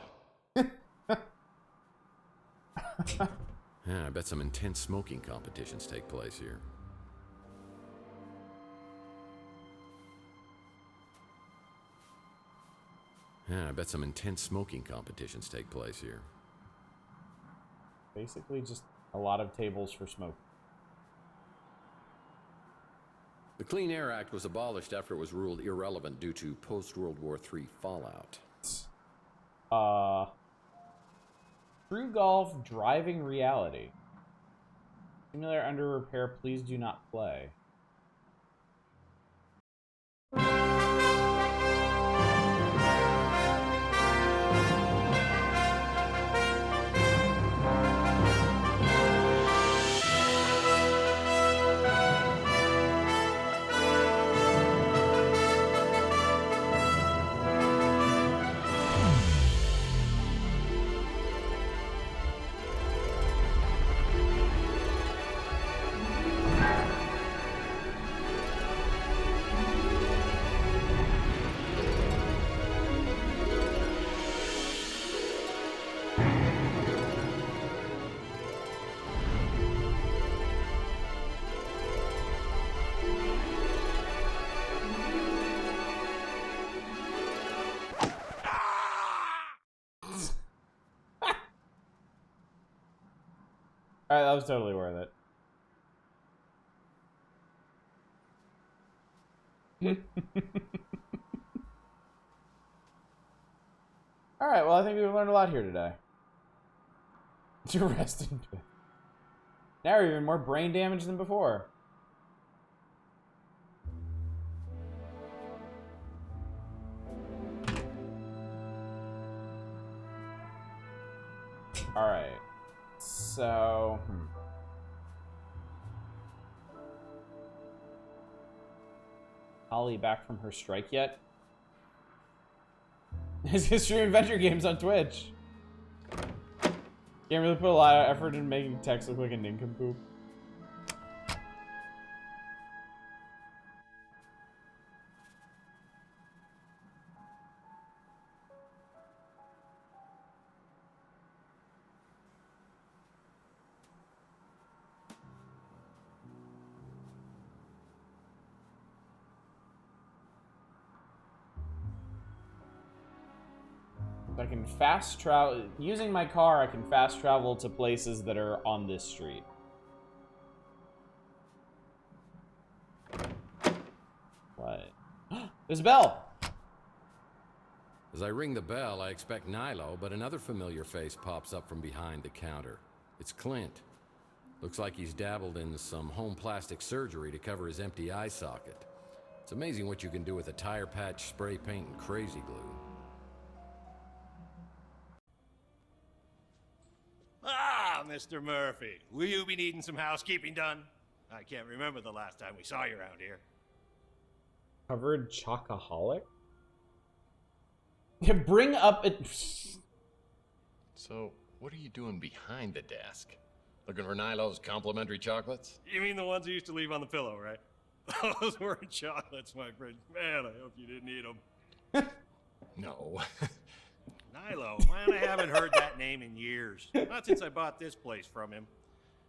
Yeah, I bet some intense smoking competitions take place here. Yeah, I bet some intense smoking competitions take place here. Basically just a lot of tables for smoke. The Clean Air Act was abolished after it was ruled irrelevant due to post-World War III fallout. True Golf Driving Reality. Simulator under repair, please do not play. Alright, that was totally worth it. Alright, well I think we've learned a lot here today. To rest in peace. Now we're even more brain damage than before. Alright. So... Holly back from her strike yet? He's gonna stream adventure games on Twitch. Can't really put a lot of effort in making text look like a nincompoop. I can fast travel using my car. I can fast travel to places that are on this street. What? There's a bell. As I ring the bell, I expect Nilo, but another familiar face pops up from behind the counter. It's Clint. Looks like he's dabbled in some home plastic surgery to cover his empty eye socket. It's amazing what you can do with a tire patch, spray paint, and crazy glue. Ah, Mr. Murphy, will you be needing some housekeeping done? I can't remember the last time we saw you around here. Covered chocoholic? Bring up a... So, what are you doing behind the desk? Looking for Nilo's complimentary chocolates? You mean the ones you used to leave on the pillow, right? Those weren't chocolates, my friend. Man, I hope you didn't eat them. No. Nilo, man, I haven't heard that name in years. Not since I bought this place from him.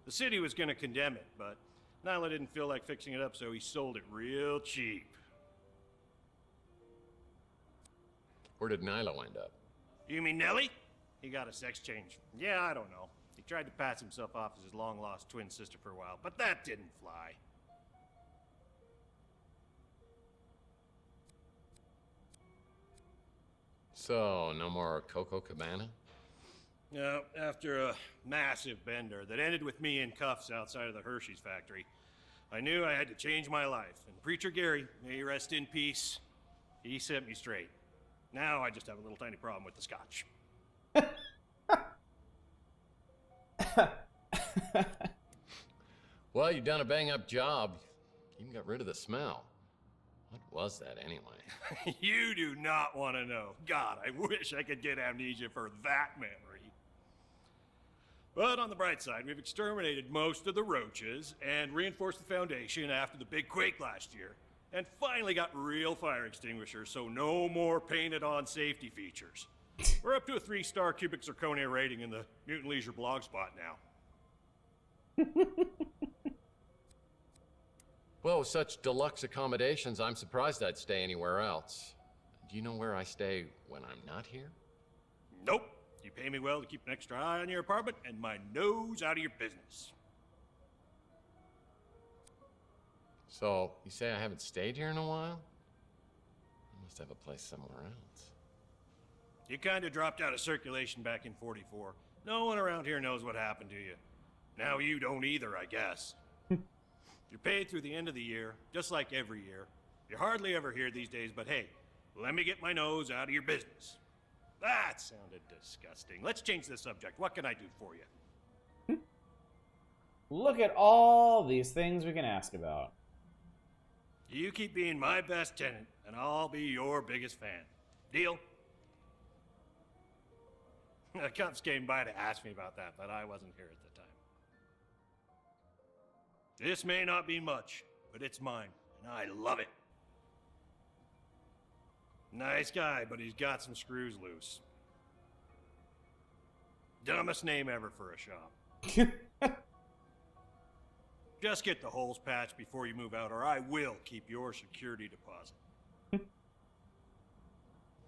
The city was gonna condemn it, but Nilo didn't feel like fixing it up, so he sold it real cheap. Where did Nilo end up? You mean Nellie? He got a sex change. Yeah, I don't know. He tried to pass himself off as his long-lost twin sister for a while, but that didn't fly. So, no more Coco Cabana? No, after a massive bender that ended with me in cuffs outside of the Hershey's factory, I knew I had to change my life. And Preacher Gary, may he rest in peace, he set me straight. Now I just have a little tiny problem with the scotch. Well, you've done a bang-up job. Even got rid of the smell. What was that, anyway? You do not want to know. God, I wish I could get amnesia for that memory. But on the bright side, we've exterminated most of the roaches and reinforced the foundation after the big quake last year. And finally got real fire extinguishers, so no more painted-on safety features. We're up to a 3-star cubic zirconia rating in the Mutant Leisure blog spot now. Well, with such deluxe accommodations, I'm surprised I'd stay anywhere else. Do you know where I stay when I'm not here? Nope. You pay me well to keep an extra eye on your apartment and my nose out of your business. So, you say I haven't stayed here in a while? I must have a place somewhere else. You kind of dropped out of circulation back in 44. No one around here knows what happened to you. Now you don't either, I guess. You're paid through the end of the year, just like every year. You're hardly ever here these days, but hey, let me get my nose out of your business. That sounded disgusting. Let's change the subject. What can I do for you? Look at all these things we can ask about. You keep being my best tenant, and I'll be your biggest fan. Deal? The cops came by to ask me about that, but I wasn't here at the time. This may not be much, but it's mine, and I love it. Nice guy, but he's got some screws loose. Dumbest name ever for a shop. Just get the holes patched before you move out, or I will keep your security deposit.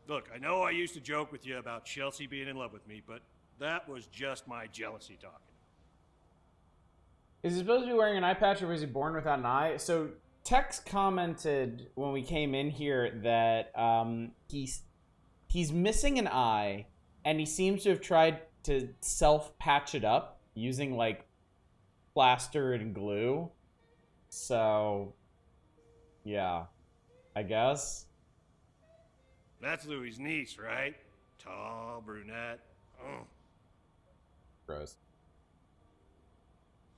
Look, I know I used to joke with you about Chelsea being in love with me, but that was just my jealousy talking. Is he supposed to be wearing an eye patch, or was he born without an eye? So Tex commented when we came in here that he's missing an eye, and he seems to have tried to self-patch it up using like plaster and glue. So yeah, I guess. That's Louie's niece, right? Tall, brunette. Oh. Gross.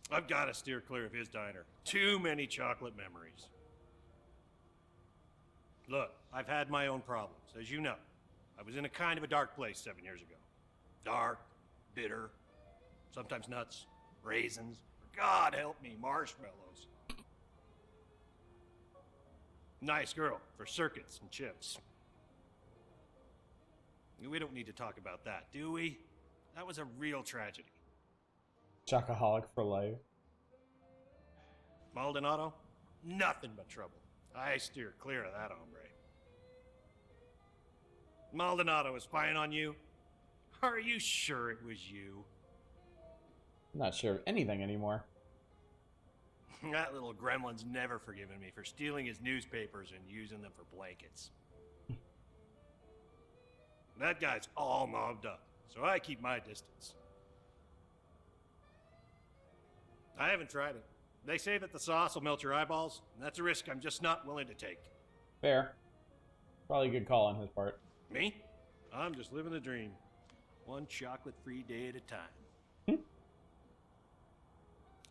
I've got to steer clear of his diner. Too many chocolate memories. Look, I've had my own problems, as you know. I was in a kind of a dark place 7 years ago. Dark, bitter, sometimes nuts, raisins, God help me, marshmallows. Nice girl for circuits and chips. We don't need to talk about that, do we? That was a real tragedy. Chocoholic for life. Maldonado? Nothing but trouble. I steer clear of that hombre. Maldonado was spying on you? Are you sure it was you? I'm not sure of anything anymore. That little gremlin's never forgiven me for stealing his newspapers and using them for blankets. That guy's all mobbed up, so I keep my distance. I haven't tried it. They say that the sauce will melt your eyeballs, and that's a risk I'm just not willing to take. Fair. Probably a good call on his part. Me? I'm just living the dream. One chocolate-free day at a time.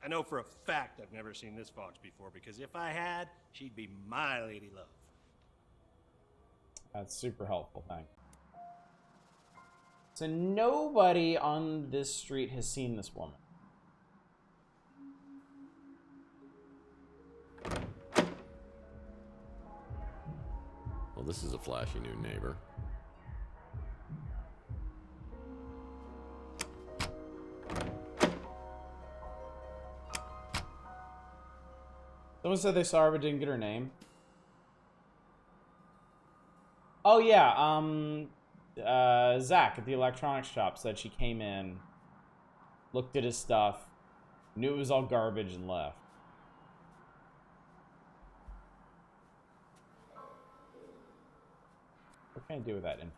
I know for a fact I've never seen this fox before, because if I had, she'd be my lady love. That's super helpful, thanks. So nobody on this street has seen this woman. Well, this is a flashy new neighbor. Someone said they saw her but didn't get her name. Oh yeah, Zach at the electronics shop said she came in, looked at his stuff, knew it was all garbage and left. What can I do with that info?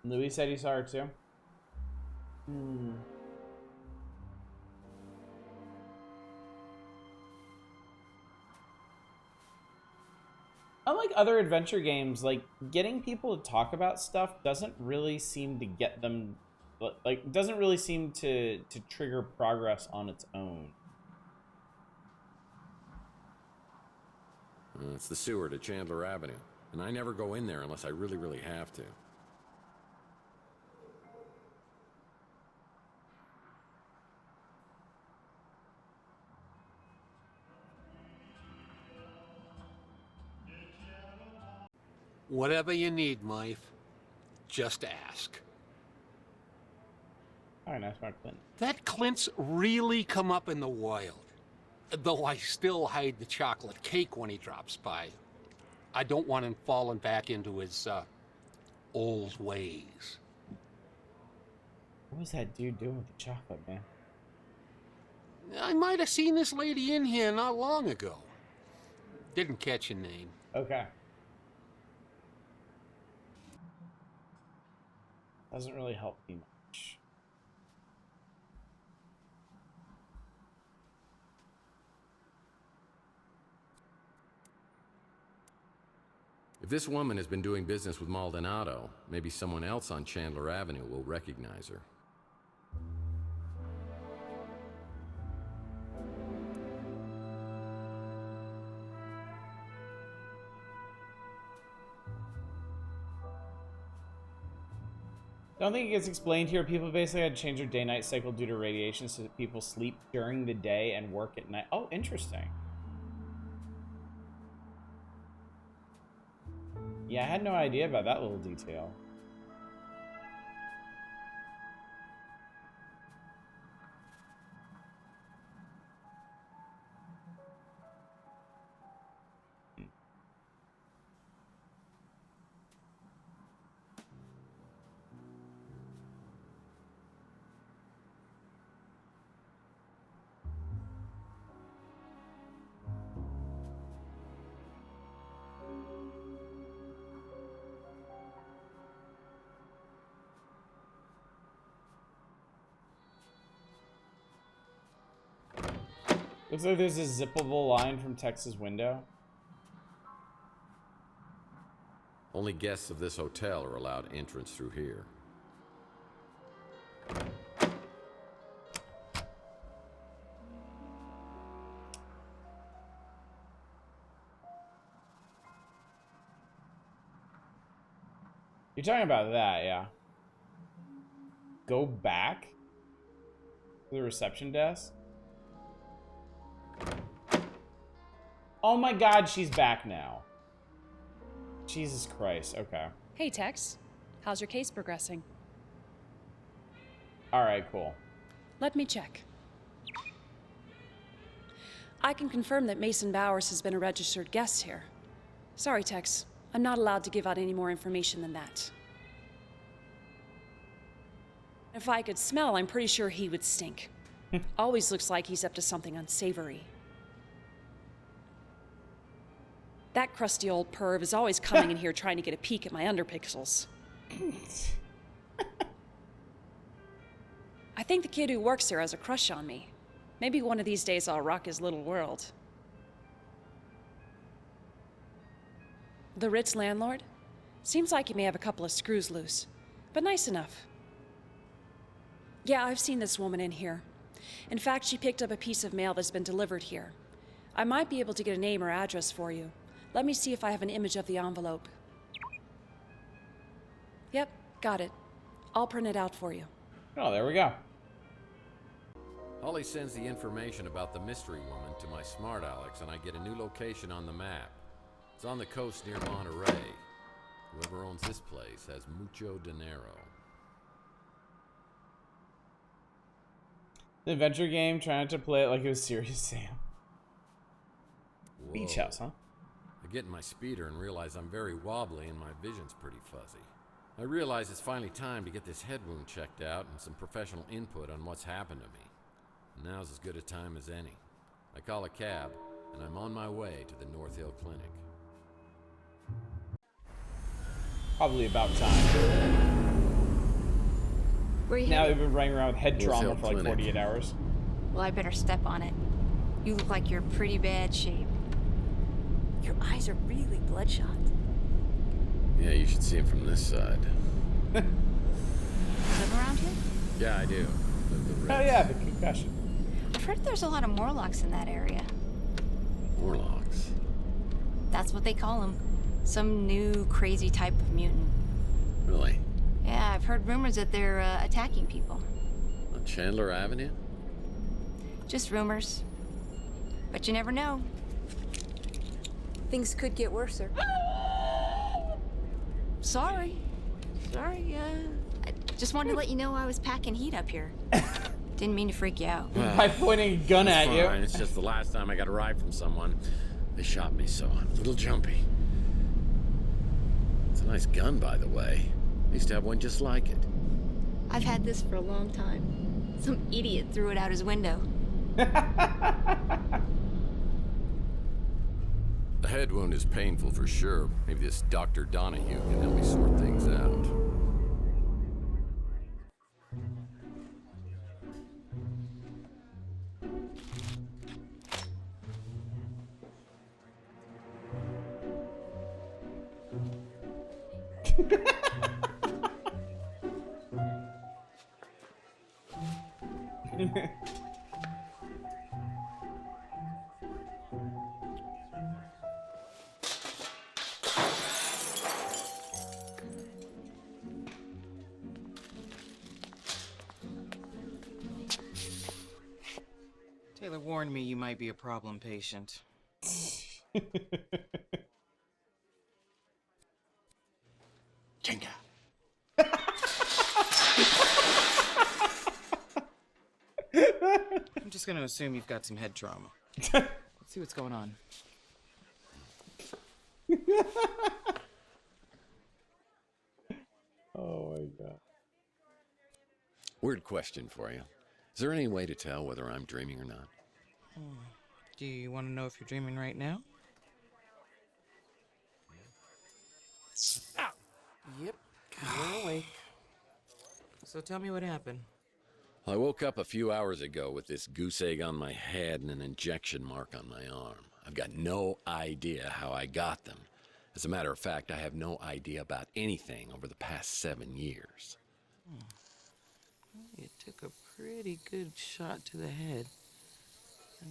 Louis said he saw her too. Unlike other adventure games, like, getting people to talk about stuff doesn't really seem to get them, like, doesn't really seem to trigger progress on its own. It's the sewer to Chandler Avenue, and I never go in there unless I really, really have to. Whatever you need, Mike, just ask. All right, nice one, Clint. That Clint's really come up in the wild. Though I still hide the chocolate cake when he drops by. I don't want him falling back into his, old ways. What was that dude doing with the chocolate, man? I might have seen this lady in here not long ago. Didn't catch your name. Okay. Doesn't really help me much. If this woman has been doing business with Maldonado, maybe someone else on Chandler Avenue will recognize her. Don't think it gets explained here. People basically had to change their day-night cycle due to radiation so that people sleep during the day and work at night. Oh, interesting. Yeah, I had no idea about that little detail. Looks like there's a zippable line from Tex's window. Only guests of this hotel are allowed entrance through here. You're talking about that, yeah. Go back to the reception desk. Oh my god, she's back now. Jesus Christ, okay. Hey, Tex. How's your case progressing? Alright, cool. Let me check. I can confirm that Mason Bowers has been a registered guest here. Sorry, Tex. I'm not allowed to give out any more information than that. If I could smell, I'm pretty sure he would stink. Always looks like he's up to something unsavory. That crusty old perv is always coming in here trying to get a peek at my underpixels. I think the kid who works here has a crush on me. Maybe one of these days I'll rock his little world. The Ritz landlord? Seems like he may have a couple of screws loose, but nice enough. Yeah, I've seen this woman in here. In fact, she picked up a piece of mail that's been delivered here. I might be able to get a name or address for you. Let me see if I have an image of the envelope. Yep, got it. I'll print it out for you. Oh, there we go. Holly sends the information about the mystery woman to my smart Alex, and I get a new location on the map. It's on the coast near Monterey. Whoever owns this place has mucho dinero. The adventure game, trying to play it like it was Serious Sam. Whoa. Beach house, huh? I get in my speeder and realize I'm very wobbly and my vision's pretty fuzzy. I realize it's finally time to get this head wound checked out and some professional input on what's happened to me. And now's as good a time as any. I call a cab, and I'm on my way to the North Hill Clinic. Probably about time. Where you Now headed? they've been running around with head North trauma Hill for like Clinic. 48 hours. Well, I better step on it. You look like you're in pretty bad shape. Your eyes are really bloodshot. Yeah, you should see him from this side. Live around here? Yeah, I do. Oh yeah, the concussion. I've heard there's a lot of Morlocks in that area. Morlocks? That's what they call them. Some new crazy type of mutant. Really? Yeah, I've heard rumors that they're attacking people. On Chandler Avenue? Just rumors. But you never know. Things could get worse, sir. Sorry. Sorry, I just wanted to let you know I was packing heat up here. Didn't mean to freak you out. By pointing a gun at you. Fine. It's just the last time I got a ride from someone, they shot me, so I'm a little jumpy. It's a nice gun, by the way. I used to have one just like it. I've had this for a long time. Some idiot threw it out his window. The head wound is painful for sure. Maybe this Dr. Donahue can help me sort things out. Taylor warned me you might be a problem patient. Jenga. I'm just gonna assume you've got some head trauma. Let's see what's going on. Oh my god. Weird question for you. Is there any way to tell whether I'm dreaming or not? Do you want to know if you're dreaming right now? Yep, you're awake. So tell me what happened. I woke up a few hours ago with this goose egg on my head and an injection mark on my arm. I've got no idea how I got them. As a matter of fact, I have no idea about anything over the past 7 years. You took a pretty good shot to the head.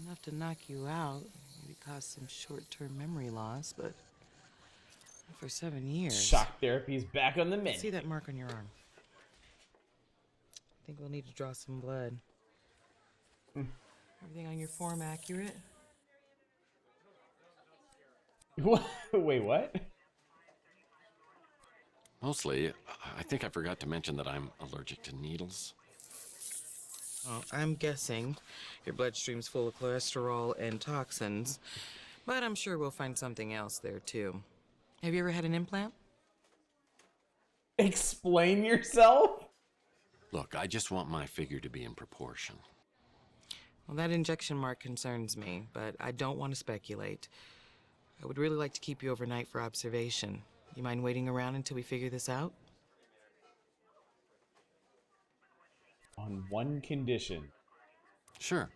Enough to knock you out, maybe cause some short-term memory loss, but not for 7 years. Shock therapy's back on the menu. See that mark on your arm? I think we'll need to draw some blood. Everything on your form accurate? What? Wait, what? Mostly, I think I forgot to mention that I'm allergic to needles. Well, I'm guessing your bloodstream's full of cholesterol and toxins, but I'm sure we'll find something else there too. Have you ever had an implant? Explain yourself? Look, I just want my figure to be in proportion. Well, that injection mark concerns me, but I don't want to speculate. I would really like to keep you overnight for observation. You mind waiting around until we figure this out? On one condition. Sure,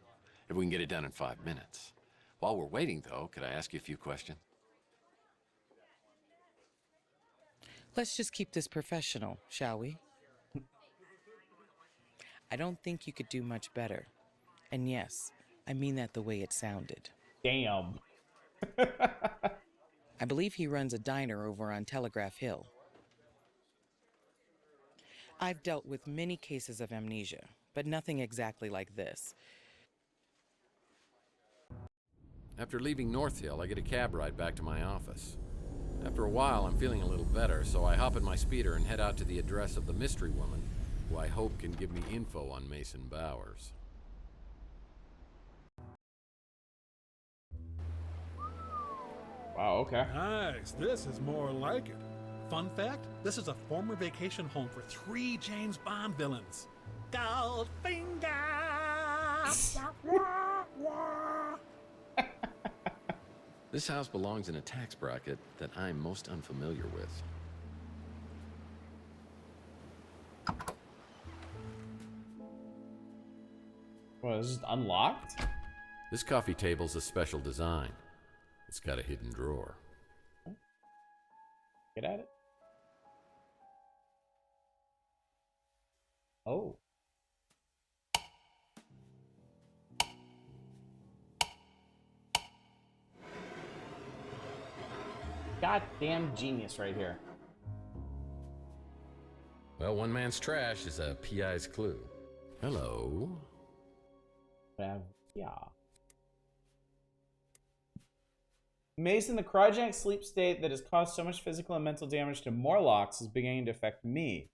if we can get it done in 5 minutes. While we're waiting, though, could I ask you a few questions? Let's just keep this professional, shall we? I don't think you could do much better. And yes, I mean that the way it sounded. Damn. I believe he runs a diner over on Telegraph Hill. I've dealt with many cases of amnesia, but nothing exactly like this. After leaving North Hill, I get a cab ride back to my office. After a while, I'm feeling a little better, so I hop in my speeder and head out to the address of the mystery woman, who I hope can give me info on Mason Bowers. Wow, okay. Nice. This is more like it. Fun fact, this is a former vacation home for 3 James Bond villains. Goldfinger! This house belongs in a tax bracket that I'm most unfamiliar with. Well, is it unlocked? This coffee table's a special design. It's got a hidden drawer. Get at it. Oh. Goddamn genius right here. Well, one man's trash is a PI's clue. Hello. Yeah. Mason, the cryogenic sleep state that has caused so much physical and mental damage to Morlocks is beginning to affect me.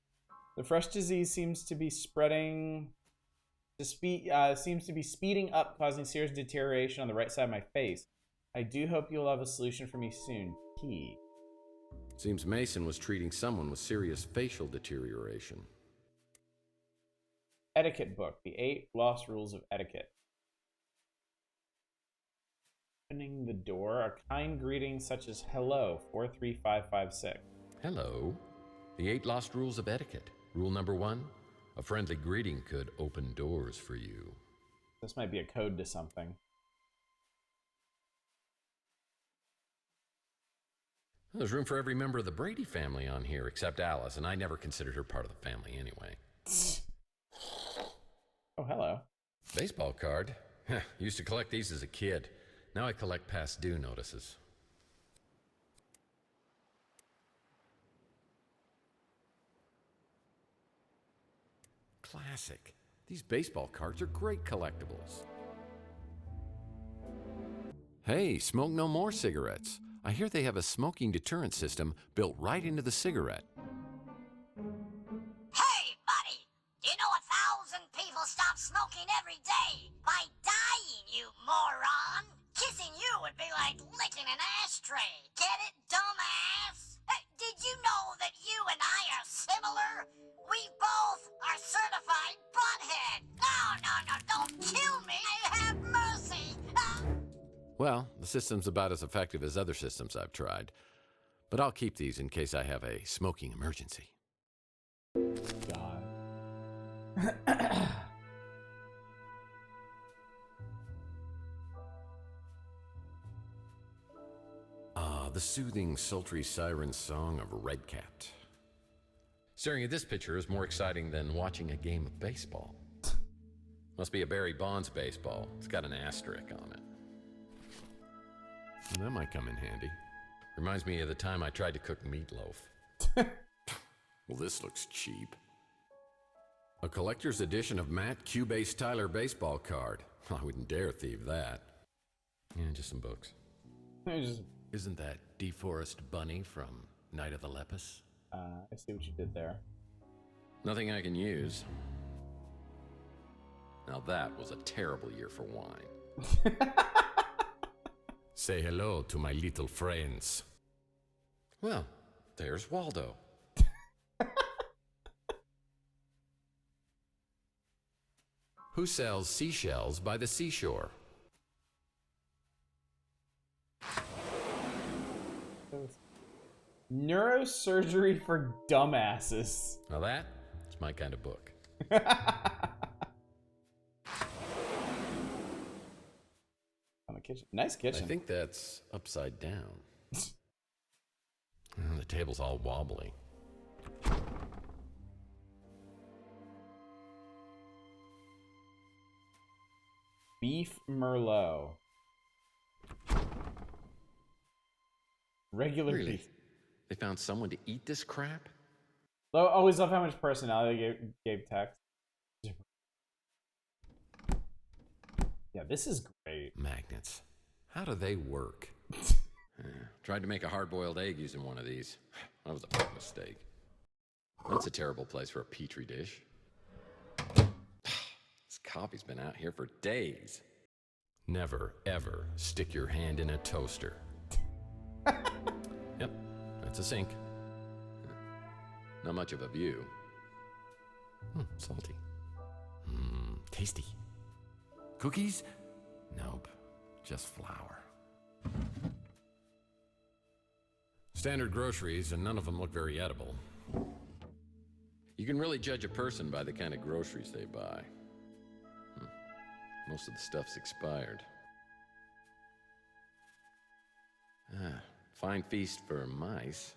The fresh disease seems to be spreading, seems to be speeding up, causing serious deterioration on the right side of my face. I do hope you'll have a solution for me soon. P. Seems Mason was treating someone with serious facial deterioration. Etiquette book, the 8 lost rules of etiquette. Opening the door, a kind greeting such as hello, 43556. Hello. The 8 lost rules of etiquette. Rule number 1, a friendly greeting could open doors for you. This might be a code to something. There's room for every member of the Brady family on here except Alice, and I never considered her part of the family anyway. Oh, hello. Baseball card? Used to collect these as a kid. Now I collect past due notices. Classic. These baseball cards are great collectibles. Hey, smoke no more cigarettes. I hear they have a smoking deterrent system built right into the cigarette. Hey, buddy! Do you know 1,000 people stop smoking every day by dying, you moron? Kissing you would be like licking an ashtray. Get it, dumbass? Hey, did you know that you and I are similar? We both are certified butthead. No, don't kill me. Have mercy. Well, the system's about as effective as other systems I've tried. But I'll keep these in case I have a smoking emergency. God. The soothing, sultry siren song of Redcat. Staring at this picture is more exciting than watching a game of baseball. Must be a Barry Bonds baseball. It's got an asterisk on it. Well, that might come in handy. Reminds me of the time I tried to cook meatloaf. Well, this looks cheap. A collector's edition of Matt Cubase Tyler baseball card. I wouldn't dare thieve that. Yeah, just some books. Isn't that DeForest Bunny from Night of the Lepus? I see what you did there. Nothing I can use. Now that was a terrible year for wine. Say hello to my little friends. Well, there's Waldo. Who sells seashells by the seashore? Neurosurgery for dumbasses. Now that's my kind of book. On the kitchen. Nice kitchen. I think that's upside down. The table's all wobbly. Beef Merlot. Regular Really? beef. They found someone to eat this crap? Always love how much personality they gave text. Yeah, this is great. Magnets. How do they work? Tried to make a hard-boiled egg using one of these. That was a big mistake. That's a terrible place for a petri dish. This coffee's been out here for days. Never, ever stick your hand in a toaster. Yep, that's a sink. Not much of a view. Salty. Tasty. Cookies? Nope, just flour. Standard groceries, and none of them look very edible. You can really judge a person by the kind of groceries they buy. Most of the stuff's expired. Fine feast for mice.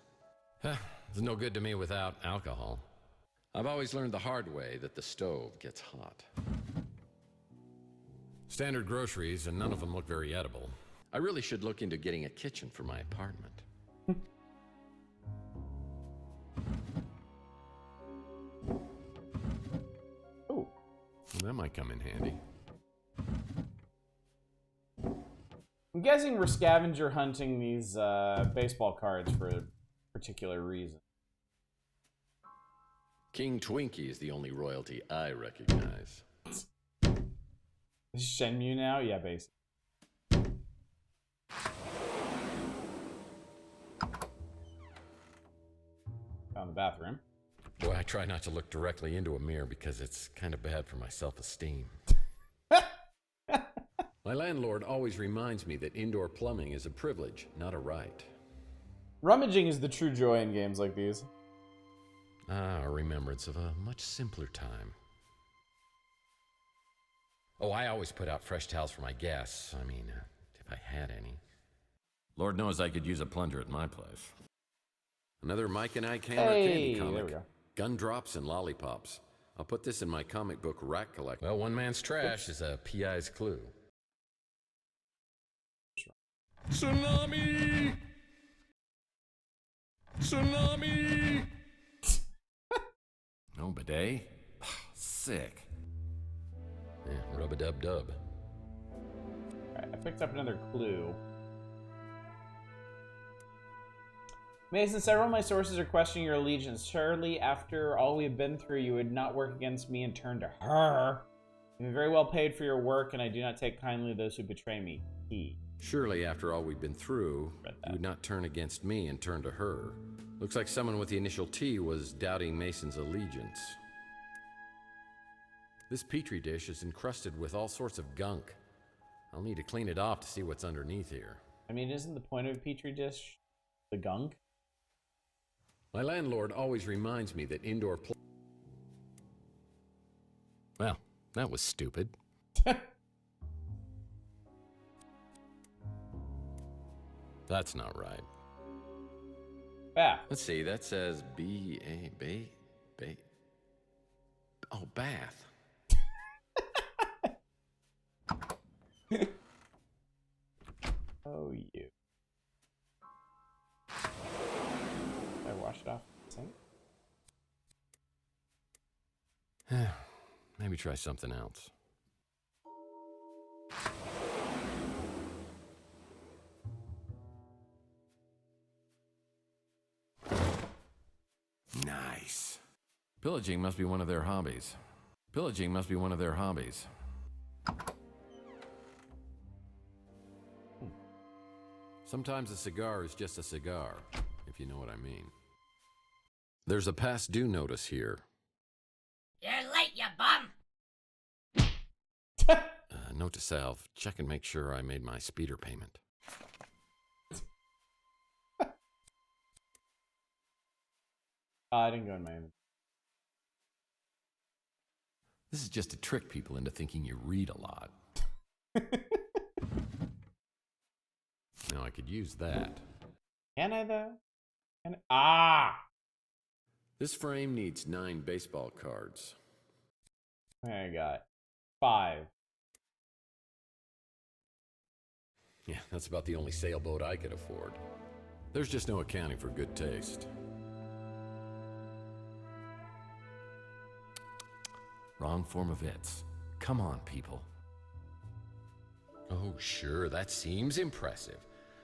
It's no good to me without alcohol. I've always learned the hard way that the stove gets hot. Standard groceries, and none of them look very edible. I really should look into getting a kitchen for my apartment. Oh, Well, that might come in handy. I'm guessing we're scavenger hunting these baseball cards for a particular reason. King Twinkie is the only royalty I recognize. Is Shenmue now? Yeah, basically. Found the bathroom. Boy, I try not to look directly into a mirror because it's kind of bad for my self-esteem. My landlord always reminds me that indoor plumbing is a privilege, not a right. Rummaging is the true joy in games like these. A remembrance of a much simpler time. Oh, I always put out fresh towels for my guests. I mean, if I had any. Lord knows I could use a plunger at my place. Another Mike and Ike Hammer candy comic. There we go. Gumdrops and lollipops. I'll put this in my comic book rack collection. Well, one man's trash is a PI's clue. Tsunami! Tsunami! No bidet? Sick. Yeah, rub-a-dub-dub. Alright, I picked up another clue. Mason, several of my sources are questioning your allegiance. Surely, after all we've been through, you would not work against me and turn to her. You've been very well paid for your work, and I do not take kindly those who betray me. Surely, after all we've been through, you would not turn against me and turn to her. Looks like someone with the initial T was doubting Mason's allegiance. This petri dish is encrusted with all sorts of gunk. I'll need to clean it off to see what's underneath here. I mean, isn't the point of a petri dish the gunk? My landlord always reminds me that indoor Well, that was stupid. That's not right. Bath. Let's see, that says Oh, bath. Oh, you. Did I wash it off the sink? Maybe try something else. Nice. Pillaging must be one of their hobbies. Pillaging must be one of their hobbies. Sometimes a cigar is just a cigar, if you know what I mean. There's a past due notice here. You're late, you bum! note to self, check and make sure I made my speeder payment. I didn't go in my inventory. This is just to trick people into thinking you read a lot. Now I could use that. Can I, though? Ah! This frame needs 9 baseball cards. I got 5. Yeah, that's about the only sailboat I could afford. There's just no accounting for good taste. Wrong form of its. Come on, people. Oh, sure, that seems impressive.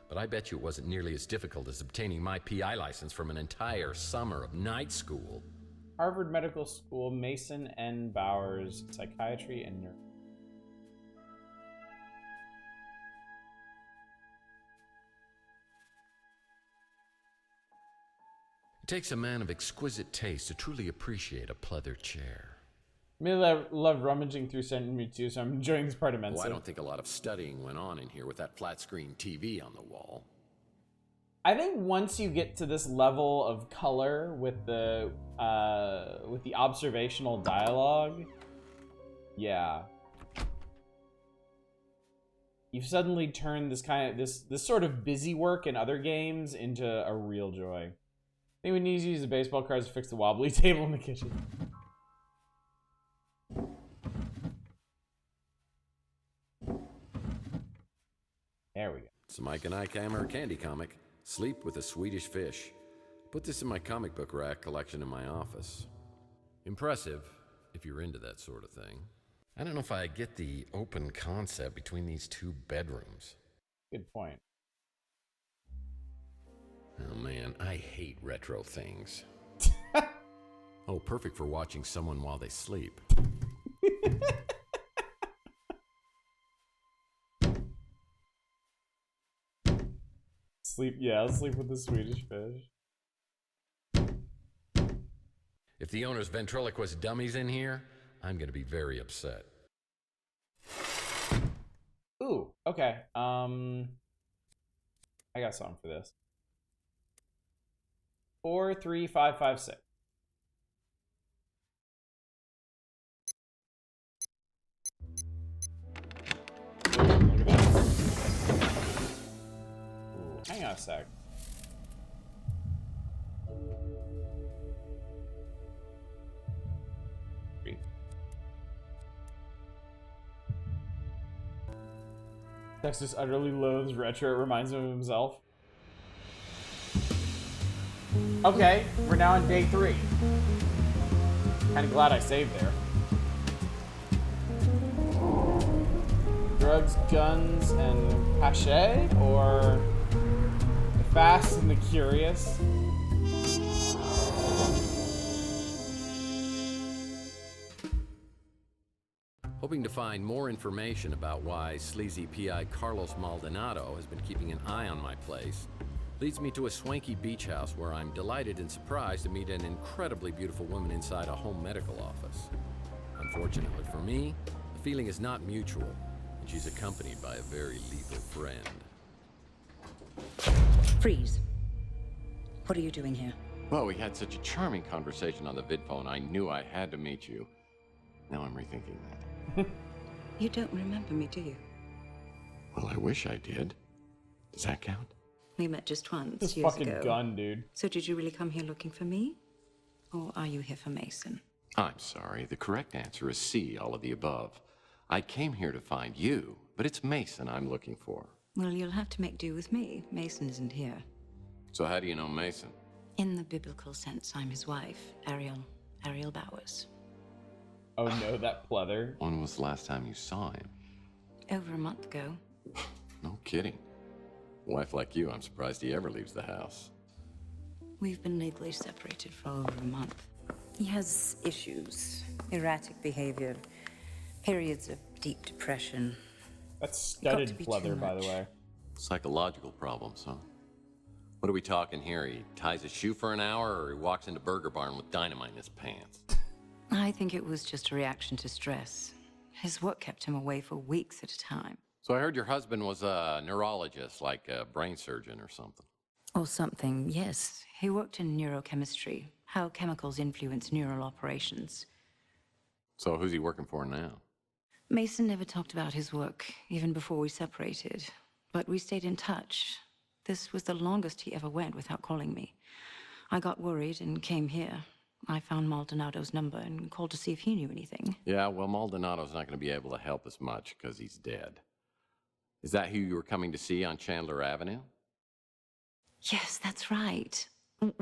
But I bet you it wasn't nearly as difficult as obtaining my PI license from an entire summer of night school. Harvard Medical School, Mason N. Bowers, Psychiatry and Nursing. It takes a man of exquisite taste to truly appreciate a pleather chair. I really love rummaging through Sentry too, so I'm enjoying this part immensely. Oh, I don't think a lot of studying went on in here with that flat screen TV on the wall. I think once you get to this level of color with the observational dialogue, yeah, you've suddenly turned this sort of busy work in other games into a real joy. I think we need to use the baseball cards to fix the wobbly table in the kitchen. There we go. It's a Mike and Ike Hammer candy comic. Sleep with a Swedish Fish. Put this in my comic book rack collection in my office. Impressive, if you're into that sort of thing. I don't know if I get the open concept between these 2 bedrooms. Good point. Oh man, I hate retro things. Oh, perfect for watching someone while they sleep. Sleep with the Swedish Fish. If the owner's ventriloquist dummies in here, I'm gonna be very upset. Ooh, okay. I got something for this. 4, 3, 5, 5, 6. Look at that. Ooh, hang on a sec. Texas utterly loathes retro. It reminds him of himself. Okay, we're now on day 3. Kind of glad I saved there. Drugs, guns, and cachet, or the fast and the curious. Hoping to find more information about why sleazy PI Carlos Maldonado has been keeping an eye on my place leads me to a swanky beach house where I'm delighted and surprised to meet an incredibly beautiful woman inside a home medical office. Unfortunately for me, the feeling is not mutual, and she's accompanied by a very lethal friend. Freeze. What are you doing here? Well, we had such a charming conversation on the vidphone, I knew I had to meet you. Now I'm rethinking that. You don't remember me, do you? Well, I wish I did. Does that count? We met just once, This years fucking ago. gun, dude. So did you really come here looking for me? Or are you here for Mason? I'm sorry. The correct answer is C, all of the above. I came here to find you, but it's Mason I'm looking for. Well, you'll have to make do with me. Mason isn't here. So how do you know Mason? In the biblical sense, I'm his wife, Ariel Bowers. Oh no, that pleather. When was the last time you saw him? Over a month ago. No kidding. A wife like you, I'm surprised he ever leaves the house. We've been legally separated for over a month. He has issues, erratic behavior, periods of deep depression. That's studded pleather, by the way. Psychological problems, huh? What are we talking here? He ties a shoe for an hour, or he walks into Burger Barn with dynamite in his pants? I think it was just a reaction to stress. His work kept him away for weeks at a time. So I heard your husband was a neurologist, like a brain surgeon or something. Or something, yes. He worked in neurochemistry, how chemicals influence neural operations. So who's he working for now? Mason never talked about his work, even before we separated. But we stayed in touch. This was the longest he ever went without calling me. I got worried and came here. I found Maldonado's number and called to see if he knew anything. Yeah, well, Maldonado's not going to be able to help us much because he's dead. Is that who you were coming to see on Chandler Avenue? Yes, that's right.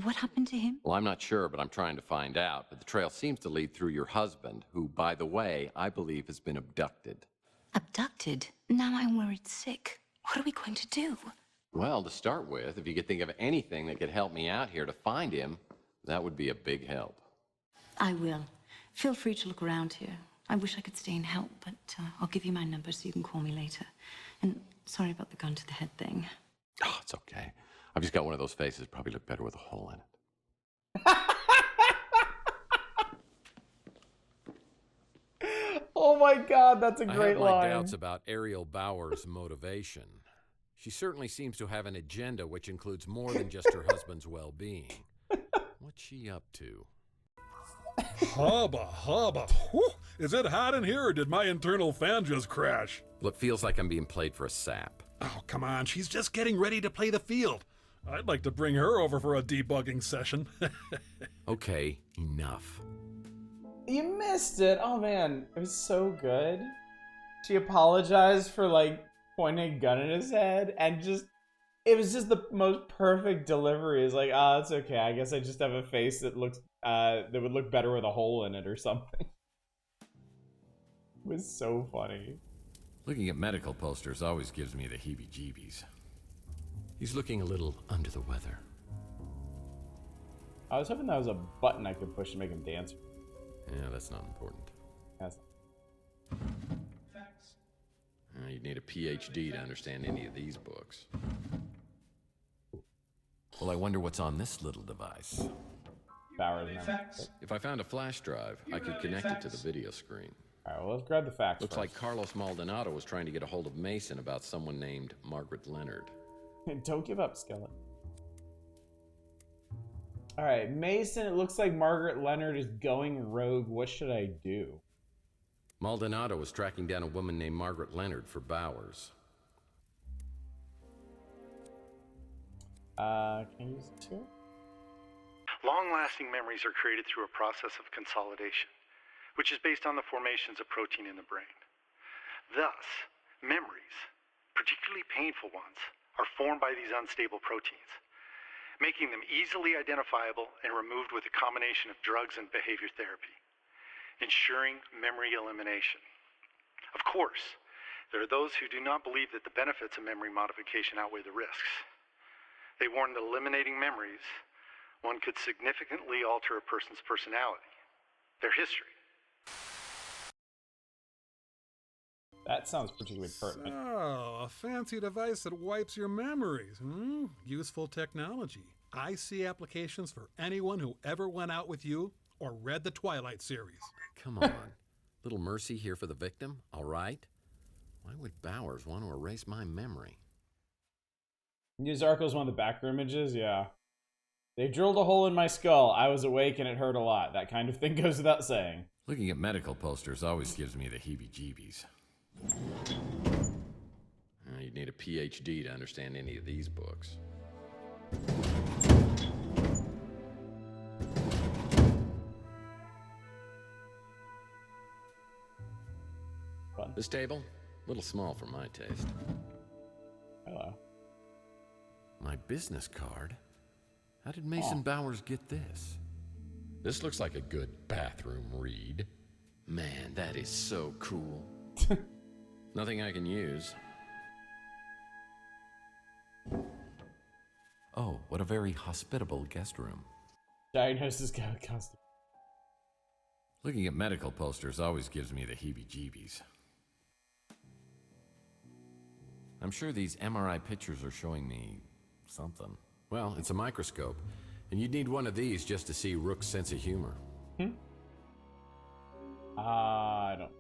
What happened to him? Well, I'm not sure, but I'm trying to find out. But the trail seems to lead through your husband, who, by the way, I believe has been abducted. Abducted? Now I'm worried sick. What are we going to do? Well, to start with, if you could think of anything that could help me out here to find him, that would be a big help. I will. Feel free to look around here. I wish I could stay and help, but I'll give you my number so you can call me later. And sorry about the gun to the head thing. Oh, it's okay. I've just got one of those faces. Probably look better with a hole in it. Oh my God, that's a great line. I have my doubts about Ariel Bauer's motivation. She certainly seems to have an agenda which includes more than just her husband's well-being. What's she up to? Hubba, hubba. Whew. Is it hot in here, or did my internal fan just crash? Well, it feels like I'm being played for a sap. Oh, come on. She's just getting ready to play the field. I'd like to bring her over for a debugging session. Okay, enough. You missed it. Oh man, it was so good. She apologized for like pointing a gun at his head, and it was just the most perfect delivery. It's like, ah, it's okay. I guess I just have a face that looks that would look better with a hole in it or something. It was so funny. Looking at medical posters always gives me the heebie-jeebies. He's looking a little under the weather. I was hoping that was a button I could push to make him dance. Yeah, that's not important. That's... You'd need a PhD to understand any of these books. Well, I wonder what's on this little device. If I found a flash drive, I could connect it to the video screen. All right, well, let's grab the facts Looks first. like Carlos Maldonado was trying to get a hold of Mason about someone named Margaret Leonard. Don't give up, Skillet. All right, Mason, it looks like Margaret Leonard is going rogue. What should I do? Maldonado was tracking down a woman named Margaret Leonard for Bowers. Can I use it too? Long-lasting memories are created through a process of consolidation, which is based on the formations of protein in the brain. Thus, memories, particularly painful ones, are formed by these unstable proteins, making them easily identifiable and removed with a combination of drugs and behavior therapy, ensuring memory elimination. Of course, there are those who do not believe that the benefits of memory modification outweigh the risks. They warn that eliminating memories, one could significantly alter a person's personality, their history. That sounds particularly pertinent. Oh, a fancy device that wipes your memories. Useful technology. I see applications for anyone who ever went out with you or read the Twilight series. Come on. Little mercy here for the victim, all right? Why would Bowers want to erase my memory? News articles, one of the backroom images, yeah. They drilled a hole in my skull. I was awake and it hurt a lot. That kind of thing goes without saying. Looking at medical posters always gives me the heebie-jeebies. You'd need a PhD to understand any of these books. Fun. This table, a little small for my taste. Hello. My business card? How did Mason Bowers get this? This looks like a good bathroom read. Man, that is so cool. Nothing I can use. Oh, what a very hospitable guest room. Diagnosis guide custom. Looking at medical posters always gives me the heebie-jeebies. I'm sure these MRI pictures are showing me something. Well, it's a microscope, and you'd need one of these just to see Rook's sense of humor. I don't.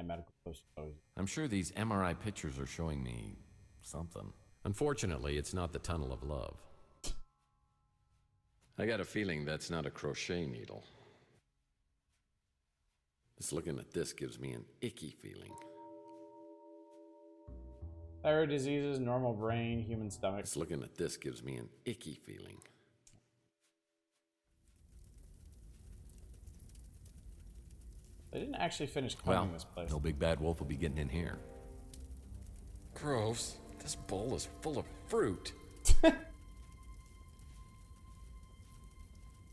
and medical post-exposure. I'm sure these MRI pictures are showing me something. Unfortunately, it's not the tunnel of love. I got a feeling that's not a crochet needle. Just looking at this gives me an icky feeling. Thyroid diseases, normal brain, human stomach. Just looking at this gives me an icky feeling. They didn't actually finish cleaning this place. No big bad wolf will be getting in here. Gross. This bowl is full of fruit.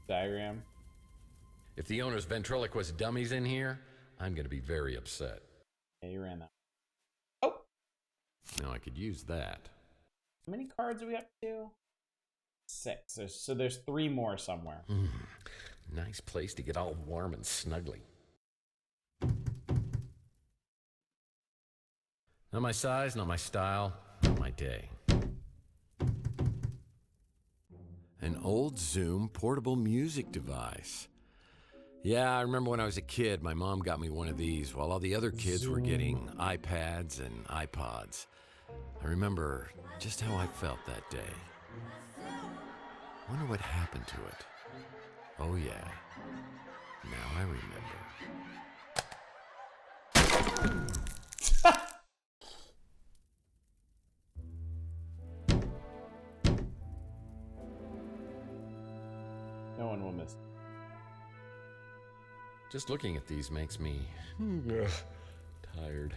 Diagram. If the owner's ventriloquist dummies in here, I'm going to be very upset. Yeah, you ran that. Now I could use that. How many cards are we up to? 6. So there's 3 more somewhere. Nice place to get all warm and snuggly. Not my size, not my style, not my day. An old Zoom portable music device. Yeah, I remember when I was a kid, my mom got me one of these while all the other kids were getting iPads and iPods. I remember just how I felt that day. Wonder what happened to it. Oh yeah, now I remember. No one will miss it. Just looking at these makes me tired.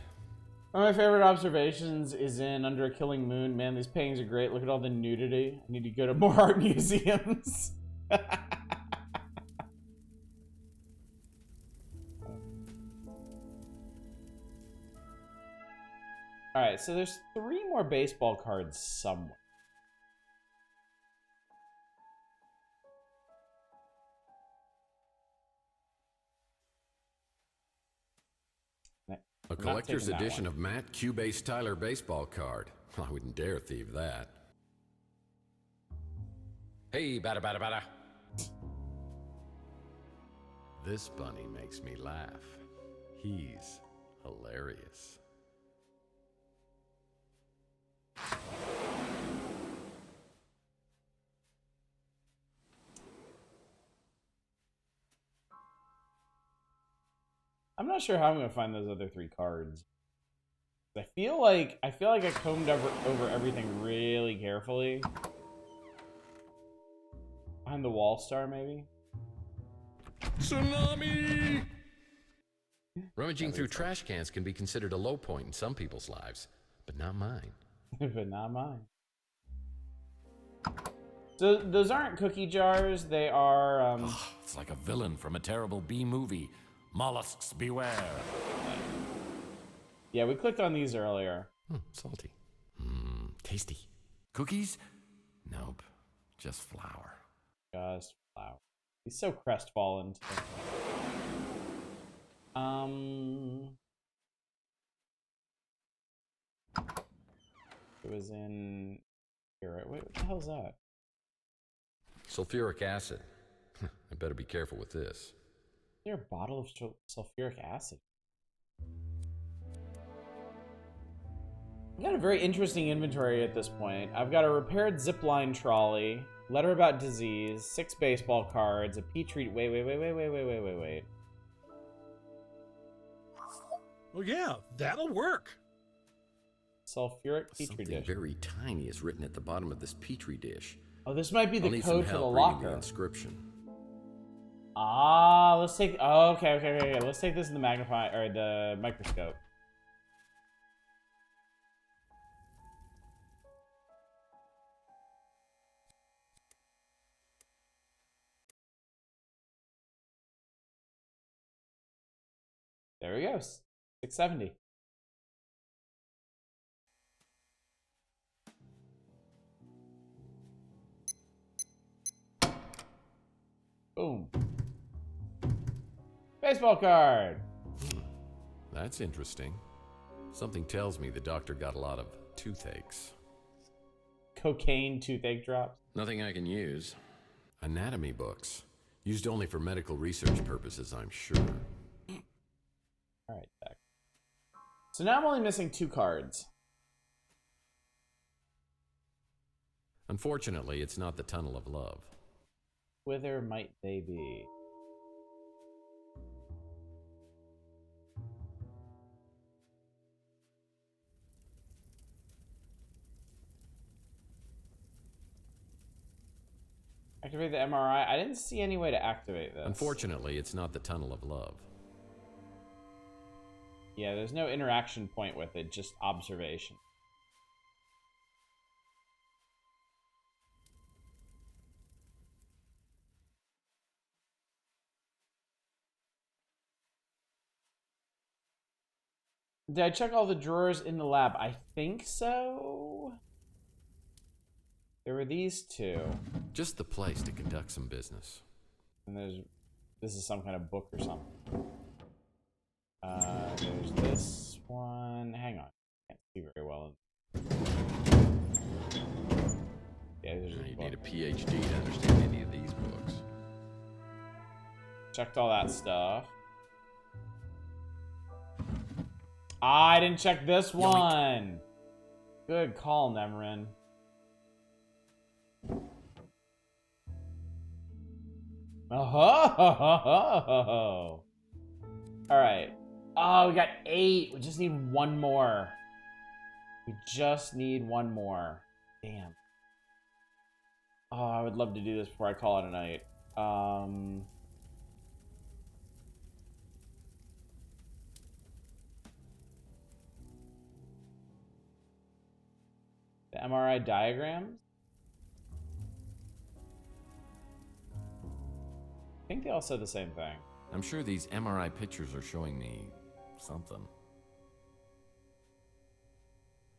One of my favorite observations is in Under a Killing Moon. Man, these paintings are great. Look at all the nudity. I need to go to more art museums. Alright, so there's 3 more baseball cards somewhere. A collector's edition of Matt Cubase Tyler baseball card. I wouldn't dare thieve that. Hey, batter, batter, batter. This bunny makes me laugh. He's hilarious. I'm not sure how I'm gonna find those other 3 cards. I feel like I combed over everything really carefully. Behind the wall star, maybe? Tsunami! Rummaging through trash cans can be considered a low point in some people's lives, but not mine. But not mine. So those aren't cookie jars, they are It's like a villain from a terrible B movie. Mollusks beware. Yeah, we clicked on these earlier. Salty. Tasty. Cookies? Nope. Just flour. Just flour. He's so crestfallen. It was in here, right? Wait, what the hell's that? Sulfuric acid. I better be careful with this. Is there a bottle of sulfuric acid? I've got a very interesting inventory at this point. I've got a repaired zipline trolley, letter about disease, 6 baseball cards, a petri... Wait. Well, yeah, that'll work. Sulfuric petri Something dish. very tiny is written at the bottom of this petri dish. Oh, this might be I'll the need code some for the help reading locker. the inscription. Ah, let's take... Oh, okay. Let's take this in the or the microscope. There we go. 670. Boom. Baseball card. That's interesting. Something tells me the doctor got a lot of toothaches. Cocaine toothache drops. Nothing I can use. Anatomy books. Used only for medical research purposes, I'm sure. Alright, Zach. So now I'm only missing 2 cards. Unfortunately, it's not the Tunnel of Love. Whither might they be? Activate the MRI. I didn't see any way to activate this. Unfortunately, it's not the Tunnel of Love. Yeah, there's no interaction point with it, just observation. Did I check all the drawers in the lab? I think so. There were these 2. Just the place to conduct some business. And this is some kind of book or something. There's this one. Hang on. Can't see very well. Yeah, there's You need a PhD to understand any of these books. Checked all that stuff. I didn't check this one. Good call, Nemerin. Oh. All right. Oh, we got 8. We just need 1 more. We just need 1 more. Damn. Oh, I would love to do this before I call it a night. The MRI diagrams? I think they all said the same thing. I'm sure these MRI pictures are showing me something.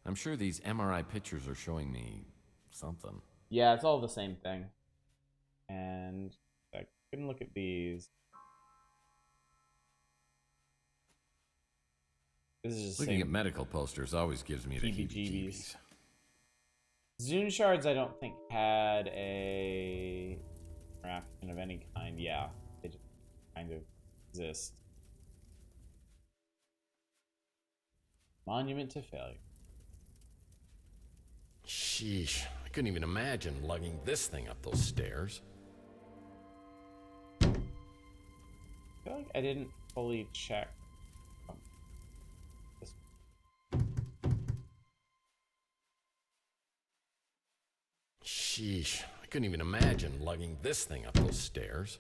I'm sure these MRI pictures are showing me something. Yeah, it's all the same thing. And I couldn't look at these. This is just Looking at medical posters always gives me the heebie-jeebies. Zune shards, I don't think had a interaction of any kind. Yeah, they just kind of exist. Monument to failure. Sheesh, I couldn't even imagine lugging this thing up those stairs. I feel like I didn't fully check. Sheesh, I couldn't even imagine lugging this thing up those stairs.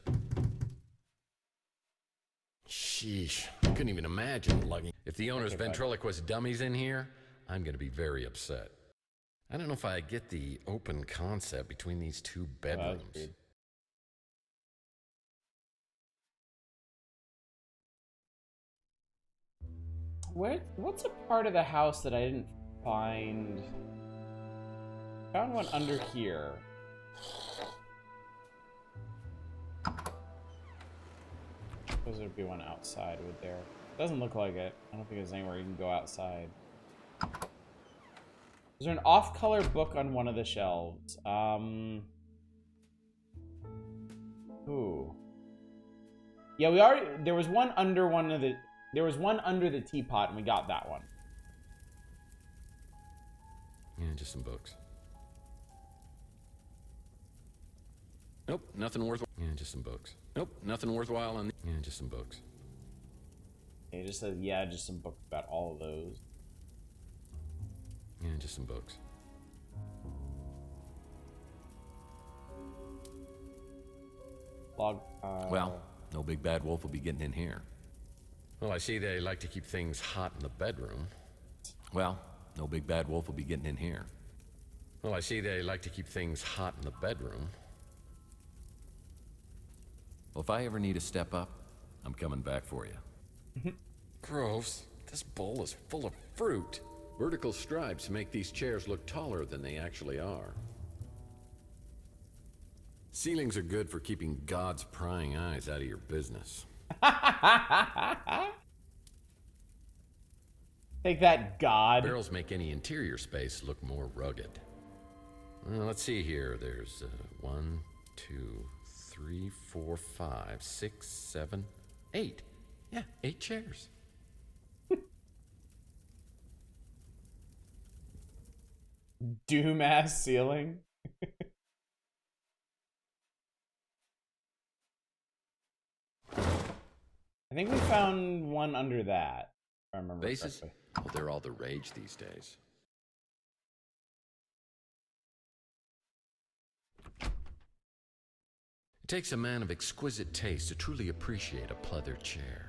Sheesh, I couldn't even imagine lugging... If the owner's ventriloquist dummy's in here, I'm gonna be very upset. I don't know if I get the open concept between these 2 bedrooms. What's a part of the house that I didn't find? Found one under here. Suppose there'd be one outside, would there? Doesn't look like it. I don't think there's anywhere you can go outside. Is there an off-color book on one of the shelves? Ooh. Yeah, we already... There was one under one of the... There was one under the teapot, and we got that one. Yeah, just some books. Nope, nothing worthwhile. Yeah, just some books. Nope, nothing worthwhile on the... Yeah, just some books. It just says, yeah, just some books about all of those. Yeah, just some books. Log, Well, no big bad wolf will be getting in here. Well, I see they like to keep things hot in the bedroom. Well, no big bad wolf will be getting in here. Well, I see they like to keep things hot in the bedroom. Well, if I ever need to step up, I'm coming back for you. Gross. This bowl is full of fruit. Vertical stripes make these chairs look taller than they actually are. Ceilings are good for keeping God's prying eyes out of your business. Take that, God. Barrels make any interior space look more rugged. Well, let's see here. There's 1, 2, 3, 4, 5, 6, 7, 8. Yeah, 8 chairs. Doom ass ceiling. I think we found one under that, if I remember Bases? correctly. Well, they're all the rage these days. It takes a man of exquisite taste to truly appreciate a pleather chair.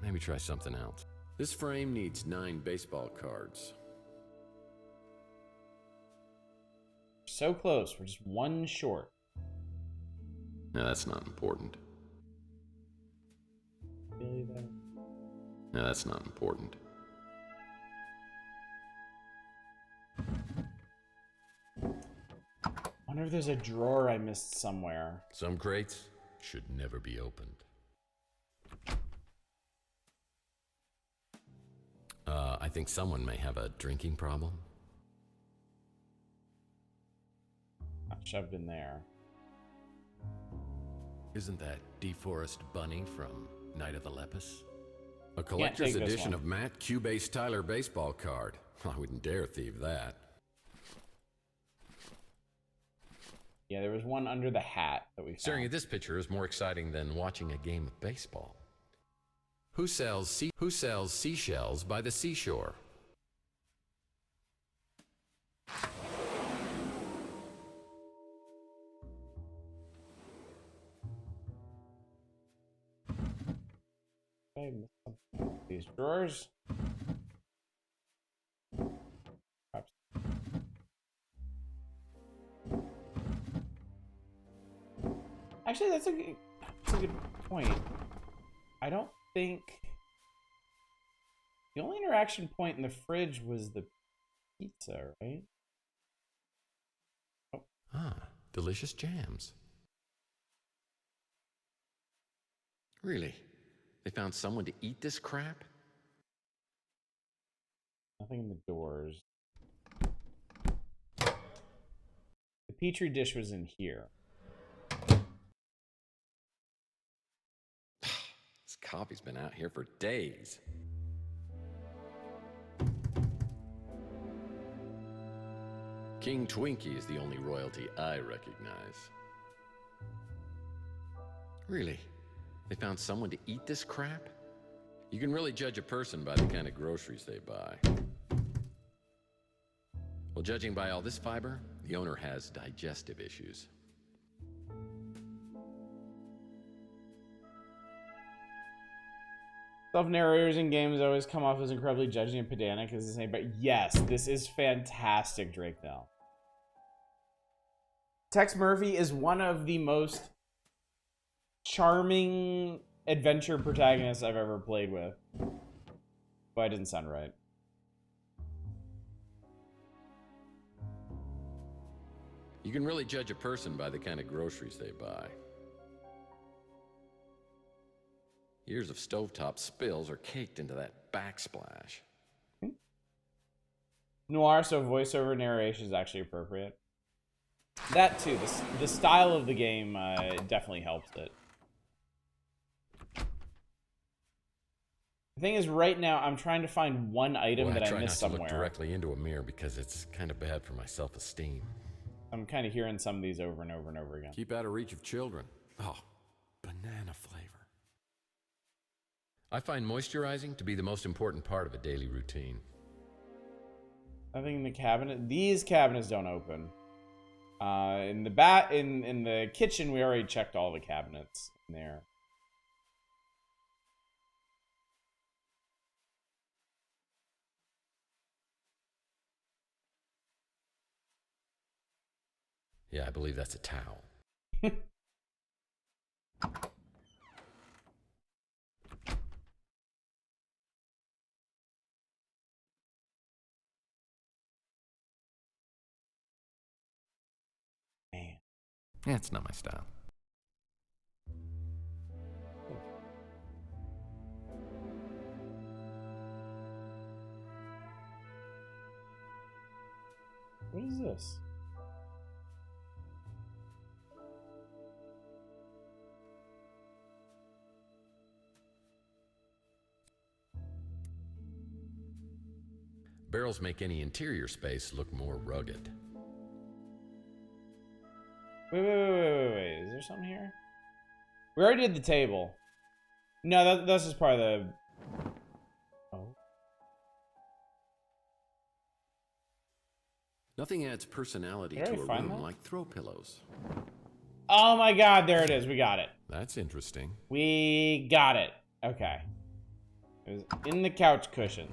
Maybe try something else. This frame needs 9 baseball cards. So close. We're just one short. No, that's not important. Really, though? No, that's not important. I wonder if there's a drawer I missed somewhere. Some crates should never be opened. I think someone may have a drinking problem. Not shoved in there. Isn't that DeForest Bunny from Night of the Lepus? A Can't collector's take this edition one. of Matt Cubase Tyler baseball card. I wouldn't dare thieve that. Yeah, there was one under the hat that we found. Staring at this picture is more exciting than watching a game of baseball. Who sells seashells by the seashore? Okay, missed some of these drawers. Perhaps. Actually, that's a good point. I don't think the only interaction point in the fridge was the pizza, right? Oh. Ah, delicious jams. Really? They found someone to eat this crap? Nothing in the doors. The petri dish was in here. This coffee's been out here for days. King Twinkie is the only royalty I recognize. Really? They found someone to eat this crap? You can really judge a person by the kind of groceries they buy. Well, judging by all this fiber, the owner has digestive issues. Self-narrators in games always come off as incredibly judging and pedantic, as the same, but yes, this is fantastic, Drake Bell. Tex Murphy is one of the most charming adventure protagonists I've ever played with. Well, it didn't sound right. You can really judge a person by the kind of groceries they buy. Years of stovetop spills are caked into that backsplash. Noir, so voiceover narration is actually appropriate. That too, the style of the game definitely helps it. The thing is, right now, I'm trying to find one item that I missed somewhere. Look directly into a mirror because it's kind of bad for my self-esteem. I'm kind of hearing some of these over and over and over again. Keep out of reach of children. Oh, banana flavor. I find moisturizing to be the most important part of a daily routine. Nothing in the cabinet. These cabinets don't open. In the kitchen, we already checked all the cabinets in there. Yeah, I believe that's a towel. Man. Yeah, it's not my style. What is this? barrels make any interior space look more rugged. Wait. Is there something here? We already did the table. No, that's just part of the... Oh. Nothing adds personality Did I to a find room that? like throw pillows. Oh my god, there it is. We got it. That's interesting. We got it. Okay. It was in the couch cushion.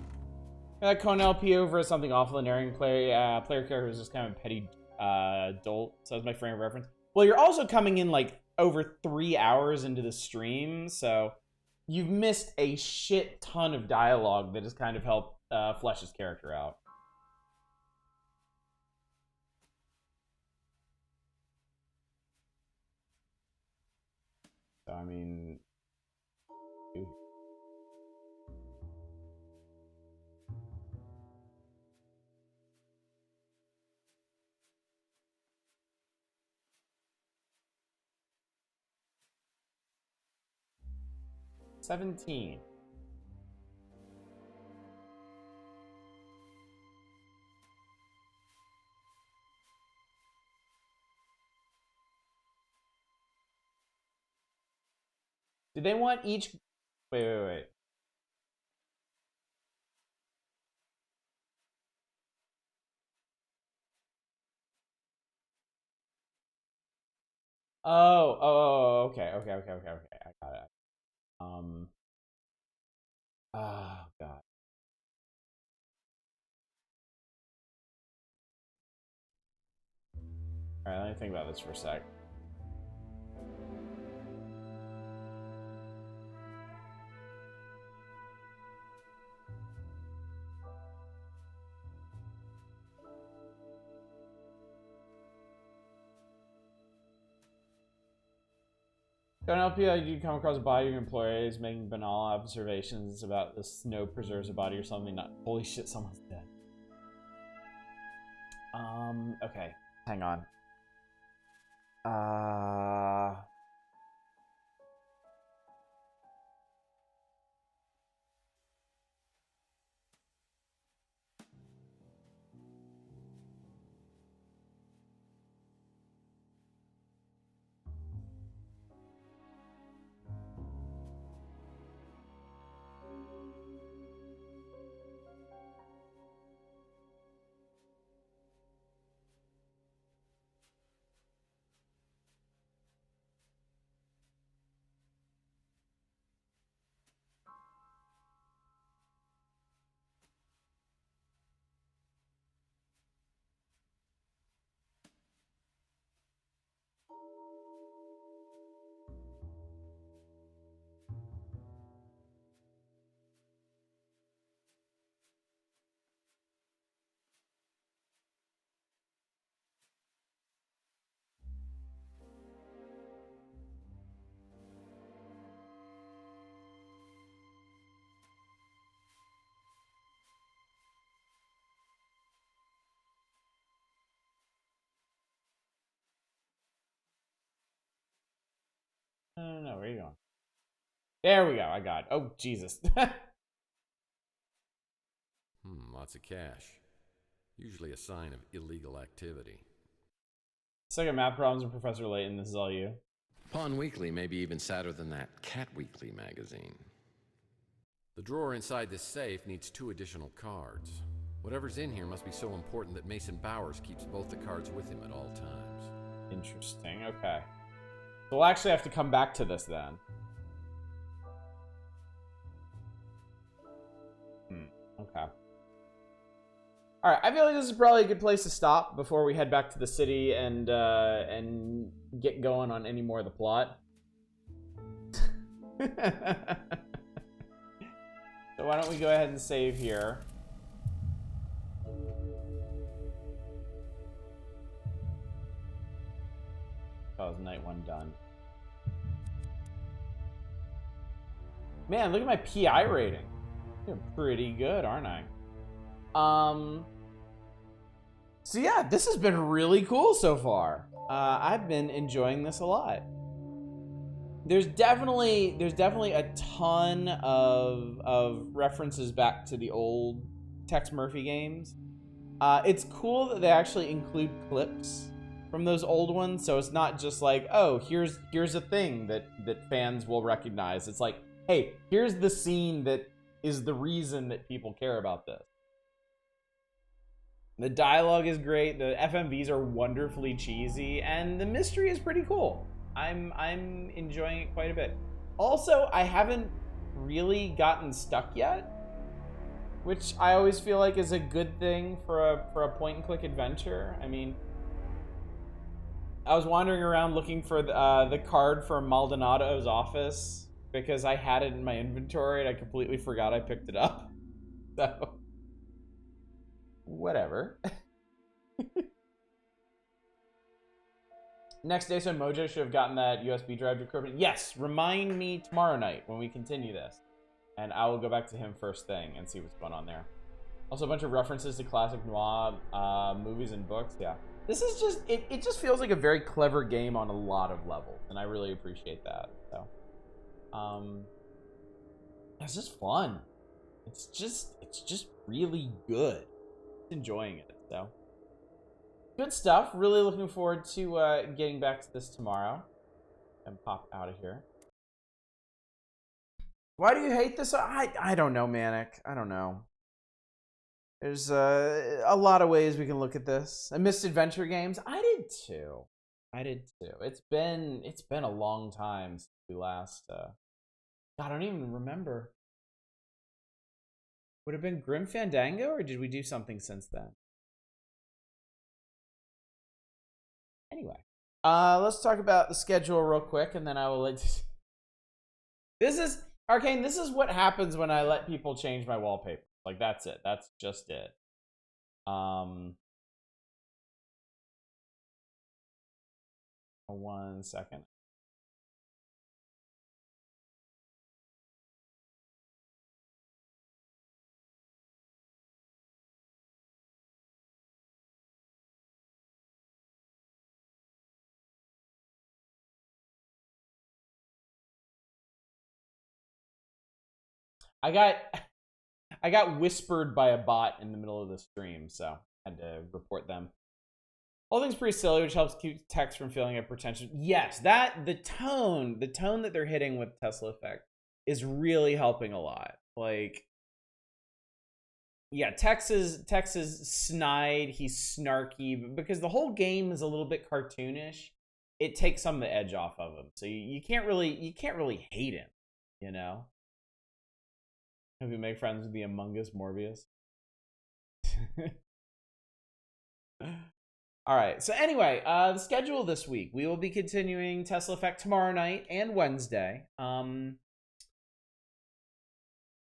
That Cornell P over as something awful and narrating player character who's just kind of a petty dolt. So that's my frame of reference. Well, you're also coming in like over 3 hours into the stream, so you've missed a shit ton of dialogue that has kind of helped flesh his character out. So, I mean... Dude. $17. Do they want each... Wait. Oh, okay. I got it. Oh, God. Alright, let me think about this for a sec. Don't help you. You come across a body of your employees making banal observations about the snow preserves a body or something. Not holy shit, someone's dead. Okay, hang on. No, where are you going? There we go, I got it. Oh, Jesus. Lots of cash. Usually a sign of illegal activity. Second math problems with Professor Layton, this is all you. Pawn Weekly may be even sadder than that Cat Weekly magazine. The drawer inside this safe needs 2 additional cards. Whatever's in here must be so important that Mason Bowers keeps both the cards with him at all times. Interesting, okay. So we'll actually have to come back to this then. Okay. Alright, I feel like this is probably a good place to stop before we head back to the city and get going on any more of the plot. So why don't we go ahead and save here. That was night 1 done. Man, look at my PI rating. I'm pretty good, aren't I? So yeah, this has been really cool so far. I've been enjoying this a lot. There's definitely a ton of references back to the old Tex Murphy games. It's cool that they actually include clips from those old ones, so it's not just like, oh, here's a thing that fans will recognize. It's like, hey, here's the scene that is the reason that people care about this. The dialogue is great, the FMVs are wonderfully cheesy, and the mystery is pretty cool. I'm enjoying it quite a bit. Also, I haven't really gotten stuck yet, which I always feel like is a good thing for a point-and-click adventure. I mean, I was wandering around looking for the card for Maldonado's office because I had it in my inventory and I completely forgot I picked it up. So, whatever. Next day, so Mojo should have gotten that USB drive decrypted. Yes, remind me tomorrow night when we continue this. And I will go back to him first thing and see what's going on there. Also, a bunch of references to classic noir movies and books. Yeah. This is just, it just feels like a very clever game on a lot of levels. And I really appreciate that. So, it's just fun. It's just really good. Enjoying it, so. Good stuff. Really looking forward to getting back to this tomorrow. And pop out of here. Why do you hate this? I don't know, Manic. I don't know. There's a lot of ways we can look at this. I missed adventure games. I did too. It's been a long time since we last. God, I don't even remember. Would it have been Grim Fandango, or did we do something since then? Anyway, let's talk about the schedule real quick, and then I will let. This is Arcane. This is what happens when I let people change my wallpaper. Like, that's it. That's just it. 1 second. I got whispered by a bot in the middle of the stream, so I had to report them. All things pretty silly, which helps keep text from feeling like pretension. Yes, the tone that they're hitting with Tesla Effect is really helping a lot. Like, yeah, Tex is snide, he's snarky, but because the whole game is a little bit cartoonish, it takes some of the edge off of him. So you can't really hate him, you know? Have you make friends with the Among Us Morbius? All right. So anyway, the schedule this week. We will be continuing Tesla Effect tomorrow night and Wednesday. I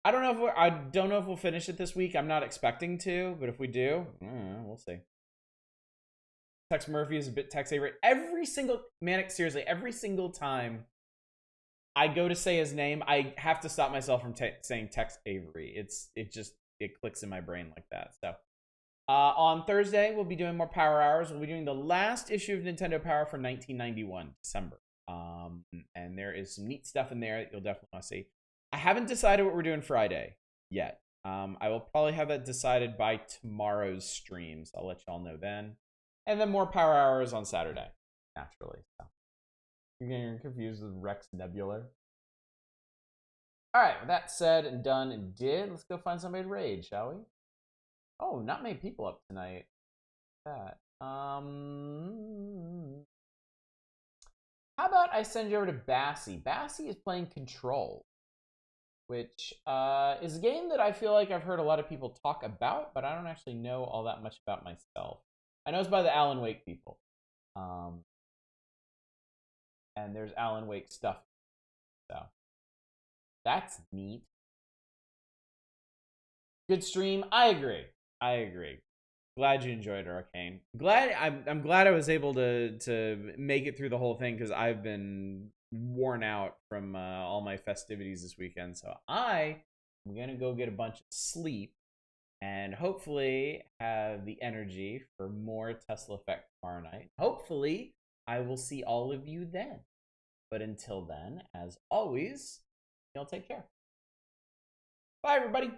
don't know if we'll finish it this week. I'm not expecting to, but if we do, we'll see. Tex Murphy is a bit Tex Avery. Seriously, every single time I go to say his name, I have to stop myself from saying Tex Avery. It clicks in my brain like that. So on Thursday, we'll be doing more Power Hours. We'll be doing the last issue of Nintendo Power for 1991, December. And there is some neat stuff in there that you'll definitely want to see. I haven't decided what we're doing Friday yet. I will probably have that decided by tomorrow's streams. I'll let y'all know then. And then more Power Hours on Saturday, naturally. So. You're getting confused with Rex Nebular. All right, with that said and done and did, let's go find somebody to raid, shall we? Oh, not many people up tonight. That. How about I send you over to Bassy? Bassy is playing Control, which is a game that I feel like I've heard a lot of people talk about, but I don't actually know all that much about myself. I know it's by the Alan Wake people. And there's Alan Wake stuff. So that's neat. Good stream. I agree. Glad you enjoyed Arcane. I'm glad I was able to make it through the whole thing, because I've been worn out from all my festivities this weekend. So I am gonna go get a bunch of sleep and hopefully have the energy for more Tesla Effect tomorrow night. Hopefully I will see all of you then. But until then, as always, y'all take care. Bye, everybody.